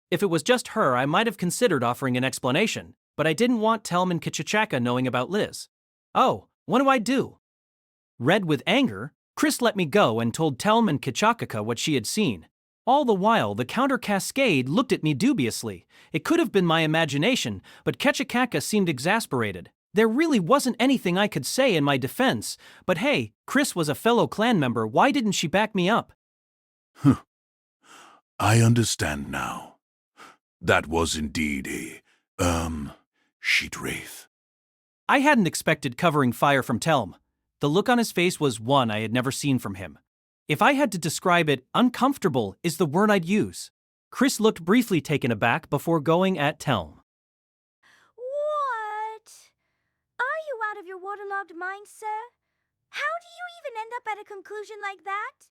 If it was just her, I might have considered offering an explanation, but I didn't want Telm and Ketchachaka knowing about Liz. Oh, what do I do? Red with anger, Chris let me go and told Telm and Ketchachaka what she had seen. All the while, the counter-cascade looked at me dubiously. It could have been my imagination, but Ketchachaka seemed exasperated. There really wasn't anything I could say in my defense, but hey, Chris was a fellow clan member, why didn't she back me up? I understand now. That was indeed a, sheet wraith. I hadn't expected covering fire from Telm. The look on his face was one I had never seen from him. If I had to describe it, uncomfortable is the word I'd use. Chris looked briefly taken aback before going at Telm. What? Are you out of your waterlogged mind, sir? How do you even end up at a conclusion like that?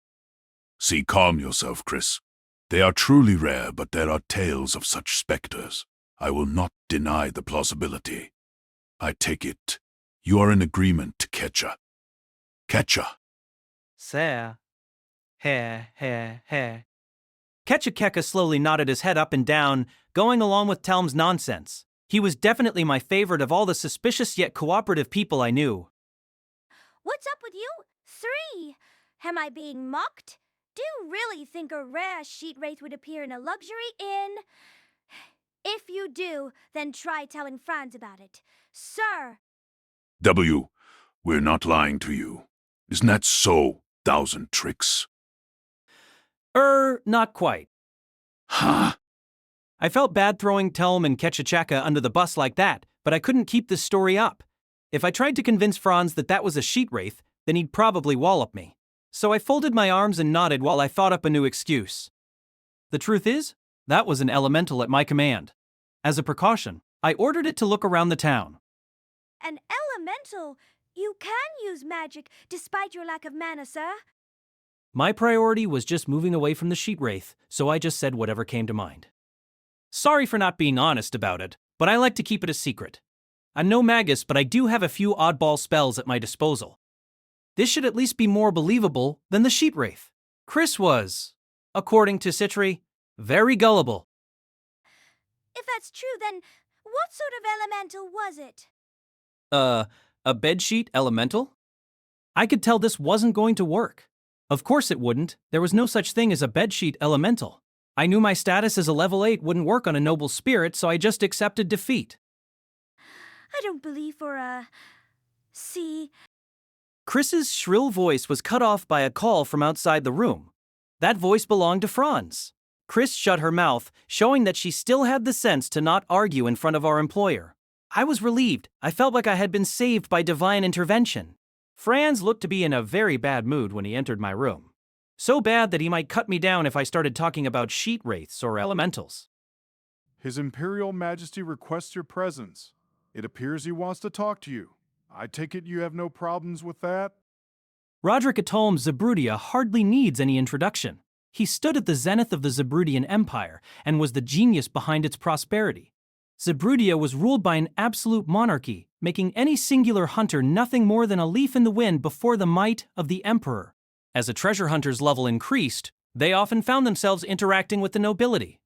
See, calm yourself, Chris. They are truly rare, but there are tales of such specters. I will not deny the plausibility. I take it you are in agreement to Ketcha. Ketcha. Sir. He. Ketchachaka slowly nodded his head up and down, going along with Telm's nonsense. He was definitely my favorite of all the suspicious yet cooperative people I knew. What's up with you? 3. Am I being mocked? Do you really think a rare sheet wraith would appear in a luxury inn? If you do, then try telling Franz about it. Sir! W, we're not lying to you. Isn't that so, Thousand Tricks? Not quite. Huh? I felt bad throwing Telm and Ketchachaka under the bus like that, but I couldn't keep this story up. If I tried to convince Franz that was a sheet wraith, then he'd probably wallop me. So I folded my arms and nodded while I thought up a new excuse. The truth is, that was an elemental at my command. As a precaution, I ordered it to look around the town. An elemental? You can use magic, despite your lack of mana, sir. My priority was just moving away from the sheet wraith, so I just said whatever came to mind. Sorry for not being honest about it, but I like to keep it a secret. I'm no magus, but I do have a few oddball spells at my disposal. This should at least be more believable than the sheet wraith. Chris was, according to Citri, very gullible. If that's true, then what sort of elemental was it? A bedsheet elemental? I could tell this wasn't going to work. Of course it wouldn't. There was no such thing as a bedsheet elemental. I knew my status as a level 8 wouldn't work on a noble spirit, so I just accepted defeat. I don't believe for a... See... Chris's shrill voice was cut off by a call from outside the room. That voice belonged to Franz. Chris shut her mouth, showing that she still had the sense to not argue in front of our employer. I was relieved. I felt like I had been saved by divine intervention. Franz looked to be in a very bad mood when he entered my room. So bad that he might cut me down if I started talking about sheet wraiths or elementals. His Imperial Majesty requests your presence. It appears he wants to talk to you. I take it you have no problems with that? Roderick Atolm Zabrudia hardly needs any introduction. He stood at the zenith of the Zabrudian Empire and was the genius behind its prosperity. Zabrudia was ruled by an absolute monarchy, making any singular hunter nothing more than a leaf in the wind before the might of the emperor. As a treasure hunter's level increased, they often found themselves interacting with the nobility.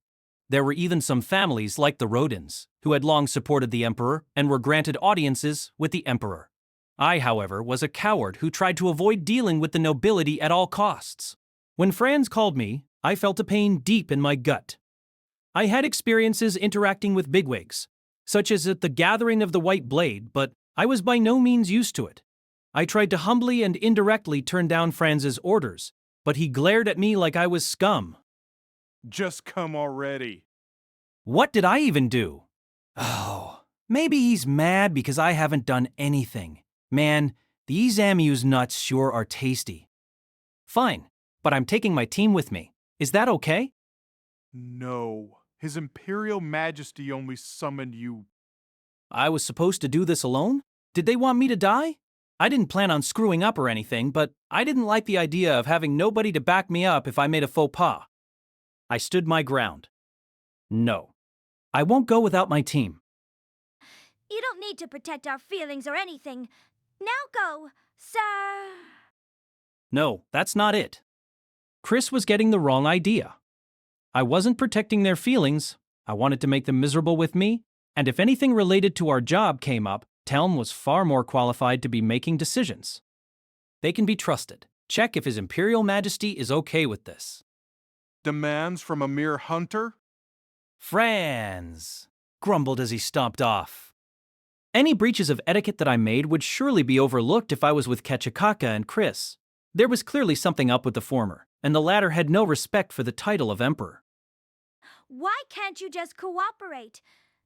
There were even some families like the Rodins, who had long supported the emperor and were granted audiences with the emperor. I, however, was a coward who tried to avoid dealing with the nobility at all costs. When Franz called me, I felt a pain deep in my gut. I had experiences interacting with bigwigs, such as at the Gathering of the White Blade, but I was by no means used to it. I tried to humbly and indirectly turn down Franz's orders, but he glared at me like I was scum. Just come already. What did I even do? Oh, maybe he's mad because I haven't done anything. Man, these amuse nuts sure are tasty. Fine, but I'm taking my team with me. Is that okay? No. His Imperial Majesty only summoned you. I was supposed to do this alone? Did they want me to die? I didn't plan on screwing up or anything, but I didn't like the idea of having nobody to back me up if I made a faux pas. I stood my ground. No, I won't go without my team. You don't need to protect our feelings or anything. Now go, sir. No, that's not it. Chris was getting the wrong idea. I wasn't protecting their feelings. I wanted to make them miserable with me, and if anything related to our job came up, Telm was far more qualified to be making decisions. They can be trusted. Check if His Imperial Majesty is okay with this. Demands from a mere hunter? Franz grumbled as he stomped off. Any breaches of etiquette that I made would surely be overlooked if I was with Ketchikaka and Chris. There was clearly something up with the former, and the latter had no respect for the title of Emperor. Why can't you just cooperate?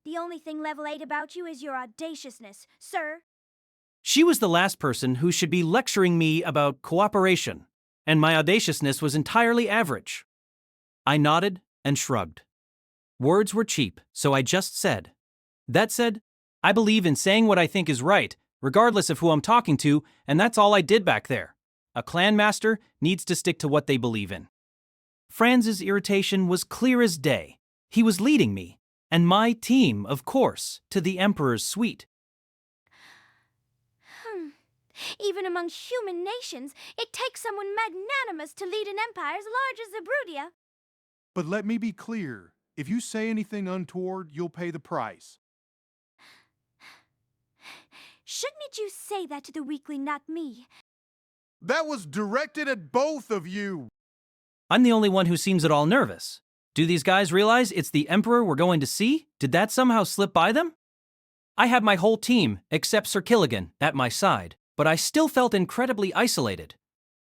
The only thing level 8 about you is your audaciousness, sir. She was the last person who should be lecturing me about cooperation, and my audaciousness was entirely average. I nodded and shrugged. Words were cheap, so I just said. That said, I believe in saying what I think is right, regardless of who I'm talking to, and that's all I did back there. A clan master needs to stick to what they believe in. Franz's irritation was clear as day. He was leading me, and my team, of course, to the Emperor's suite. Even among human nations, it takes someone magnanimous to lead an empire as large as Zabrudia. But let me be clear. If you say anything untoward, you'll pay the price. Shouldn't you say that to the weakling, not me? That was directed at both of you. I'm the only one who seems at all nervous. Do these guys realize it's the Emperor we're going to see? Did that somehow slip by them? I had my whole team, except Sir Killigan, at my side, but I still felt incredibly isolated.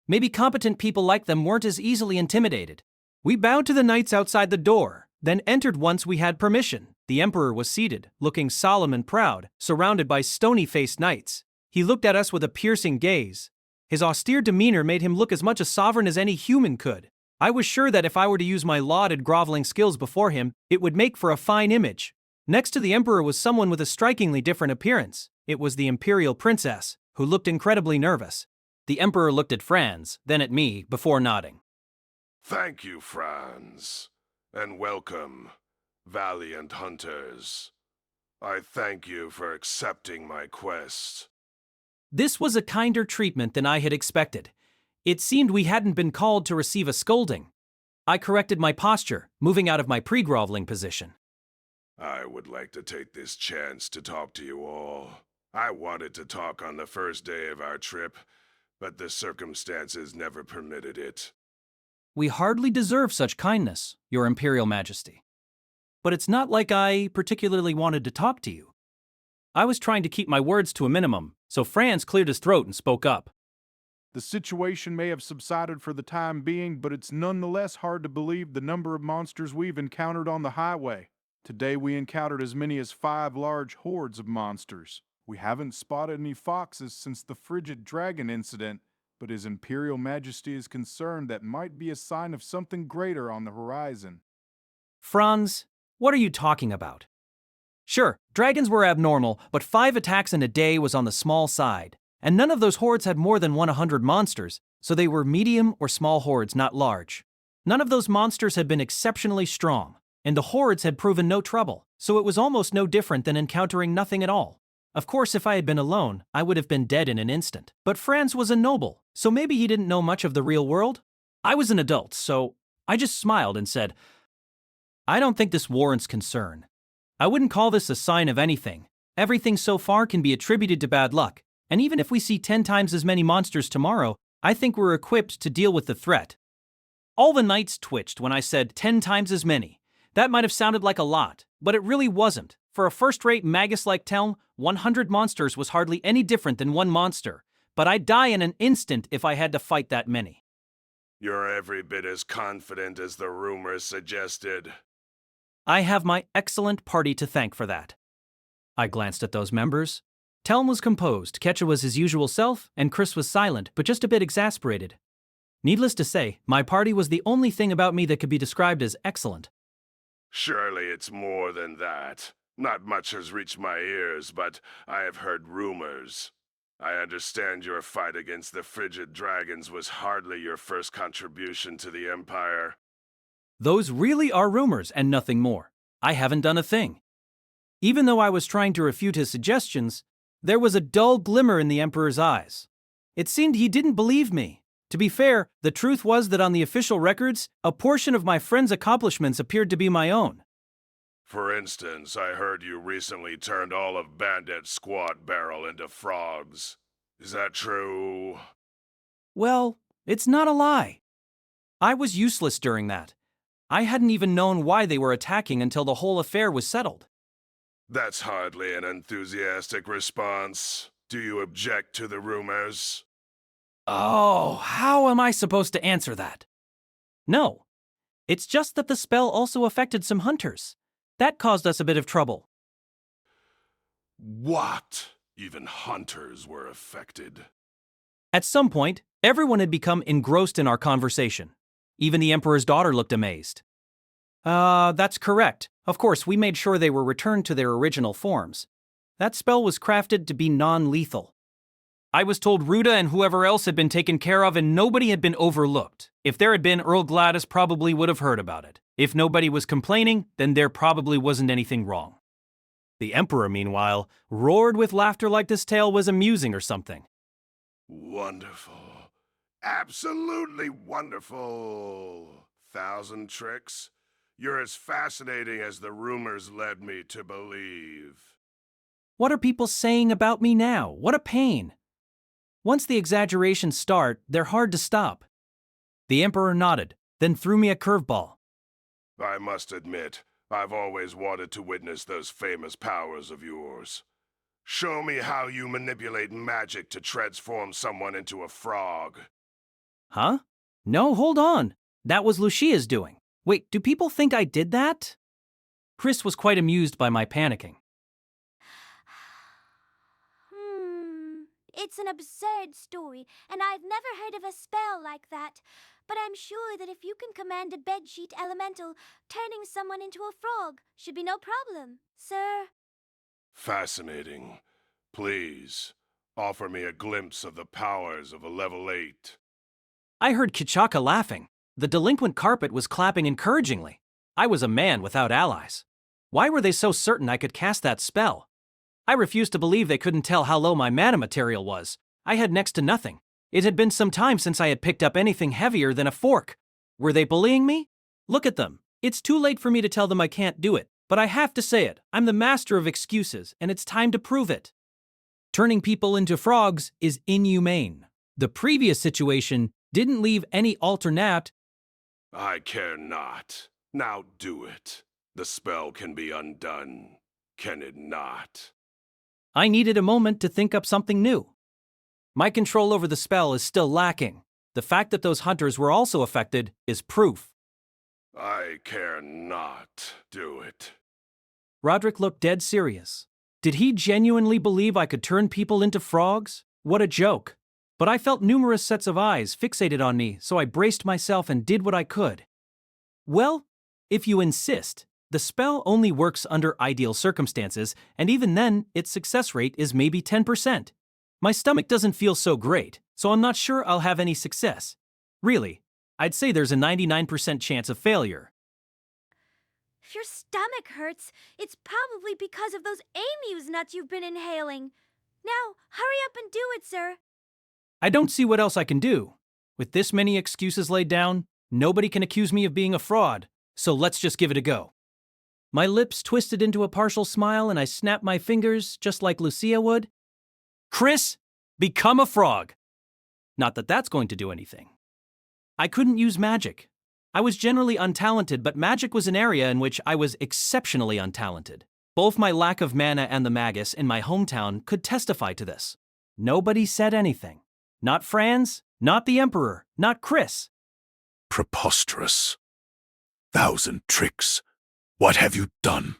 Maybe competent people like them weren't as easily intimidated. We bowed to the knights outside the door, then entered once we had permission. The Emperor was seated, looking solemn and proud, surrounded by stony-faced knights. He looked at us with a piercing gaze. His austere demeanor made him look as much a sovereign as any human could. I was sure that if I were to use my lauded groveling skills before him, it would make for a fine image. Next to the Emperor was someone with a strikingly different appearance. It was the Imperial Princess, who looked incredibly nervous. The Emperor looked at Franz, then at me, before nodding. Thank you, Franz, and welcome, valiant hunters. I thank you for accepting my quest. This was a kinder treatment than I had expected. It seemed we hadn't been called to receive a scolding. I corrected my posture, moving out of my pre-groveling position. I would like to take this chance to talk to you all. I wanted to talk on the first day of our trip, but the circumstances never permitted it. We hardly deserve such kindness, Your Imperial Majesty. But it's not like I particularly wanted to talk to you. I was trying to keep my words to a minimum, so Franz cleared his throat and spoke up. The situation may have subsided for the time being, but it's nonetheless hard to believe the number of monsters we've encountered on the highway. Today we encountered as many as 5 large hordes of monsters. We haven't spotted any foxes since the frigid dragon incident, but His Imperial Majesty is concerned that might be a sign of something greater on the horizon. Franz, what are you talking about? Sure, dragons were abnormal, but 5 attacks in a day was on the small side. And none of those hordes had more than 100 monsters, so they were medium or small hordes, not large. None of those monsters had been exceptionally strong, and the hordes had proven no trouble, so it was almost no different than encountering nothing at all. Of course, if I had been alone, I would have been dead in an instant. But Franz was a noble, so maybe he didn't know much of the real world? I was an adult, so I just smiled and said, I don't think this warrants concern. I wouldn't call this a sign of anything. Everything so far can be attributed to bad luck. And even if we see 10 times as many monsters tomorrow, I think we're equipped to deal with the threat. All the knights twitched when I said 10 times as many. That might have sounded like a lot, but it really wasn't. For a first-rate magus like Telm, 100 monsters was hardly any different than one monster, but I'd die in an instant if I had to fight that many. You're every bit as confident as the rumors suggested. I have my excellent party to thank for that. I glanced at those members. Telm was composed, Ketcha was his usual self, and Chris was silent, but just a bit exasperated. Needless to say, my party was the only thing about me that could be described as excellent. Surely it's more than that. Not much has reached my ears, but I have heard rumors. I understand your fight against the frigid dragons was hardly your first contribution to the Empire. Those really are rumors and nothing more. I haven't done a thing. Even though I was trying to refute his suggestions, there was a dull glimmer in the Emperor's eyes. It seemed he didn't believe me. To be fair, the truth was that on the official records, a portion of my friend's accomplishments appeared to be my own. For instance, I heard you recently turned all of Bandit's squad barrel into frogs. Is that true? Well, it's not a lie. I was useless during that. I hadn't even known why they were attacking until the whole affair was settled. That's hardly an enthusiastic response. Do you object to the rumors? Oh, how am I supposed to answer that? No. It's just that the spell also affected some hunters. That caused us a bit of trouble. What? Even hunters were affected. At some point, everyone had become engrossed in our conversation. Even the Emperor's daughter looked amazed. That's correct. Of course, we made sure they were returned to their original forms. That spell was crafted to be non-lethal. I was told Ruda and whoever else had been taken care of and nobody had been overlooked. If there had been, Earl Gladys probably would have heard about it. If nobody was complaining, then there probably wasn't anything wrong. The Emperor, meanwhile, roared with laughter like this tale was amusing or something. Wonderful. Absolutely wonderful. 1,000 tricks. You're as fascinating as the rumors led me to believe. What are people saying about me now? What a pain. Once the exaggerations start, they're hard to stop. The Emperor nodded, then threw me a curveball. I must admit, I've always wanted to witness those famous powers of yours. Show me how you manipulate magic to transform someone into a frog. Huh? No, hold on. That was Lucia's doing. Wait, do people think I did that? Chris was quite amused by my panicking. It's an absurd story, and I've never heard of a spell like that. But I'm sure that if you can command a bedsheet elemental, turning someone into a frog should be no problem, sir. Fascinating. Please, offer me a glimpse of the powers of a level 8. I heard Kichaka laughing. The delinquent carpet was clapping encouragingly. I was a man without allies. Why were they so certain I could cast that spell? I refused to believe they couldn't tell how low my mana material was. I had next to nothing. It had been some time since I had picked up anything heavier than a fork. Were they bullying me? Look at them. It's too late for me to tell them I can't do it, but I have to say it. I'm the master of excuses, and it's time to prove it. Turning people into frogs is inhumane. The previous situation didn't leave any alternate. I care not. Now do it. The spell can be undone, can it not? I needed a moment to think up something new. My control over the spell is still lacking. The fact that those hunters were also affected is proof. I care not. Do it. Roderick looked dead serious. Did he genuinely believe I could turn people into frogs? What a joke. But I felt numerous sets of eyes fixated on me, so I braced myself and did what I could. Well, if you insist, the spell only works under ideal circumstances, and even then, its success rate is maybe 10%. My stomach doesn't feel so great, so I'm not sure I'll have any success. Really, I'd say there's a 99% chance of failure. If your stomach hurts, it's probably because of those Amu's nuts you've been inhaling. Now, hurry up and do it, sir. I don't see what else I can do. With this many excuses laid down, nobody can accuse me of being a fraud, so let's just give it a go. My lips twisted into a partial smile and I snapped my fingers just like Lucia would. Chris, become a frog. Not that that's going to do anything. I couldn't use magic. I was generally untalented, but magic was an area in which I was exceptionally untalented. Both my lack of mana and the magus in my hometown could testify to this. Nobody said anything. Not Franz, not the Emperor, not Chris. Preposterous. 1,000 tricks. What have you done?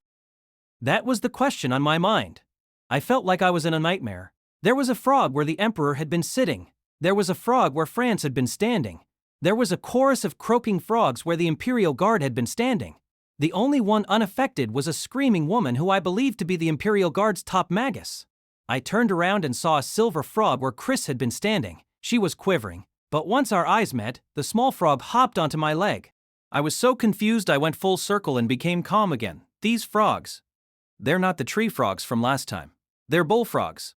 That was the question on my mind. I felt like I was in a nightmare. There was a frog where the Emperor had been sitting. There was a frog where Franz had been standing. There was a chorus of croaking frogs where the Imperial Guard had been standing. The only one unaffected was a screaming woman who I believed to be the Imperial Guard's top magus. I turned around and saw a silver frog where Chris had been standing. She was quivering, but once our eyes met, the small frog hopped onto my leg. I was so confused I went full circle and became calm again. These frogs, they're not the tree frogs from last time. They're bullfrogs.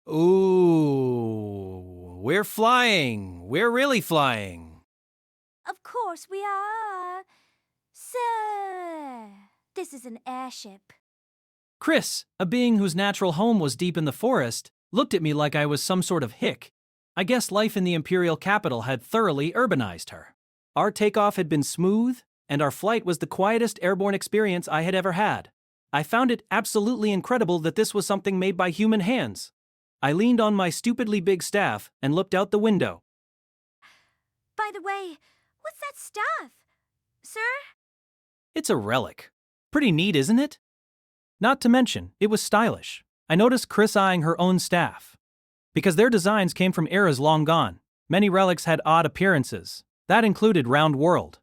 Ooh, we're flying. We're really flying. Of course we are. Sir, this is an airship. Chris, a being whose natural home was deep in the forest, looked at me like I was some sort of hick. I guess life in the Imperial capital had thoroughly urbanized her. Our takeoff had been smooth, and our flight was the quietest airborne experience I had ever had. I found it absolutely incredible that this was something made by human hands. I leaned on my stupidly big staff and looked out the window. By the way, what's that stuff? Sir? It's a relic. Pretty neat, isn't it? Not to mention, it was stylish. I noticed Chris eyeing her own staff. Because their designs came from eras long gone, many relics had odd appearances. That included Round World.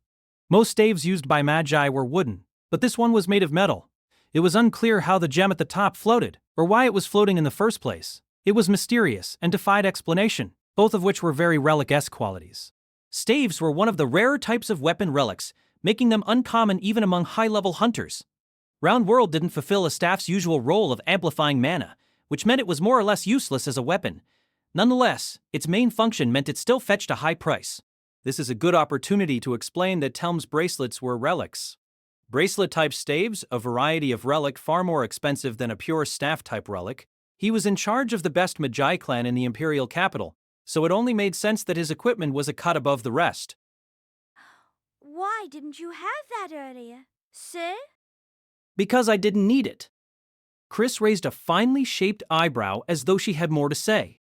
Most staves used by Magi were wooden, but this one was made of metal. It was unclear how the gem at the top floated, or why it was floating in the first place. It was mysterious and defied explanation, both of which were very relic-esque qualities. Staves were one of the rarer types of weapon relics, making them uncommon even among high-level hunters. Round World didn't fulfill a staff's usual role of amplifying mana, which meant it was more or less useless as a weapon. Nonetheless, its main function meant it still fetched a high price. This is a good opportunity to explain that Telm's bracelets were relics. Bracelet-type staves, a variety of relic far more expensive than a pure staff-type relic. He was in charge of the best Magi clan in the Imperial capital, so it only made sense that his equipment was a cut above the rest. Why didn't you have that earlier, sir? Because I didn't need it. Chris raised a finely shaped eyebrow as though she had more to say.